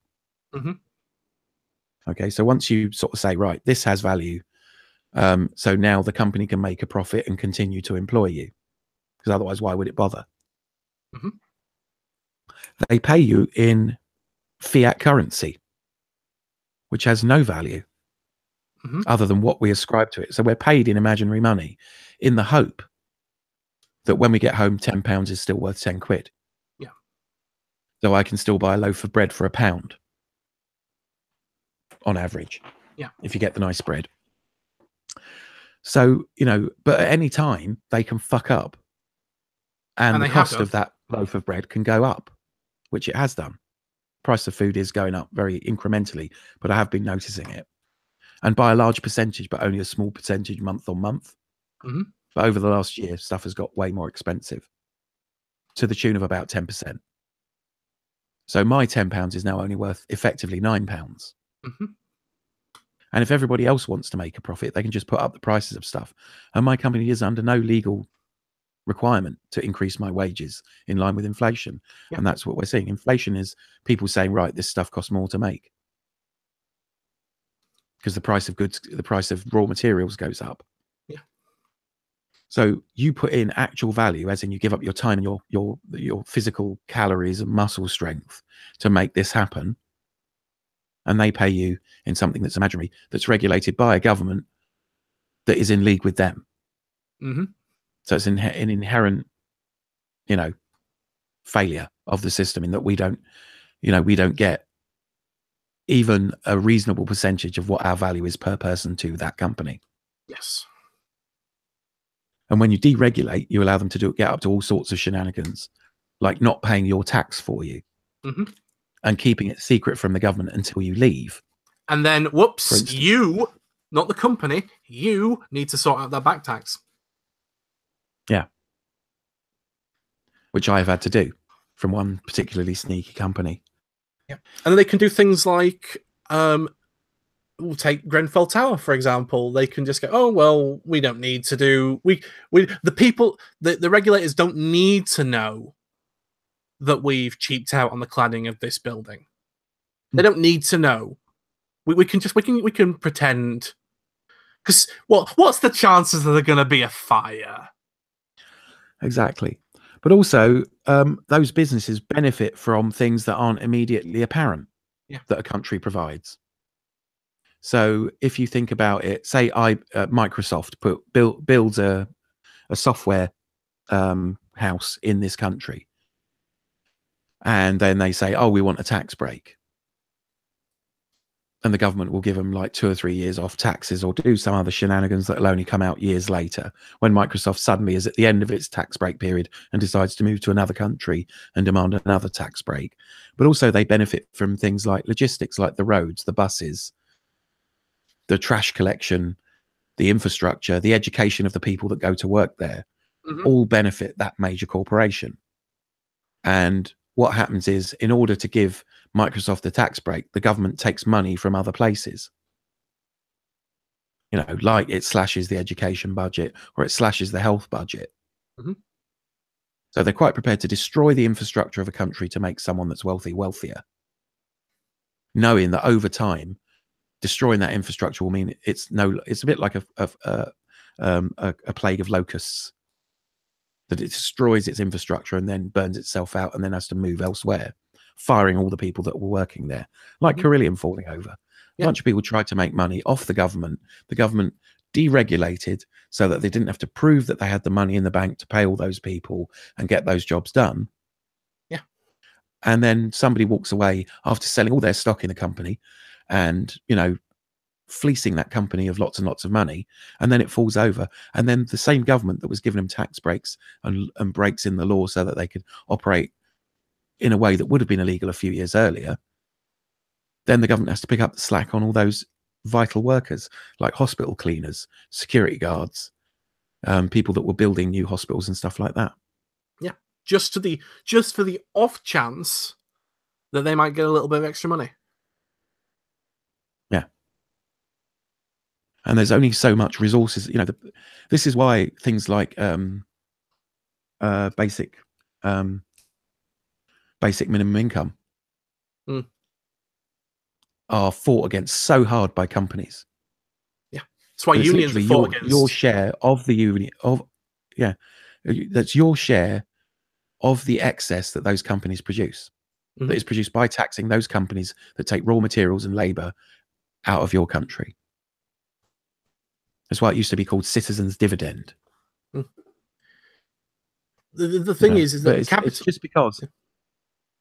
Okay, so once you sort of say, right, this has value, so now the company can make a profit and continue to employ you, because otherwise, why would it bother? They pay you in fiat currency, which has no value. Other than what we ascribe to it. So we're paid in imaginary money in the hope that when we get home, £10 is still worth 10 quid. Yeah. So I can still buy a loaf of bread for £1 on average. Yeah. If you get the nice bread. So, you know, but at any time they can fuck up. And the cost of that loaf of bread can go up, which it has done. Price of food is going up very incrementally, but I have been noticing it. And by a large percentage, but only a small percentage month on month. But over the last year, stuff has got way more expensive to the tune of about 10%. So my £10 is now only worth effectively £9. And if everybody else wants to make a profit, they can just put up the prices of stuff. And my company is under no legal requirement to increase my wages in line with inflation. And that's what we're seeing. Inflation is people saying, right, this stuff costs more to make. Because the price of goods, the price of raw materials goes up. So you put in actual value, as in you give up your time and your physical calories and muscle strength to make this happen. And they pay you in something that's imaginary, that's regulated by a government that is in league with them. So it's an inherent, you know, failure of the system in that we don't get even a reasonable percentage of what our value is per person to that company. Yes. And when you deregulate, you allow them to get up to all sorts of shenanigans, like not paying your tax for you. and keeping it secret from the government until you leave. And then, whoops, you, not the company, you need to sort out that back tax. Yeah. Which I've had to do from one particularly sneaky company. Yeah. And then they can do things like, we'll take Grenfell Tower, for example. They can just go, oh, well, we don't need to do... The regulators don't need to know that we've cheaped out on the cladding of this building. They don't need to know. We can pretend, because what's the chances that there's going to be a fire? Exactly, but also those businesses benefit from things that aren't immediately apparent that a country provides. So if you think about it, say Microsoft builds a software house in this country, and then they say, oh, we want a tax break. And the government will give them like 2 or 3 years off taxes or do some other shenanigans that will only come out years later, when Microsoft suddenly is at the end of its tax break period and decides to move to another country and demand another tax break. But also they benefit from things like logistics, like the roads, the buses, the trash collection, the infrastructure, the education of the people that go to work there, all benefit that major corporation. And what happens is, in order to give Microsoft the tax break, the government takes money from other places. You know, like it slashes the education budget or it slashes the health budget. So they're quite prepared to destroy the infrastructure of a country to make someone that's wealthy wealthier, knowing that over time, destroying that infrastructure will mean it's a bit like a plague of locusts, that it destroys its infrastructure and then burns itself out and then has to move elsewhere, firing all the people that were working there, like Carillion falling over. A bunch of people tried to make money off the government. The government deregulated so that they didn't have to prove that they had the money in the bank to pay all those people and get those jobs done. And then somebody walks away after selling all their stock in the company and, you know, fleecing that company of lots and lots of money, and then it falls over, and then the same government that was giving them tax breaks and breaks in the law so that they could operate in a way that would have been illegal a few years earlier, then the government has to pick up the slack on all those vital workers like hospital cleaners, security guards, people that were building new hospitals and stuff like that. Just for the off chance that they might get a little bit of extra money. And there's only so much resources, you know. This is why things like basic minimum income are fought against so hard by companies. That's why unions are fought against. Your share of the union that's your share of the excess that those companies produce, that is produced by taxing those companies that take raw materials and labor out of your country. That's why it used to be called citizens' dividend. The thing is that it's just because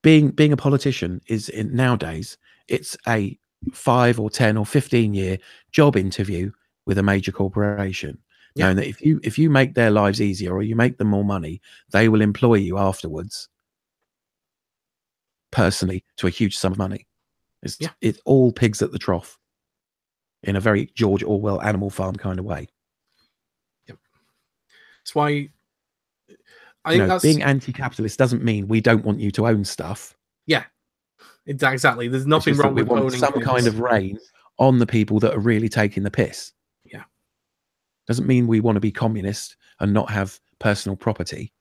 being a politician is nowadays, it's a 5 or 10 or 15 year job interview with a major corporation, knowing that if you make their lives easier or you make them more money, they will employ you afterwards personally to a huge sum of money. It's all pigs at the trough, in a very George Orwell Animal Farm kind of way. That's why I think being anti-capitalist doesn't mean we don't want you to own stuff. Exactly. There's nothing wrong with owning some kind of reign on the people that are really taking the piss. Doesn't mean we want to be communist and not have personal property.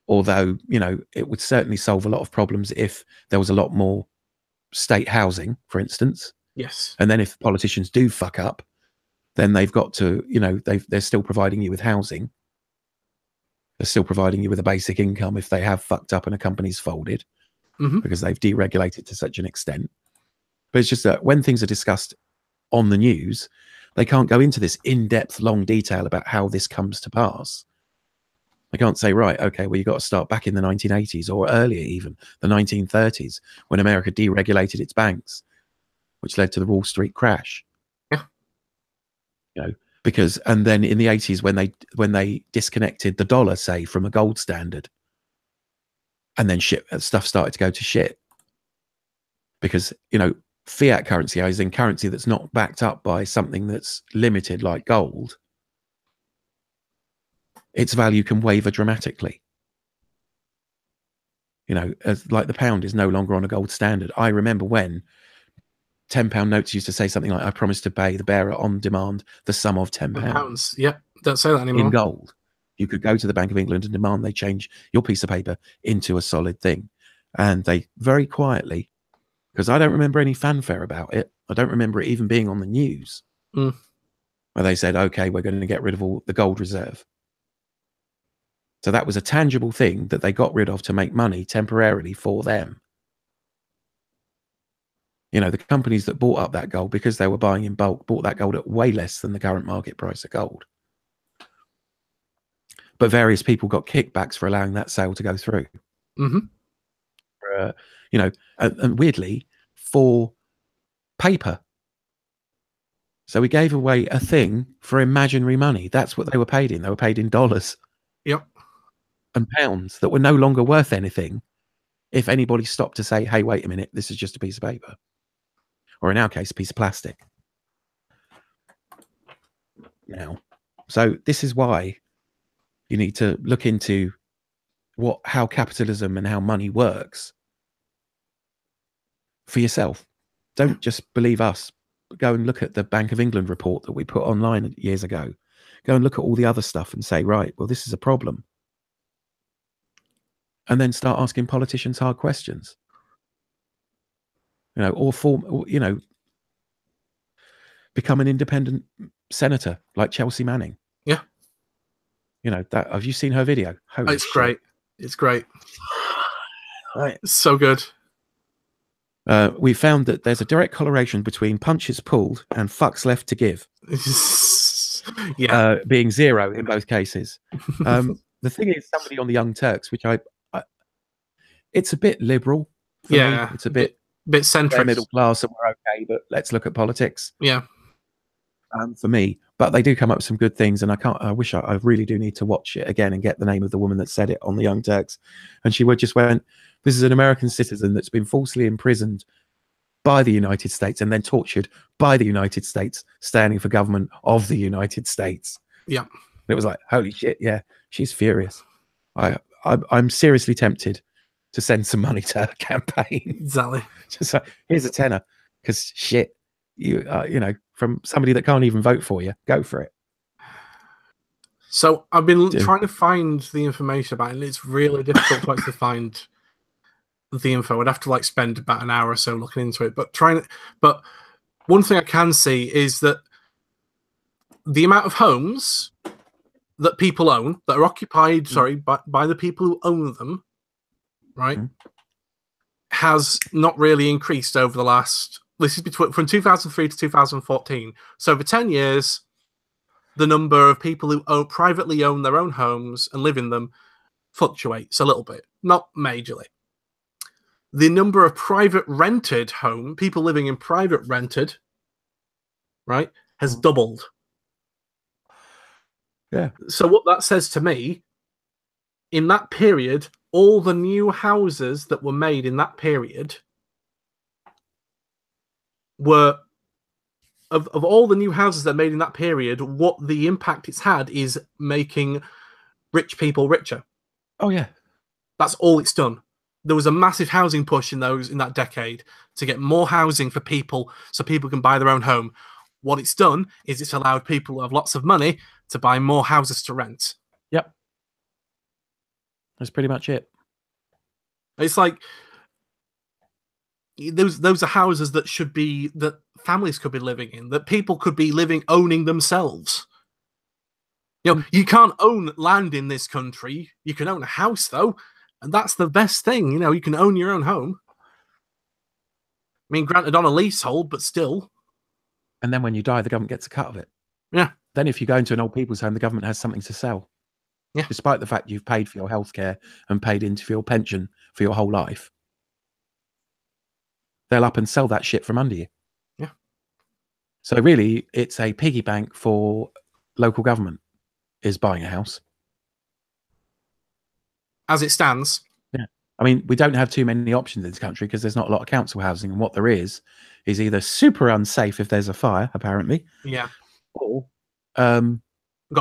Although, you know, it would certainly solve a lot of problems if there was a lot more state housing, for instance. And then if politicians do fuck up, then they've got to, you know, they're still providing you with housing. They're still providing you with a basic income if they have fucked up and a company's folded, because they've deregulated to such an extent. But it's just that when things are discussed on the news, they can't go into this in-depth, long detail about how this comes to pass. They can't say, right, okay, well, you got to start back in the 1980s or earlier, even the 1930s, when America deregulated its banks, which led to the Wall Street crash. You know, because, and then in the 80s when they disconnected the dollar, say, from a gold standard, and then stuff started to go to shit. because, you know, fiat currency is in currency that's not backed up by something that's limited like gold, its value can waver dramatically. You know, as like the pound is no longer on a gold standard. I remember when £10 notes used to say something like, I promise to pay the bearer on demand the sum of £10. Yep, don't say that anymore. In gold. You could go to the Bank of England and demand they change your piece of paper into a solid thing. And they very quietly, because I don't remember any fanfare about it, I don't remember it even being on the news, where they said, okay, we're going to get rid of all the gold reserve. So that was a tangible thing that they got rid of to make money temporarily for them. You know, the companies that bought up that gold because they were buying in bulk bought that gold at way less than the current market price of gold. But various people got kickbacks for allowing that sale to go through. You know, and weirdly, for paper. So we gave away a thing for imaginary money. That's what they were paid in. They were paid in dollars. Yep. And pounds that were no longer worth anything if anybody stopped to say, hey, wait a minute, this is just a piece of paper. Or in our case, a piece of plastic. Now, so this is why you need to look into how capitalism and how money works for yourself. Don't just believe us. Go and look at the Bank of England report that we put online years ago. Go and look at all the other stuff and say, right, well, this is a problem. And then start asking politicians hard questions. You know, or you know, become an independent senator like Chelsea Manning. Yeah. You know, that, have you seen her video? Holy it's shit. Great. It's great. Right. It's so good. We found that there's a direct correlation between punches pulled and fucks left to give. Yeah. Being 0 in both cases. The thing is, somebody on the Young Turks, which it's a bit liberal for me. It's a bit centrist, middle class, and we're okay, but let's look at politics. Yeah. For me, but they do come up with some good things, and I really do need to watch it again and get the name of the woman that said it on the Young Turks. And she just went, this is an American citizen that's been falsely imprisoned by the United States and then tortured by the United States, standing for government of the United States. Yeah. And it was like, holy shit, yeah, she's furious. I'm seriously tempted to send some money to her campaign. Exactly. Just like, here's a tenner, because shit, you know, from somebody that can't even vote for you, go for it. So I've been trying to find the information about it, and it's really difficult to find the info. I'd have to like spend about an hour or so looking into it. But one thing I can see is that the amount of homes that people own that are occupied, by the people who own them, right, has not really increased over the last. This is from 2003 to 2014. So over 10 years, the number of people who privately own their own homes and live in them fluctuates a little bit, not majorly. The number of private rented people living in private rented, right, has doubled. Yeah. So what that says to me, in that period, all the new houses that were made in that period were, of all the new houses that are made in that period, what the impact it's had is making rich people richer. Oh, yeah. That's all it's done. There was a massive housing push in that decade to get more housing for people so people can buy their own home. What it's done is it's allowed people who have lots of money to buy more houses to rent. Yep. That's pretty much it. It's like those are houses that families could be living in, that people could be owning themselves. You know, you can't own land in this country. You can own a house, though, and that's the best thing. You know, you can own your own home. I mean, granted, on a leasehold, but still. And then when you die, the government gets a cut of it. Yeah. Then if you go into an old people's home, the government has something to sell. Yeah. Despite the fact you've paid for your healthcare and paid into your pension for your whole life. They'll up and sell that shit from under you. Yeah. So really, it's a piggy bank for local government is buying a house. As it stands. Yeah. I mean, we don't have too many options in this country because there's not a lot of council housing, and what there is either super unsafe if there's a fire, apparently. Yeah. Or got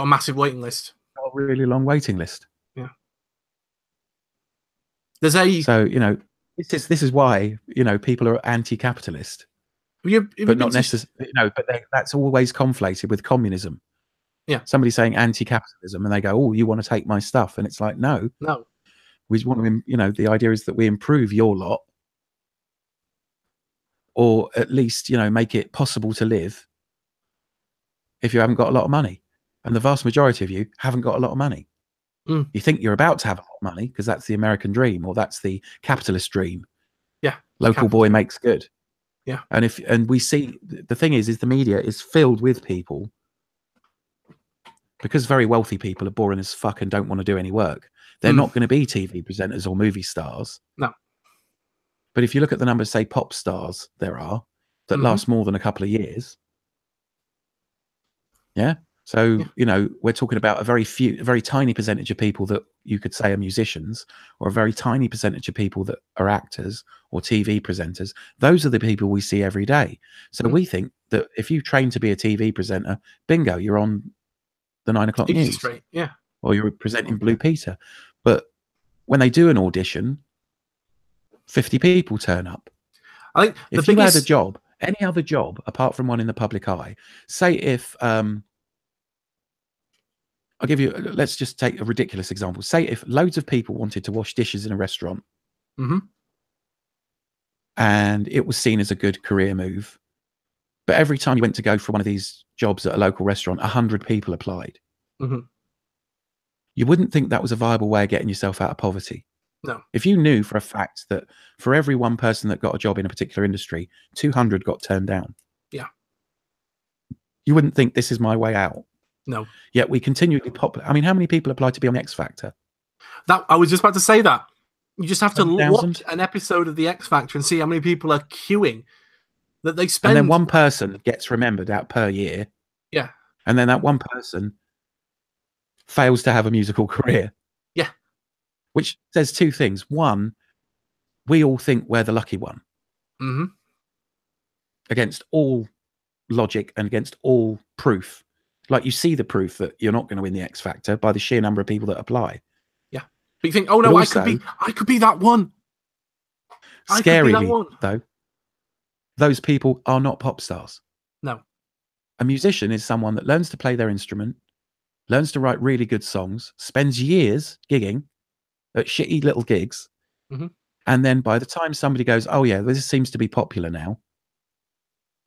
a massive waiting list. Got a really long waiting list. Yeah. So, you know, this is why, you know, people are anti-capitalist. But not necessarily, you know, but that's always conflated with communism. Yeah. Somebody saying anti-capitalism and they go, oh, you want to take my stuff? And it's like, no. We want to, you know, the idea is that we improve your lot, or at least, you know, make it possible to live if you haven't got a lot of money. And the vast majority of you haven't got a lot of money. You think you're about to have a lot of money because that's the American dream, or that's the capitalist dream. Yeah. Local boy makes good. Yeah. And we see, the thing is the media is filled with people, because very wealthy people are boring as fuck and don't want to do any work. They're not going to be TV presenters or movie stars. No. But if you look at the numbers, say pop stars there are that last more than a couple of years. Yeah. So, you know, we're talking about a very tiny percentage of people that you could say are musicians, or a very tiny percentage of people that are actors or TV presenters. Those are the people we see every day. So we think that if you train to be a TV presenter, bingo, you're on the 9 o'clock news. Straight. Yeah. Or you're presenting Blue Peter. But when they do an audition, 50 people turn up. I think if you had a job, any other job apart from one in the public eye, say if I'll give you, let's just take a ridiculous example. Say if loads of people wanted to wash dishes in a restaurant, and it was seen as a good career move, but every time you went to go for one of these jobs at a local restaurant, 100 people applied. You wouldn't think that was a viable way of getting yourself out of poverty. No. If you knew for a fact that for every one person that got a job in a particular industry, 200 got turned down. Yeah. You wouldn't think this is my way out. No. Yet we continually I mean, how many people apply to be on X Factor? That I was just about to say that. You just have to 1,000? watch an episode of the X Factor and see how many people are queuing that they spend. And then one person gets remembered out per year. Yeah. And then that one person fails to have a musical career. Yeah. Which says two things. One, we all think we're the lucky one. Against all logic and against all proof. Like, you see the proof that you're not going to win the X Factor by the sheer number of people that apply. Yeah. But you think, oh no, also, I could be that one. Scarily, though, those people are not pop stars. No. A musician is someone that learns to play their instrument, learns to write really good songs, spends years gigging at shitty little gigs, and then by the time somebody goes, oh yeah, this seems to be popular now,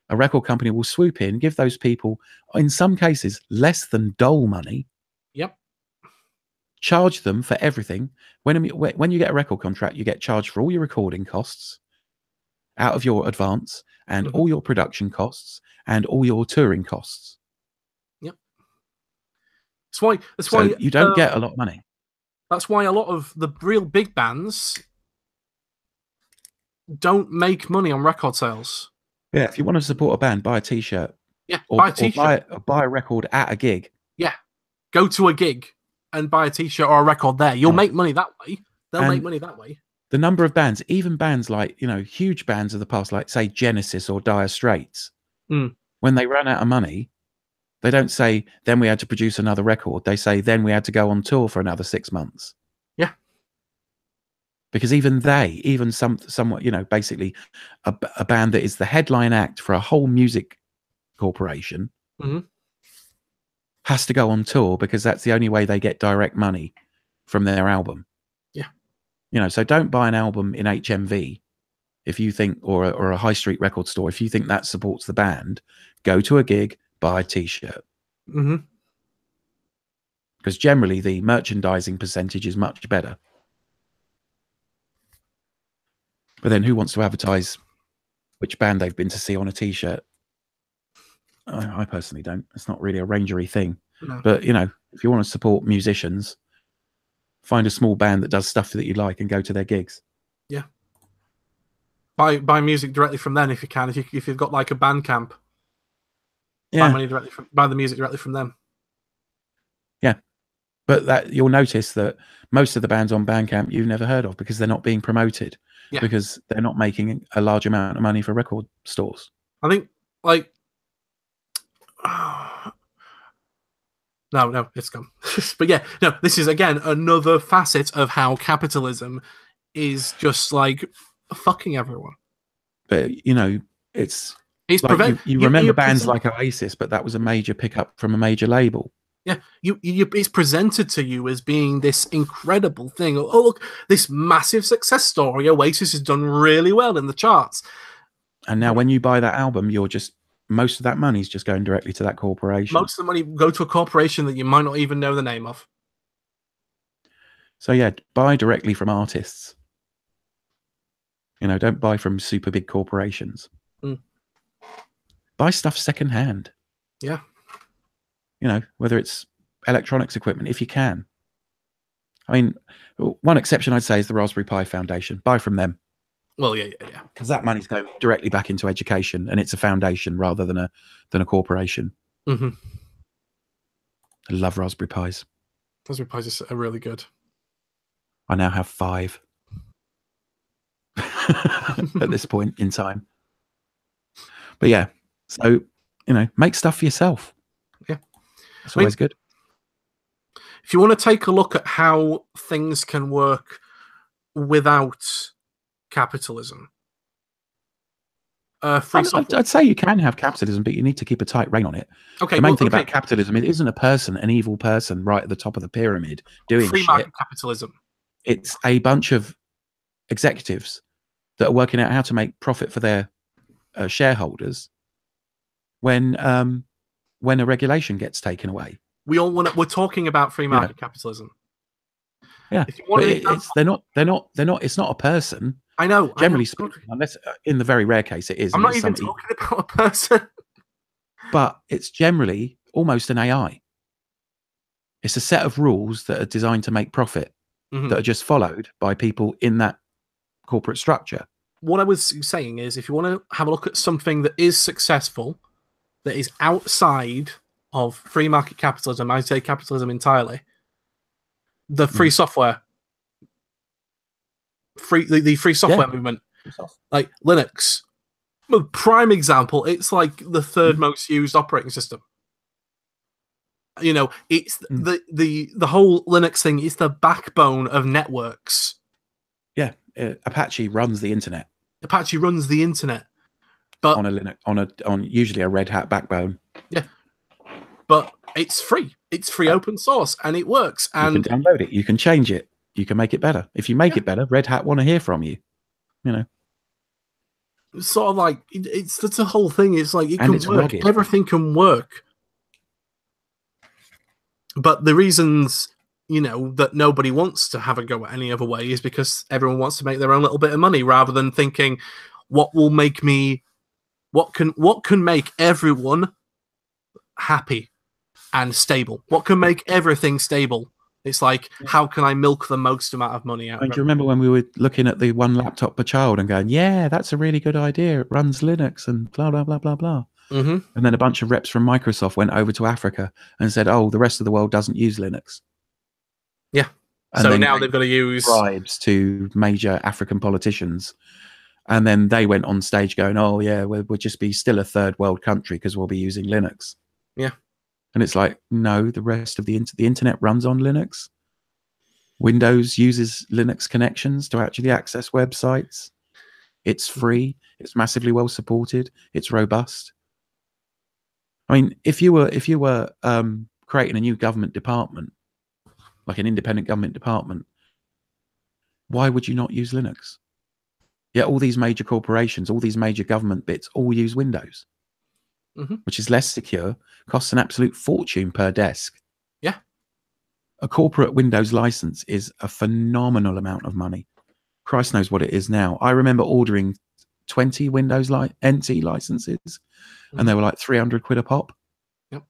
a record company will swoop in, give those people, in some cases, less than dole money. Yep. Charge them for everything. When you get a record contract, you get charged for all your recording costs out of your advance, and all your production costs, and all your touring costs. Yep. That's why you don't get a lot of money. That's why a lot of the real big bands don't make money on record sales. Yeah, if you want to support a band, buy a T-shirt. Yeah, buy a T-shirt. Or buy a record at a gig. Yeah, go to a gig and buy a T-shirt or a record there. You'll make money that way. They'll make money that way. The number of bands, even bands like, you know, huge bands of the past, like, say, Genesis or Dire Straits, when they run out of money, they don't say, then we had to produce another record. They say, then we had to go on tour for another 6 months. Yeah. Because even somewhat, you know, basically a band that is the headline act for a whole music corporation has to go on tour because that's the only way they get direct money from their album. Yeah. You know, so don't buy an album in HMV if you think, or a high street record store, if you think that supports the band. Go to a gig, buy a T-shirt. Because generally the merchandising percentage is much better. But then who wants to advertise which band they've been to see on a T-shirt? I personally don't. It's not really a rangery thing. No. But, you know, if you want to support musicians, find a small band that does stuff that you like and go to their gigs. Yeah. Buy music directly from them if you can. If you've got like a Bandcamp, buy the music directly from them. Yeah. But that you'll notice that most of the bands on Bandcamp you've never heard of because they're not being promoted, because they're not making a large amount of money for record stores. I think, like, no, it's gone. But yeah, no, this is again another facet of how capitalism is just like fucking everyone. But you know, it's like you remember bands like Oasis, but that was a major pickup from a major label. Yeah, it's presented to you as being this incredible thing. Oh, look, this massive success story. Oasis has done really well in the charts. And now when you buy that album, most of that money's just going directly to that corporation. Most of the money go to a corporation that you might not even know the name of. So yeah, buy directly from artists. You know, don't buy from super big corporations. Buy stuff secondhand. Yeah. You know, whether it's electronics equipment, if you can. I mean, one exception I'd say is the Raspberry Pi Foundation. Buy from them. Well, yeah. Because that money's going directly back into education, and it's a foundation rather than a corporation. Mm-hmm. I love Raspberry Pis. Raspberry Pis are really good. I now have 5 at this point in time. But yeah, so, you know, make stuff for yourself. Yeah. That's always good. If you want to take a look at how things can work without capitalism, I'd say you can have capitalism, but you need to keep a tight rein on it. Okay. The main thing about capitalism, it isn't an evil person right at the top of the pyramid doing free market capitalism. It's a bunch of executives that are working out how to make profit for their shareholders when a regulation gets taken away. We're talking about free market capitalism. Yeah, they're not. It's not a person. I know. Generally speaking, unless in the very rare case it is. I'm not even talking about a person. But it's generally almost an AI. It's a set of rules that are designed to make profit, that are just followed by people in that corporate structure. What I was saying is, if you want to have a look at something that is successful, that is outside of free market capitalism, I say capitalism entirely, the free software, the free software movement, like Linux, prime example. It's like the third most used operating system. You know, it's the whole Linux thing is the backbone of networks. Yeah, Apache runs the internet. Apache runs the internet, but on a Linux, on usually a Red Hat backbone. Yeah, but it's free. It's free open source, and it works. And you can download it. You can change it. You can make it better. If you make it better, Red Hat want to hear from you. You know, it's sort of like that's the whole thing. It's like it can work. Rugged. Everything can work. But the reasons, you know, that nobody wants to have a go at any other way is because everyone wants to make their own little bit of money, rather than thinking, what can make everyone happy and stable? What can make everything stable? It's like, how can I milk the most amount of money out? Do you remember when we were looking at the one laptop per child and going, yeah, that's a really good idea. It runs Linux and blah, blah, blah, blah, blah. And then a bunch of reps from Microsoft went over to Africa and said, oh, the rest of the world doesn't use Linux. Yeah. And so now they've got to use bribes to major African politicians. And then they went on stage going, oh, yeah, we'll just be still a third world country because we'll be using Linux. Yeah. And it's like, no, the rest of the internet runs on Linux. Windows uses Linux connections to actually access websites. It's free. It's massively well supported. It's robust. I mean, if you were creating a new government department, like an independent government department, why would you not use Linux? Yeah, all these major corporations, all these major government bits all use Windows, which is less secure, costs an absolute fortune per desk. Yeah. A corporate Windows license is a phenomenal amount of money. Christ knows what it is now. I remember ordering 20 Windows NT licenses, and they were like 300 quid a pop. Yep.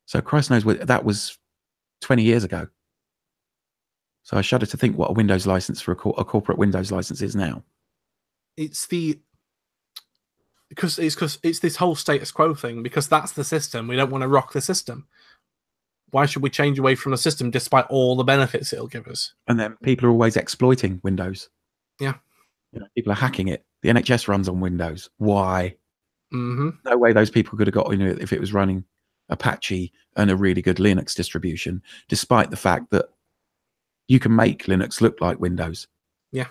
So Christ knows what that was 20 years ago. So I shudder to think what a Windows license for a corporate Windows license is now. It's because it's this whole status quo thing, because that's the system. We don't want to rock the system. why should we change away from the system despite all the benefits it'll give us? And then people are always exploiting Windows. Yeah. People are hacking it. The NHS runs on Windows. Why? Mm-hmm. No way those people could have got into it if it was running Apache and a really good Linux distribution, despite the fact that you can make Linux look like Windows. Yeah.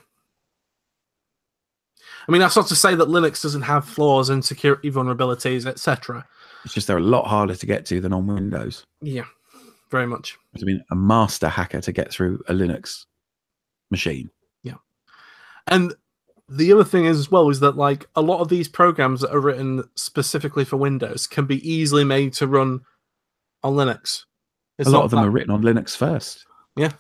I mean, that's not to say that Linux doesn't have flaws and security vulnerabilities, etc. It's just they're a lot harder to get to than on Windows. Yeah, very much. I mean, a master hacker to get through a Linux machine. Yeah. And the other thing is as well is that like a lot of these programs that are written specifically for Windows can be easily made to run on Linux. A lot of them are written on Linux first. Yeah.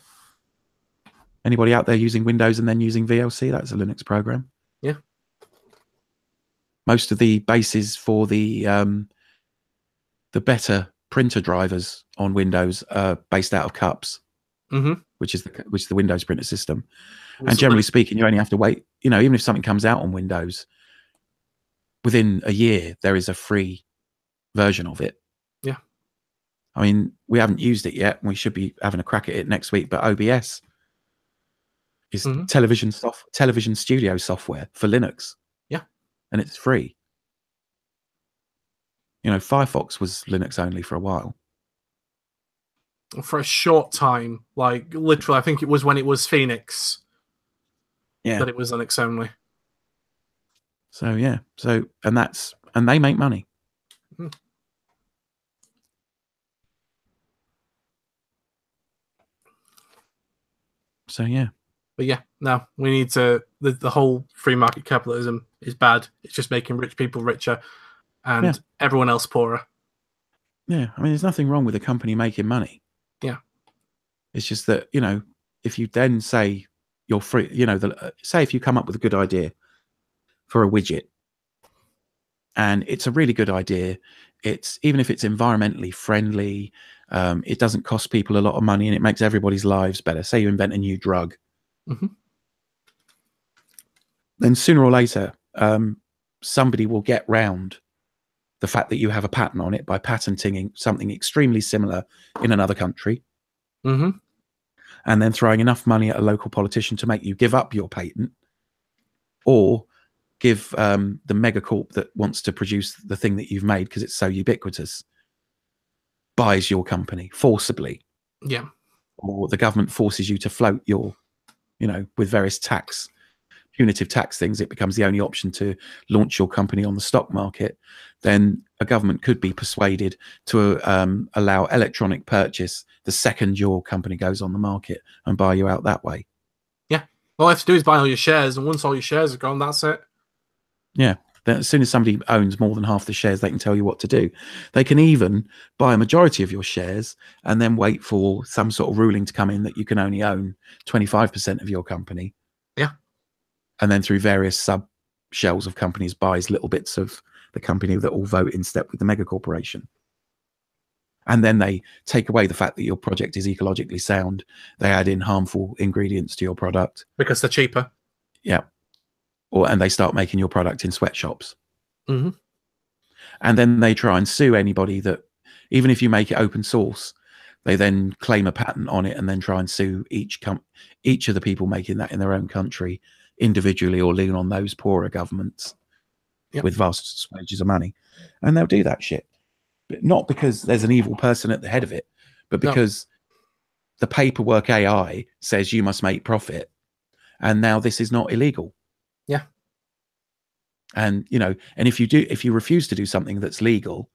Anybody out there using Windows and then using VLC, that's a Linux program. Yeah. Most of the bases for the better printer drivers on Windows are based out of CUPS, which is the Windows printer system. And generally speaking, you only have to wait. Even if something comes out on Windows, within a year there is a free version of it. Yeah. I mean, we haven't used it yet. We should be having a crack at it next week. But OBS is television studio software for Linux. Yeah. And it's free. Firefox was Linux only for a while. For a short time, like literally, I think it was when it was Phoenix. Yeah. That it was Linux only. So yeah. And they make money. So yeah. But yeah, no, we need to. The whole free market capitalism is bad. It's just making rich people richer and everyone else poorer. Yeah, I mean, there's nothing wrong with a company making money. Yeah. It's just that, if you then say you're free, say if you come up with a good idea for a widget and it's a really good idea, even if it's environmentally friendly, it doesn't cost people a lot of money and it makes everybody's lives better. Say you invent a new drug. Then sooner or later, somebody will get round the fact that you have a patent on it by patenting something extremely similar in another country, and then throwing enough money at a local politician to make you give up your patent, or give the megacorp that wants to produce the thing that you've made because it's so ubiquitous, buys your company forcibly. Yeah. Or the government forces you to float your, with various punitive tax things, it becomes the only option to launch your company on the stock market. Then a government could be persuaded to allow electronic purchase the second your company goes on the market and buy you out that way. Yeah. All I have to do is buy all your shares, and once all your shares are gone, that's it. Yeah. Then as soon as somebody owns more than half the shares, they can tell you what to do. They can even buy a majority of your shares and then wait for some sort of ruling to come in that you can only own 25% of your company. Yeah. And then through various sub shells of companies buys little bits of the company that all vote in step with the mega corporation. And then they take away the fact that your project is ecologically sound. They add in harmful ingredients to your product. Because they're cheaper. Yeah. And they start making your product in sweatshops. And then they try and sue anybody that, even if you make it open source, they then claim a patent on it and then try and sue each of the people making that in their own country individually, or lean on those poorer governments with vast wages of money. And they'll do that shit. But not because there's an evil person at the head of it, but because the paperwork AI says you must make profit. And now this is not illegal. Yeah. And, and if you refuse to do something that's legal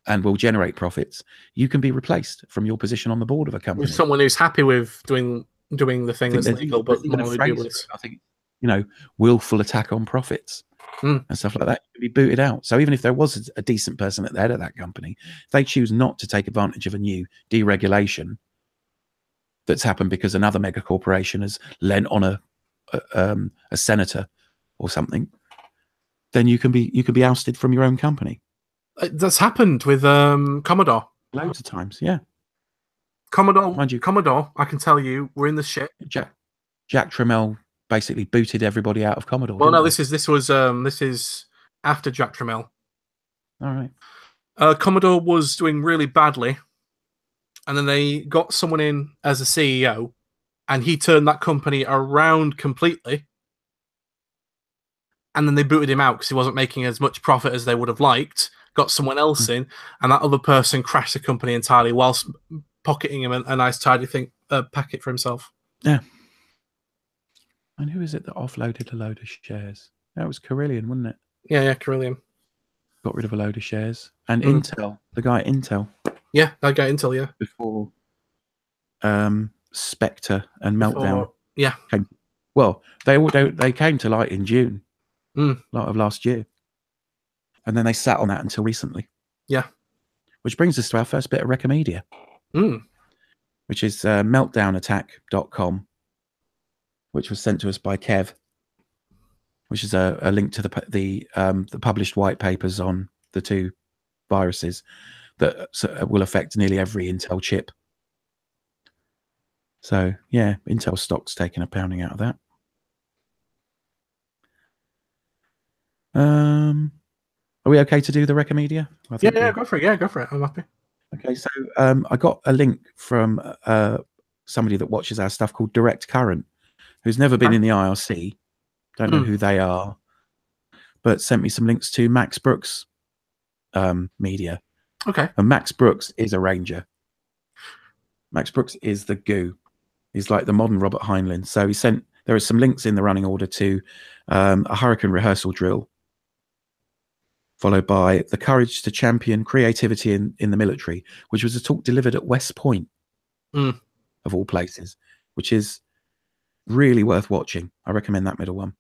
and will generate profits, you can be replaced from your position on the board of a company. With someone who's happy with doing the thing that's legal, but morally dubious. I think, willful attack on profits and stuff like that can be booted out. So even if there was a decent person at the head of that company, if they choose not to take advantage of a new deregulation that's happened because another mega corporation has lent on a senator or something, then you can be ousted from your own company. That's happened with Commodore loads of times. Yeah. Commodore, I can tell you, we're in the shit. Jack Tramiel basically booted everybody out of Commodore. Well, no, this is after Jack Tramiel. All right. Commodore was doing really badly, and then they got someone in as a CEO, and he turned that company around completely. And then they booted him out because he wasn't making as much profit as they would have liked. Got someone else in, and that other person crashed the company entirely whilst pocketing him a nice tidy packet for himself. Yeah. And who is it that offloaded a load of shares? That was Carillion, wasn't it? Yeah, Carillion. Got rid of a load of shares. And Intel, the guy at Intel. Yeah, that guy at Intel, yeah. Before Spectre and Meltdown. Yeah. Well, they came to light in June of last year. And then they sat on that until recently. Yeah. Which brings us to our first bit of reccomedia. Which is meltdownattack.com, which was sent to us by Kev, which is a link to the published white papers on the two viruses that will affect nearly every Intel chip. So, yeah, Intel stock's taking a pounding out of that. Are we okay to do the reccomedia? Yeah, go for it. Yeah, go for it. I'm happy. Okay, so I got a link from somebody that watches our stuff called Direct Current, who's never been in the IRC. Don't know who they are, but sent me some links to Max Brooks media. Okay. And Max Brooks is a ranger. Max Brooks is the goo. He's like the modern Robert Heinlein. So there are some links in the running order to a hurricane rehearsal drill, followed by the courage to champion creativity in the military, which was a talk delivered at West Point, of all places, which is really worth watching. I recommend that middle one.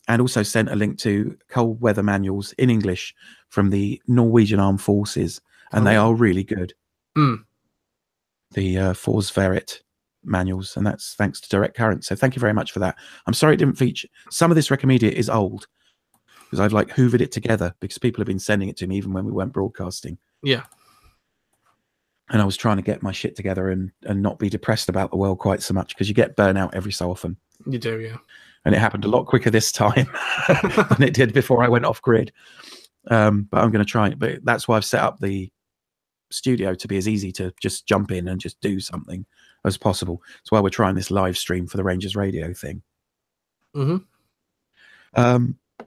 And also sent a link to cold weather manuals in English from the Norwegian Armed Forces, and they are really good. The Forsvaret manuals, and that's thanks to Direct Current. So thank you very much for that. I'm sorry it didn't feature. Some of this reccomedia is old, because I've like hoovered it together because people have been sending it to me even when we weren't broadcasting. Yeah. And I was trying to get my shit together and not be depressed about the world quite so much, because you get burnout every so often. You do, yeah. And it happened a lot quicker this time than it did before I went off grid. But I'm going to try it. But that's why I've set up the studio to be as easy to just jump in and just do something as possible. That's why we're trying this live stream for the Rangers Radio thing.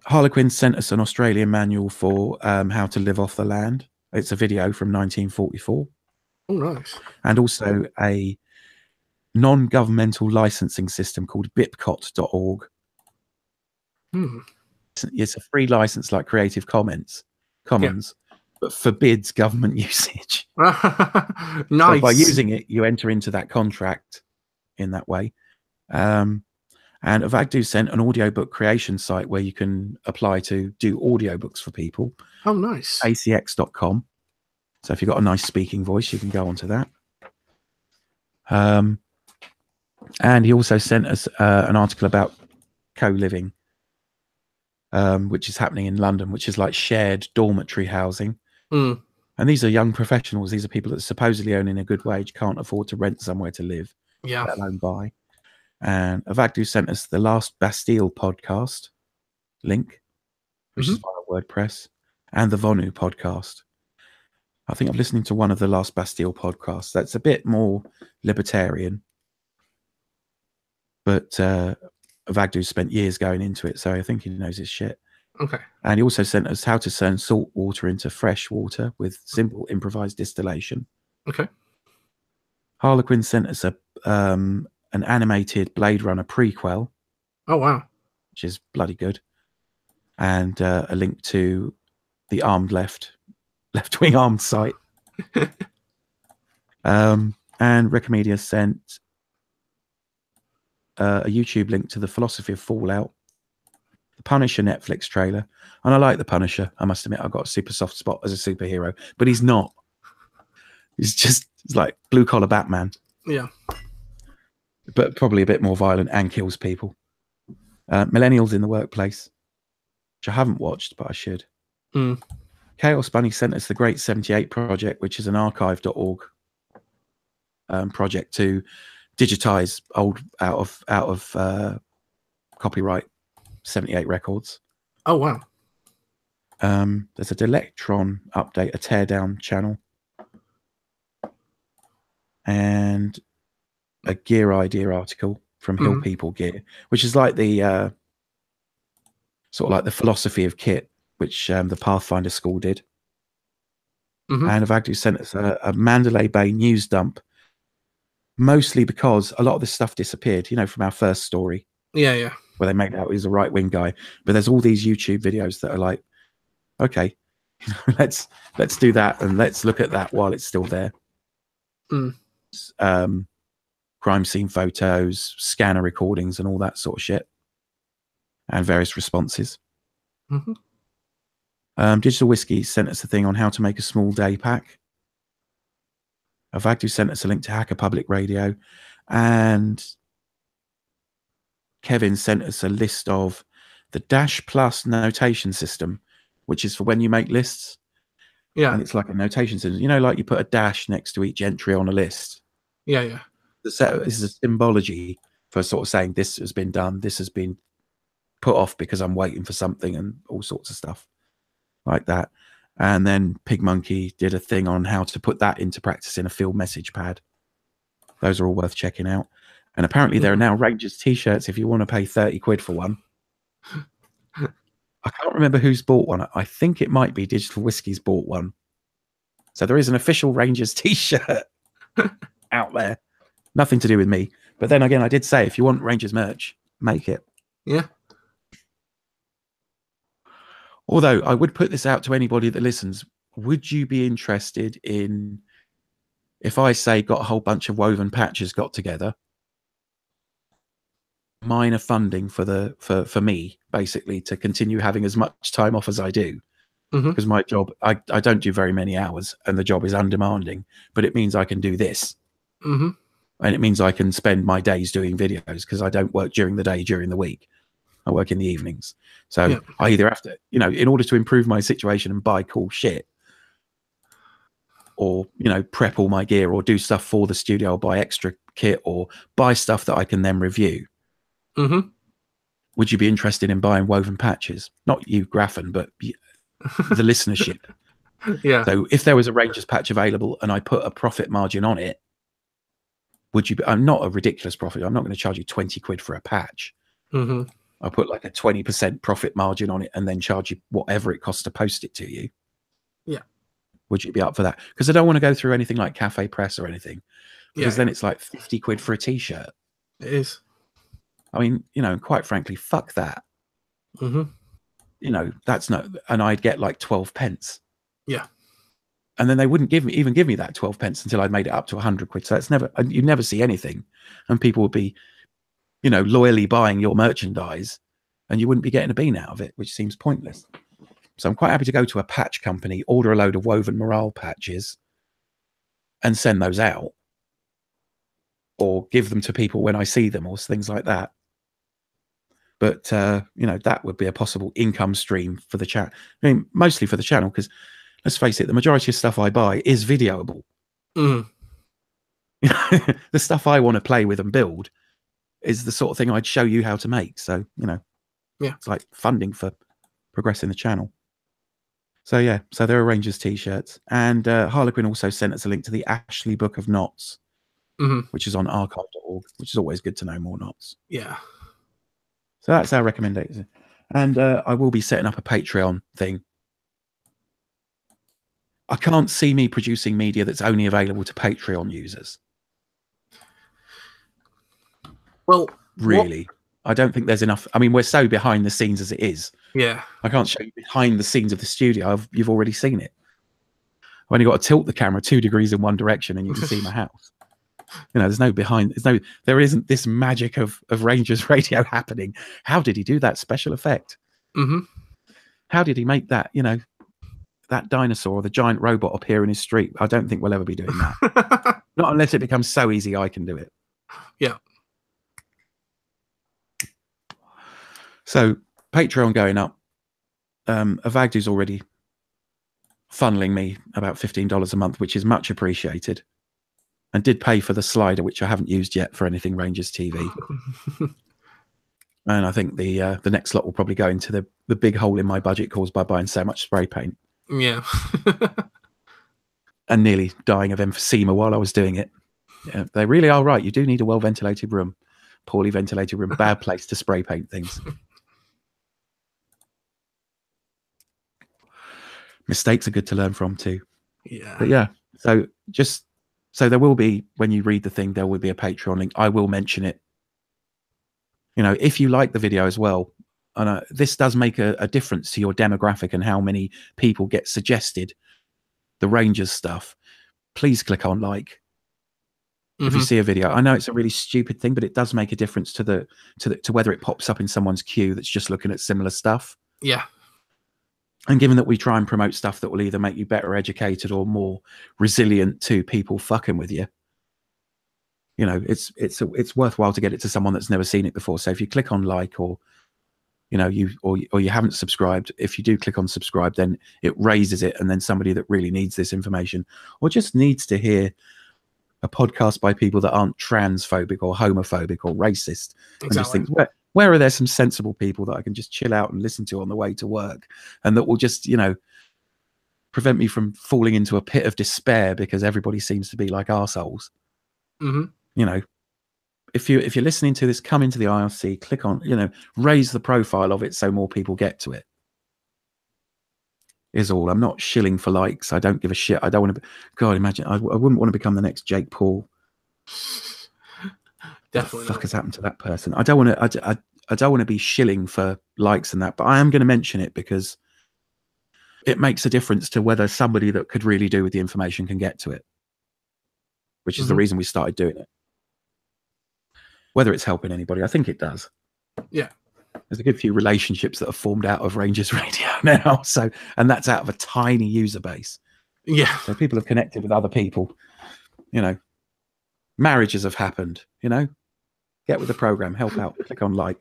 Harlequin sent us an Australian manual for how to live off the land. It's a video from 1944. Oh, nice. And also a non-governmental licensing system called bipcot.org. It's a free license like Creative Commons, but forbids government usage. Nice. So by using it, you enter into that contract in that way. And Avagdu sent an audiobook creation site where you can apply to do audiobooks for people. Oh, nice. acx.com. So if you've got a nice speaking voice, you can go onto that. And he also sent us an article about co-living, which is happening in London, which is like shared dormitory housing. And these are young professionals. These are people that supposedly earning a good wage, can't afford to rent somewhere to live, let alone buy. And Avagdu sent us the Last Bastille podcast link, which is via WordPress, and the Vonu podcast. I think I'm listening to one of the Last Bastille podcasts. That's a bit more libertarian, but Avagdu spent years going into it, so I think he knows his shit. Okay. And he also sent us how to turn salt water into fresh water with simple improvised distillation. Okay. Harlequin sent us an animated Blade Runner prequel. Oh, wow. Which is bloody good. And a link to the armed left-wing armed site. And Reccomedia sent a YouTube link to the Philosophy of Fallout, the Punisher Netflix trailer. And I like the Punisher. I must admit, I've got a super soft spot as a superhero, but he's not. He's like blue-collar Batman. Yeah. But probably a bit more violent and kills people. Millennials in the Workplace, which I haven't watched, but I should. Chaos Bunny sent us the Great 78 Project, which is an archive.org project to digitize old out of copyright 78 records. Oh, wow. There's a Delectron update, a teardown channel. and a Gear Idea article from Hill People Gear, which is like the sort of like the philosophy of kit, which the Pathfinder school did. And Avagdu sent us a Mandalay Bay news dump, mostly because a lot of this stuff disappeared, from our first story. Yeah. Where they made out he was a right-wing guy. But there's all these YouTube videos that are like, okay, let's do that and let's look at that while it's still there. Crime scene photos, scanner recordings, and all that sort of shit, and various responses. Digital Whiskey sent us a thing on how to make a small day pack. Avagdu sent us a link to Hacker Public Radio, and Kevin sent us a list of the Dash Plus notation system, which is for when you make lists. Yeah. And it's like a notation system. Like you put a dash next to each entry on a list. Yeah. This is a symbology for sort of saying this has been done, this has been put off because I'm waiting for something, and all sorts of stuff like that. And then Pig Monkey did a thing on how to put that into practice in a field message pad. Those are all worth checking out. And apparently there are now Rangers t-shirts if you want to pay 30 quid for one. I can't remember who's bought one. I think it might be Digital Whiskey's bought one. So there is an official Rangers t-shirt out there. Nothing to do with me. But then again, I did say, if you want Rangers merch, make it. Yeah. Although I would put this out to anybody that listens. Would you be interested in, if I say got a whole bunch of woven patches got together, minor funding for me, basically, to continue having as much time off as I do? Because my job, I don't do very many hours, and the job is undemanding, but it means I can do this. And it means I can spend my days doing videos, because I don't work during the day, during the week. I work in the evenings. So I either have to, in order to improve my situation and buy cool shit, or, prep all my gear, or do stuff for the studio, or buy extra kit, or buy stuff that I can then review. Would you be interested in buying woven patches? Not you, Graafen, but the listenership. Yeah. So if there was a Rangers patch available and I put a profit margin on it, would you be, I'm not a ridiculous profit. I'm not going to charge you 20 quid for a patch. I put like a 20% profit margin on it and then charge you whatever it costs to post it to you. Yeah. Would you be up for that? Because I don't want to go through anything like Cafe Press or anything, because then it's like 50 quid for a t-shirt. It is. I mean, quite frankly, fuck that. That's no, and I'd get like 12 pence. Yeah. And then they wouldn't give me that 12 pence until I'd made it up to 100 quid. So it's never, you'd never see anything. And people would be, loyally buying your merchandise, and you wouldn't be getting a bean out of it, which seems pointless. So I'm quite happy to go to a patch company, order a load of woven morale patches, and send those out, or give them to people when I see them, or things like that. But, that would be a possible income stream for the chat. I mean, mostly for the channel, because let's face it, the majority of stuff I buy is videoable. The stuff I want to play with and build is the sort of thing I'd show you how to make. So, it's like funding for progressing the channel. So, yeah, so there are Rangers t-shirts. And Harlequin also sent us a link to the Ashley Book of Knots, which is on archive.org, which is always good to know more knots. Yeah. So that's our recommendation. And I will be setting up a Patreon thing. I can't see me producing media that's only available to Patreon users. Well, really, I don't think there's enough. I mean, we're so behind the scenes as it is. Yeah. I can't show you behind the scenes of the studio. You've already seen it. I've only got to tilt the camera 2 degrees in one direction and you can see my house. There's no behind. There isn't this magic of Rangers Radio happening. How did he do that special effect? How did he make that, that dinosaur or the giant robot appear in his street? I don't think we'll ever be doing that. Not unless it becomes so easy I can do it. Yeah. So Patreon going up. Avagdu's already funneling me about $15 a month, which is much appreciated, and did pay for the slider, which I haven't used yet for anything Rangers TV. And I think the next lot will probably go into the big hole in my budget caused by buying so much spray paint. Yeah. And nearly dying of emphysema while I was doing it. Yeah, they really are right. You do need a well-ventilated room. Poorly ventilated room, bad place to spray paint things. Mistakes are good to learn from too. Yeah. But yeah, so there will be, when you read the thing, there will be a Patreon link. I will mention it. You know, if you like the video as well, and this does make a difference to your demographic and how many people get suggested the Rangers stuff, please click on like. If you see a video, I know it's a really stupid thing, but it does make a difference to whether it pops up in someone's queue that's just looking at similar stuff. Yeah. And given that we try and promote stuff that will either make you better educated or more resilient to people fucking with you, you know, it's worthwhile to get it to someone that's never seen it before. So if you click on like, or you know, or you haven't subscribed, if you do click on subscribe, then it raises it, and then somebody that really needs this information or just needs to hear a podcast by people that aren't transphobic or homophobic or racist, and just think, where are there some sensible people that I can just chill out and listen to on the way to work, and that will just, you know, prevent me from falling into a pit of despair because everybody seems to be like arseholes. You know, if you're listening to this, come into the IRC, click on, you know, raise the profile of it so more people get to it. Is all. I'm not shilling for likes. I don't give a shit. I don't want to. God, imagine. I wouldn't want to become the next Jake Paul. Definitely. What the fuck has happened to that person? I don't want to. I don't want to be shilling for likes and that. But I am going to mention it because it makes a difference to whether somebody that could really do with the information can get to it. Which is the reason we started doing it. Whether it's helping anybody, I think it does. Yeah. There's a good few relationships that have formed out of Rangers Radio now. So, and that's out of a tiny user base. Yeah. So people have connected with other people, you know, marriages have happened, you know, get with the program, help out, click on like,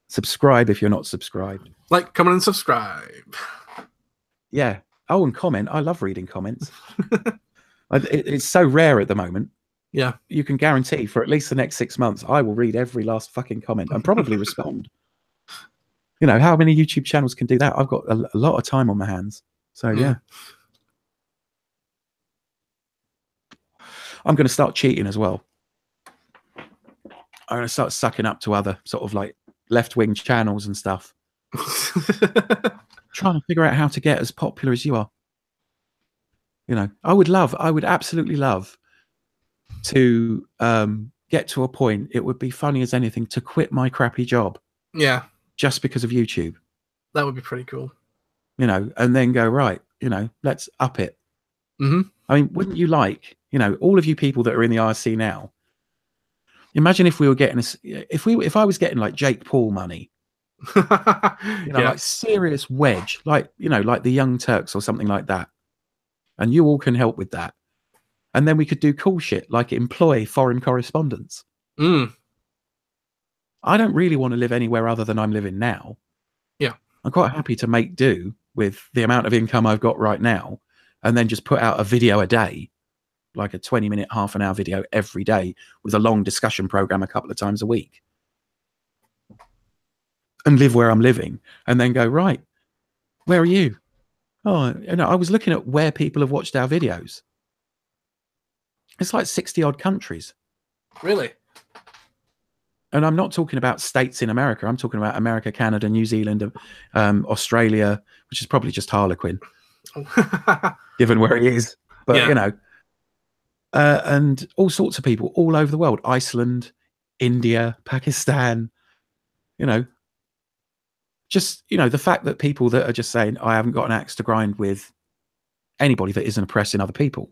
subscribe if you're not subscribed. Like, comment and subscribe. Yeah. Oh, and comment. I love reading comments. It's so rare at the moment. Yeah. You can guarantee for at least the next 6 months, I will read every last fucking comment and probably respond. You know, how many YouTube channels can do that? I've got a lot of time on my hands. So, yeah. I'm going to start cheating as well. I'm going to start sucking up to other sort of like left-wing channels and stuff. Trying to figure out how to get as popular as you are. You know, I would absolutely love to get to a point, it would be funny as anything, to quit my crappy job. Yeah. Just because of YouTube. That would be pretty cool. You know, and then go, right, you know, let's up it. I mean, wouldn't you like, you know, all of you people that are in the IRC now, imagine if we were getting, if I was getting like Jake Paul money, you know, like serious wedge, like, you know, like the Young Turks or something like that. And you all can help with that. And then we could do cool shit like employ foreign correspondents. I don't really want to live anywhere other than I'm living now. Yeah. I'm quite happy to make do with the amount of income I've got right now and then just put out a video a day, like a 20-minute, half an hour video every day with a long discussion program a couple of times a week. And live where I'm living and then go, right, where are you? Oh, you know, I was looking at where people have watched our videos. It's like 60 odd countries. Really? And I'm not talking about states in America. I'm talking about America, Canada, New Zealand, Australia, which is probably just Harlequin, given where he is. But, you know, and all sorts of people all over the world. Iceland, India, Pakistan, you know. Just, you know, the fact that people that are just saying, I haven't got an axe to grind with anybody that isn't oppressing other people.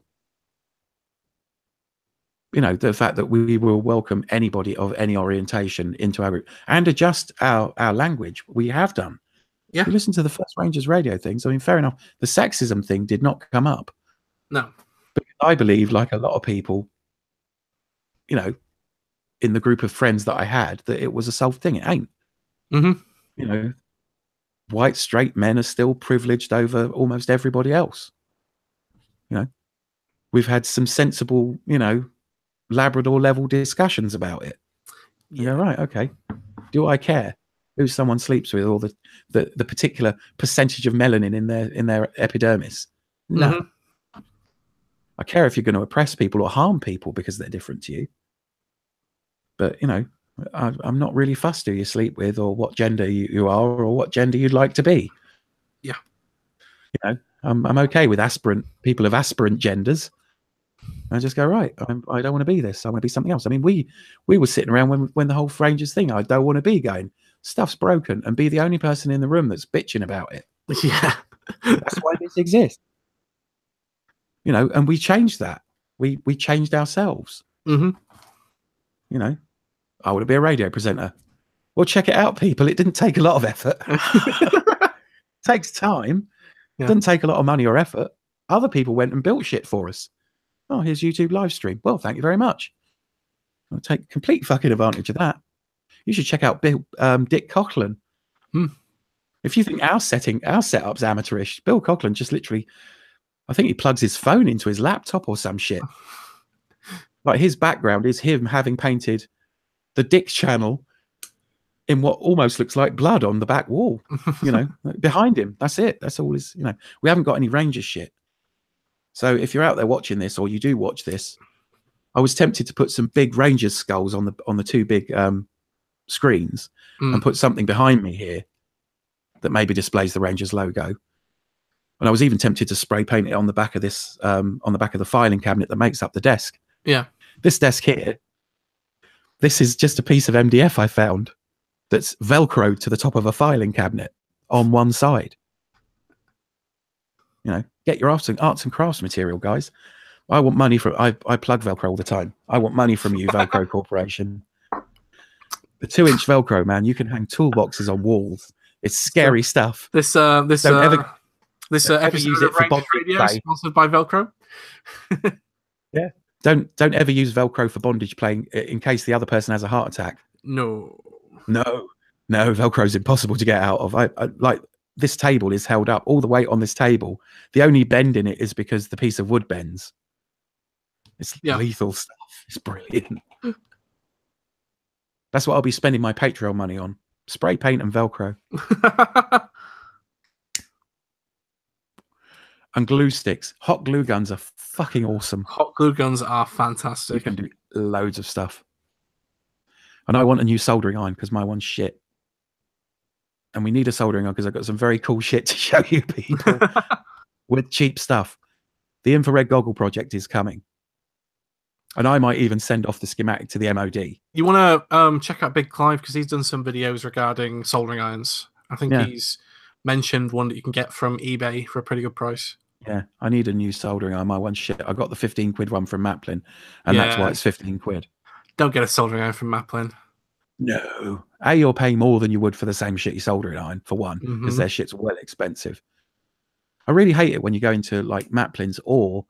You know, the fact that we will welcome anybody of any orientation into our group and adjust our language. We have done. Yeah. You listen to the first Rangers Radio things. I mean, fair enough. The sexism thing did not come up. No. But I believe, like a lot of people, you know, in the group of friends that I had, that it was a self thing. It ain't. You know, white straight men are still privileged over almost everybody else. You know, we've had some sensible, you know, Labrador level discussions about it. Yeah, right. Okay. Do I care who someone sleeps with or the particular percentage of melanin in their epidermis? No. I care if you're going to oppress people or harm people because they're different to you. But, you know, I'm not really fussed who you sleep with or what gender you are or what gender you'd like to be. Yeah. You know, I'm okay with people of aspirant genders. I just go, right, I don't want to be this. I want to be something else. I mean, we were sitting around when the whole Rangers thing, I don't want to be going, stuff's broken, and be the only person in the room that's bitching about it. Yeah. That's why this exists. You know, and we changed that. We changed ourselves. Mm-hmm. You know, I want to be a radio presenter. Well, check it out, people. It didn't take a lot of effort. It takes time. Yeah. It doesn't take a lot of money or effort. Other people went and built shit for us. Oh, here's YouTube live stream. Well, thank you very much. I'll take complete fucking advantage of that. You should check out Dick Coughlin. If you think our setup's amateurish, Bill Coughlin just literally, I think he plugs his phone into his laptop or some shit. Like his background is him having painted the Dick channel in what almost looks like blood on the back wall, you know, behind him. That's it. That's all his, you know, we haven't got any Rangers shit. So if you're out there watching this, or you do watch this, I was tempted to put some big Rangers skulls on the two big screens and put something behind me here that maybe displays the Rangers logo. And I was even tempted to spray paint it on the back of this, on the back of the filing cabinet that makes up the desk. Yeah. This desk here, this is just a piece of MDF I found that's Velcroed to the top of a filing cabinet on one side. You know, get your arts and crafts material, guys. I want money from, I plug Velcro all the time. I want money from you, Velcro Corporation. The 2-inch Velcro, man, you can hang toolboxes on walls. It's scary stuff. This episode ever use it for bondage Radio, play. sponsored by Velcro. Yeah. Don't ever use Velcro for bondage playing in case the other person has a heart attack. No, Velcro is impossible to get out of. I like, this table is held up, all the weight on this table. The only bend in it is because the piece of wood bends. It's lethal stuff. It's brilliant. That's what I'll be spending my Patreon money on. Spray paint and Velcro. And glue sticks. Hot glue guns are fucking awesome. Hot glue guns are fantastic. You can do loads of stuff. And I want a new soldering iron because my one's shit. And we need a soldering iron because I've got some very cool shit to show you people with cheap stuff. The infrared goggle project is coming. And I might even send off the schematic to the MOD. You want to check out Big Clive because he's done some videos regarding soldering irons. I think he's mentioned one that you can get from eBay for a pretty good price. Yeah, I need a new soldering iron. My one's shit. I got the 15 quid one from Maplin, and that's why it's 15 quid. Don't get a soldering iron from Maplin. No. You're paying more than you would for the same shitty soldering iron, for one, because their shit's well expensive. I really hate it when you go into like Maplin's or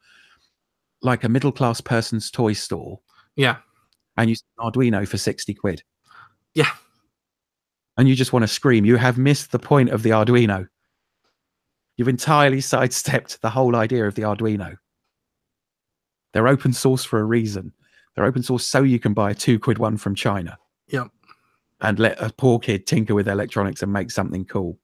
like a middle-class person's toy store. Yeah. And you see an Arduino for 60 quid. Yeah. And you just want to scream. You have missed the point of the Arduino. You've entirely sidestepped the whole idea of the Arduino. They're open source for a reason. They're open source so you can buy a 2 quid one from China. Yep. And let a poor kid tinker with electronics and make something cool.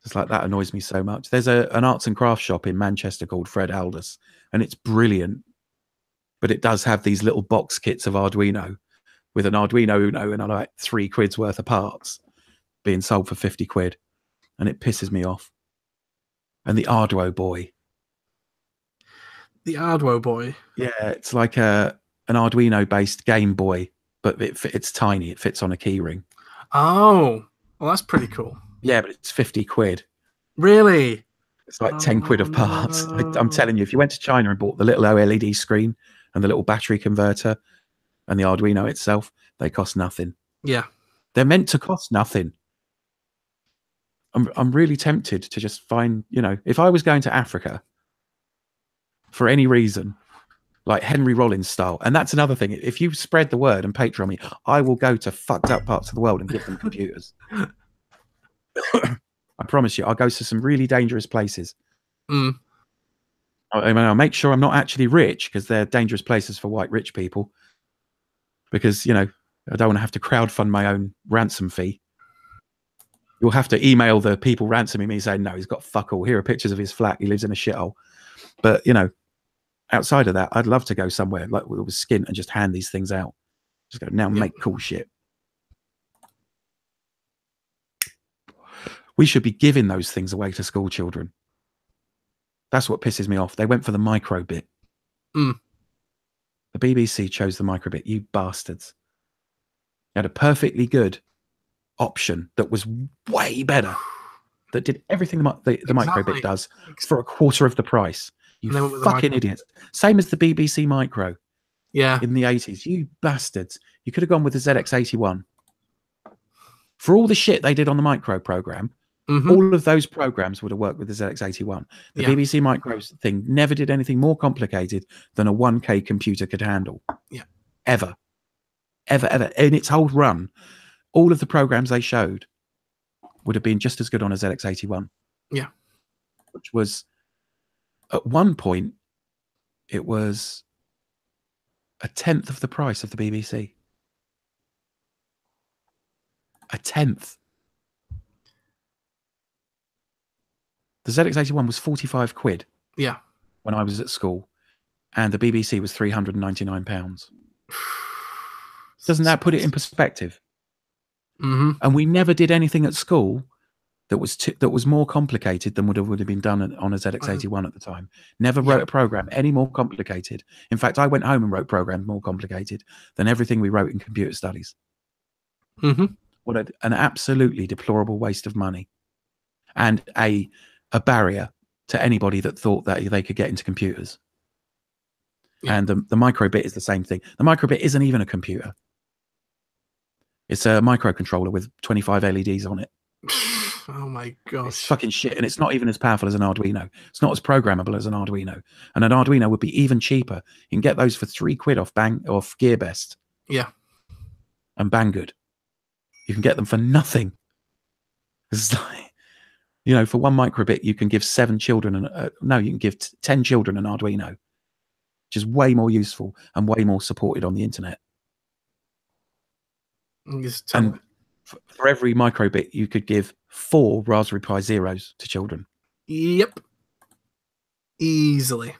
It's like, that annoys me so much. There's an arts and crafts shop in Manchester called Fred Aldous, and it's brilliant. But it does have these little box kits of Arduino with an Arduino Uno and like 3 quid's worth of parts being sold for 50 quid. And it pisses me off. And the Arduo Boy. The Arduo Boy? Yeah, it's like an Arduino-based Game Boy, but it's tiny. It fits on a keyring. Oh, well, that's pretty cool. Yeah, but it's 50 quid. Really? It's like 10 quid of parts. I'm telling you, if you went to China and bought the little OLED screen and the little battery converter and the Arduino itself, they cost nothing. Yeah. They're meant to cost nothing. I'm really tempted to just find, you know, if I was going to Africa for any reason, like Henry Rollins style, and that's another thing. If you spread the word and Patreon me, I will go to fucked up parts of the world and give them computers. I promise you, I'll go to some really dangerous places. I mean, I'll make sure I'm not actually rich, because they're dangerous places for white rich people. Because, you know, I don't want to have to crowdfund my own ransom fee. You'll have to email the people ransoming me saying, no, he's got fuck all. Here are pictures of his flat. He lives in a shithole. But, you know, outside of that, I'd love to go somewhere like with skin and just hand these things out. Just go, now make cool shit. We should be giving those things away to school children. That's what pisses me off. They went for the micro bit. The BBC chose the micro bit. You bastards. You had a perfectly good option that was way better, that did everything the micro bit does for a quarter of the price. You fucking idiots. Same as the BBC micro. Yeah. In the 80s. You bastards. You could have gone with the ZX81. For all the shit they did on the micro program, all of those programs would have worked with the ZX81. The BBC micro thing never did anything more complicated than a 1K computer could handle. Yeah. Ever. In its whole run, all of the programs they showed would have been just as good on a ZX81. Yeah. Which was, at one point, it was a tenth of the price of the BBC. A tenth. The ZX81 was 45 quid. Yeah. When I was at school. And the BBC was £399. Doesn't that put it in perspective? And we never did anything at school that was more complicated than would have been done on a ZX81 at the time. Never wrote a program any more complicated. In fact, I went home and wrote programs more complicated than everything we wrote in computer studies. What an absolutely deplorable waste of money, and a barrier to anybody that thought that they could get into computers. And the microbit is the same thing. The microbit isn't even a computer. It's a microcontroller with 25 LEDs on it. Oh my gosh. It's fucking shit. And it's not even as powerful as an Arduino. It's not as programmable as an Arduino. And an Arduino would be even cheaper. You can get those for £3 off GearBest. Yeah. And Banggood. You can get them for nothing. It's like, you know, for one microbit, you can give 7 children, you can give 10 children an Arduino, which is way more useful and way more supported on the internet. And for every microbit, you could give 4 Raspberry Pi Zeros to children. Yep. Easily.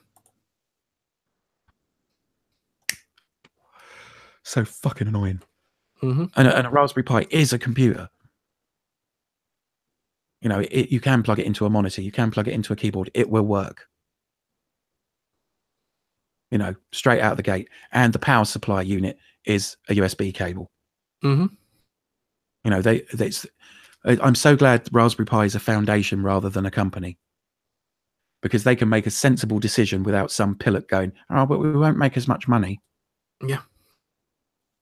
So fucking annoying. And a Raspberry Pi is a computer. You know, you can plug it into a monitor. You can plug it into a keyboard. It will work. You know, straight out of the gate. And the power supply unit is a USB cable. You know, I'm so glad Raspberry Pi is a foundation rather than a company, because they can make a sensible decision without some pillock going, oh, but we won't make as much money. Yeah.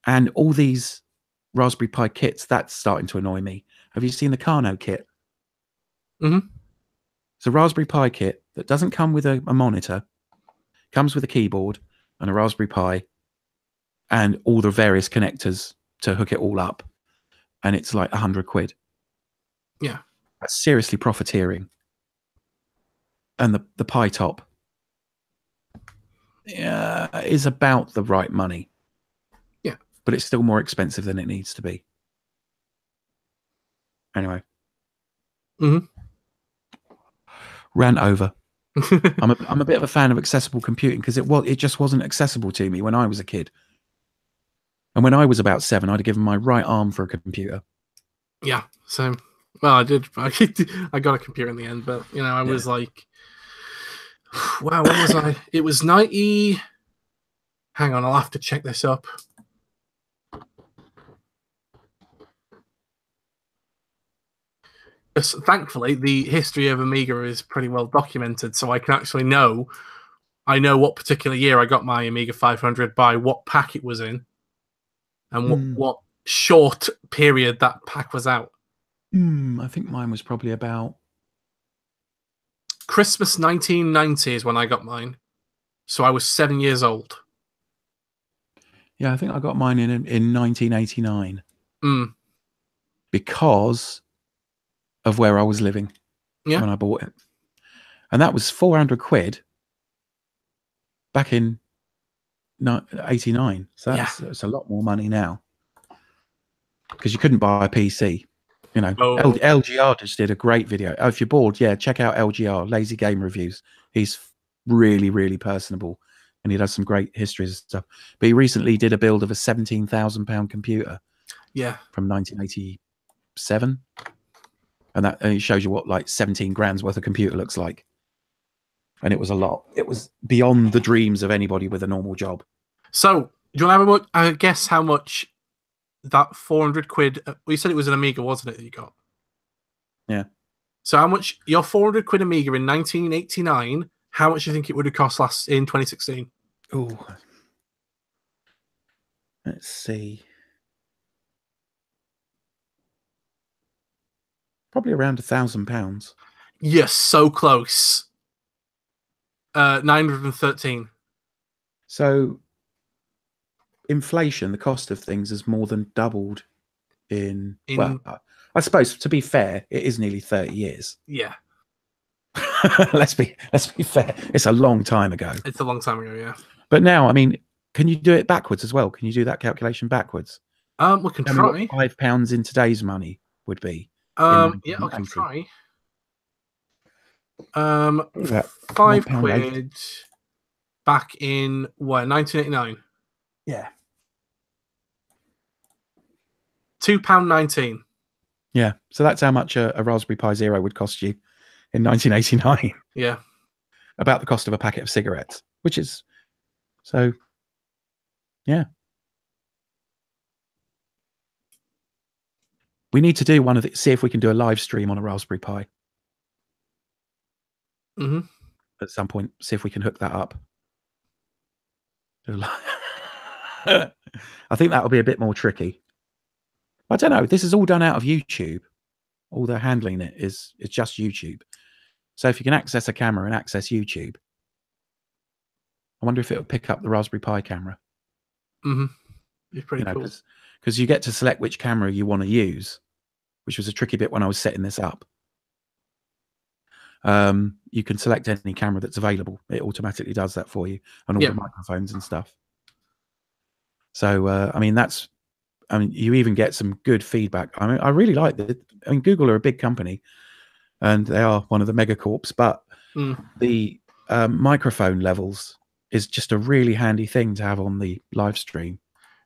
And all these Raspberry Pi kits, that's starting to annoy me. Have you seen the Kano kit? It's a Raspberry Pi kit that doesn't come with a monitor, comes with a keyboard and a Raspberry Pi and all the various connectors to hook it all up. And it's like 100 quid. Yeah. That's seriously profiteering. And the Pi Top is about the right money. Yeah. But it's still more expensive than it needs to be. Anyway. Rant over. I'm a bit of a fan of accessible computing, because it just wasn't accessible to me when I was a kid. And when I was about 7, I'd have given my right arm for a computer. Yeah, same. Well, I did. I got a computer in the end, but, you know, I was like, wow, when was I? It was 90. Hang on, I'll have to check this up. Thankfully, the history of Amiga is pretty well documented, so I can actually know. I know what particular year I got my Amiga 500 by what pack it was in. And what short period that pack was out. I think mine was probably about Christmas 1990 is when I got mine. So I was 7 years old. Yeah, I think I got mine in 1989. Because of where I was living when I bought it. And that was 400 quid back in 89. So that's a lot more money now, because you couldn't buy a PC. You know, LGR just did a great video. Oh, if you're bored, check out LGR, Lazy Game Reviews. He's really, really personable, and he does some great histories and stuff. But he recently did a build of a £17,000 computer. Yeah. From 1987, and it shows you what like 17 grand's worth of computer looks like. And it was a lot. It was beyond the dreams of anybody with a normal job. So, do you want to have a guess how much that 400 quid? Well, you said it was an Amiga, wasn't it, that you got? Yeah. So, how much your 400 quid Amiga in 1989? How much do you think it would have cost in 2016? Oh, let's see. Probably around £1,000. Yes, so close. 913. So, inflation, the cost of things, has more than doubled in well, I suppose, to be fair, it is nearly 30 years. Yeah. let's be fair. It's a long time ago. It's a long time ago, yeah. But now, I mean, can you do it backwards as well? Can you do that calculation backwards? We can try. £5 in today's money would be. Yeah, I can try. 5 quid back in what, 1989? Yeah. £2.19. Yeah, so that's how much a Raspberry Pi Zero would cost you in 1989. Yeah. About the cost of a packet of cigarettes, which is so. Yeah. We need to do one of the, see if we can do a live stream on a Raspberry Pi. Mm-hmm. At some point, see if we can hook that up. I think that'll be a bit more tricky. I don't know. This is all done out of YouTube. All the handling it is just YouTube. So if you can access a camera and access YouTube, I wonder if it'll pick up the Raspberry Pi camera. Mm-hmm. It's pretty cool. Because you get to select which camera you want to use, which was a tricky bit when I was setting this up. You can select any camera that's available. It automatically does that for you, and all the microphones and stuff. So, I mean, you even get some good feedback. I mean, I really like it. I mean, Google are a big company, and they are one of the megacorps, but the microphone levels is just a really handy thing to have on the live stream.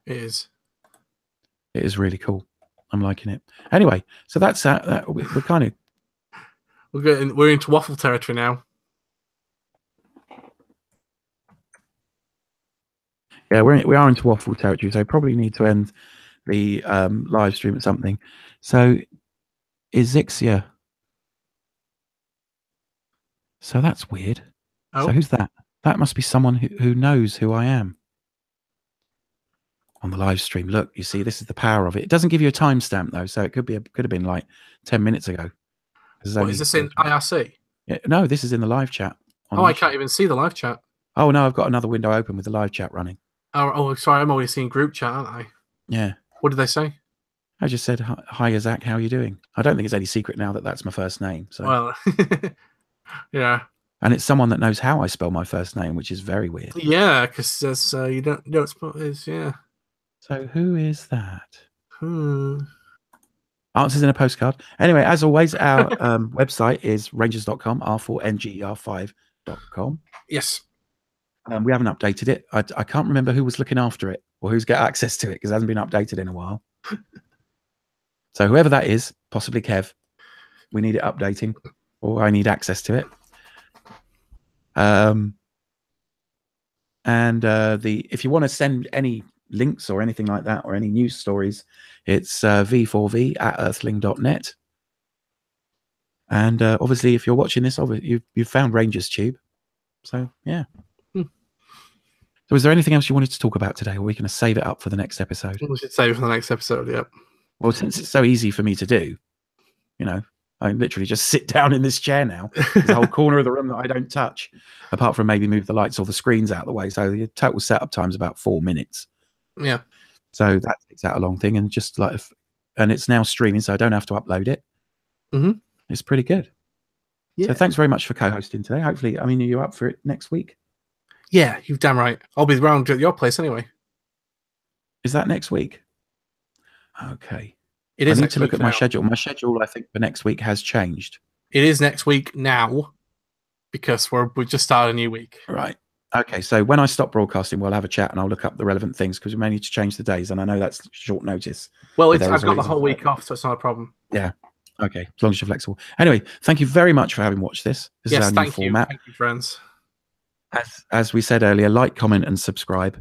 It is. It is really cool. I'm liking it. Anyway, so that's that. We're kind of we're into waffle territory now. Yeah, we are into waffle territory, so probably need to end the live stream at something. So, Izixia. So that's weird. Oh. So who's that? That must be someone who knows who I am. On the live stream, look, you see, this is the power of it. It doesn't give you a timestamp though, so it could have been like 10 minutes ago. What, is this in IRC? Yeah, no, this is in the live chat. Oh, I can't even see the live chat. Oh no, I've got another window open with the live chat running. Oh, sorry, I'm only seeing group chat, aren't I? Yeah. What did they say? I just said, hi, Zach, how are you doing? I don't think it's any secret now that that's my first name. So. Well, yeah. And it's someone that knows how I spell my first name, which is very weird. Yeah, because you don't spell it, yeah. So who is that? Answers in a postcard. Anyway, as always, our website is rangers.com, R4nger5.com. Yes. We haven't updated it. I can't remember who was looking after it or who's got access to it because it hasn't been updated in a while. So whoever that is, possibly Kev, we need it updating, or I need access to it. If you want to send any links or anything like that, or any news stories, it's v4v@earthling.net. And obviously, if you're watching this, you've found Rangers Tube. So yeah. So is there anything else you wanted to talk about today, or are we going to save it up for the next episode? We should save it for the next episode, yep. Well, since it's so easy for me to do, I literally just sit down in this chair now. There's a whole corner of the room that I don't touch, apart from maybe move the lights or the screens out of the way. So the total setup time is about 4 minutes. Yeah. So that takes out a long thing, and and it's now streaming, so I don't have to upload it. Mm-hmm. It's pretty good. Yeah. So thanks very much for co-hosting today. Hopefully, are you up for it next week? Yeah, you're damn right. I'll be around at your place anyway. Is that next week? Okay. It is. I need to look at my schedule. My schedule, I think, for next week has changed. It is next week now. because we've just started a new week. Right. Okay, so when I stop broadcasting, we'll have a chat and I'll look up the relevant things because we may need to change the days, and I know that's short notice. Well, I've got the whole week off, so it's not a problem. Yeah. Okay, as long as you're flexible. Anyway, thank you very much for having watched this. This is our new format. Thank you, friends. As we said earlier, like, comment, and subscribe.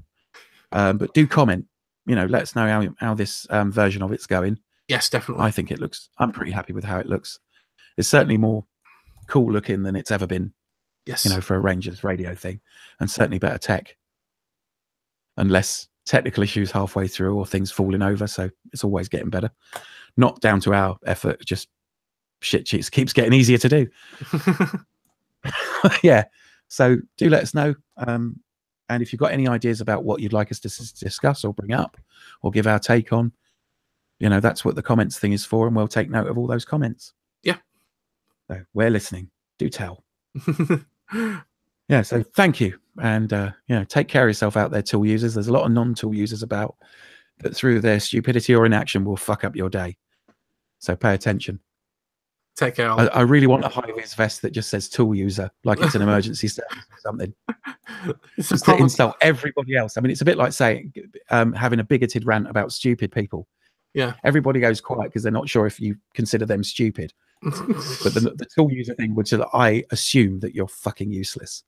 But do comment. Let us know how this version of it's going. Yes, definitely. I think I'm pretty happy with how it looks. It's certainly more cool looking than it's ever been. Yes. For a Rangers radio thing, and certainly better tech, and less technical issues halfway through or things falling over. So it's always getting better. Not down to our effort, just shit cheats keeps getting easier to do. Yeah. So do let us know. And if you've got any ideas about what you'd like us to discuss or bring up or give our take on, that's what the comments thing is for, and we'll take note of all those comments. Yeah. So we're listening. Do tell. Yeah, so thank you, and take care of yourself out there, tool users. There's a lot of non-tool users about that through their stupidity or inaction will fuck up your day. So pay attention. Take care. I really want a high-vis vest that just says tool user, like it's an emergency service or something. Just to insult everybody else. I mean, it's a bit like saying having a bigoted rant about stupid people. Yeah. Everybody goes quiet because they're not sure if you consider them stupid. But the tool user thing would say that I assume that you're fucking useless.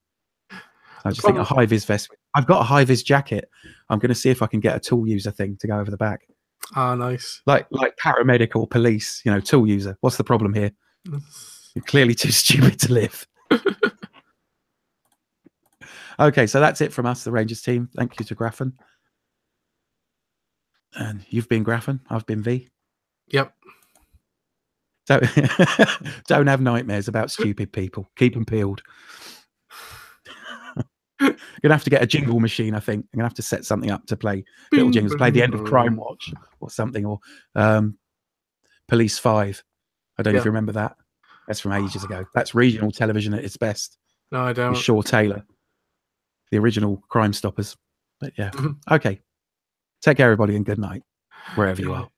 I just think a high-vis vest. I've got a high-vis jacket. I'm going to see if I can get a tool user thing to go over the back. Ah, nice. Like paramedic or police, tool user. What's the problem here? You're clearly too stupid to live. Okay, so that's it from us, the Rangers team. Thank you to Graafen. And you've been Graafen. I've been V. Yep. So don't have nightmares about stupid people. Keep them peeled. You're gonna have to get a jingle machine. I think I'm gonna have to set something up to play little jingles. Play the end of Crime Watch or something, or Police 5. I don't know if you remember that. That's from ages ago. That's regional television at its best. No, I don't. With Shaw Taylor, the original Crime Stoppers. But yeah, okay. Take care, everybody, and good night wherever you are.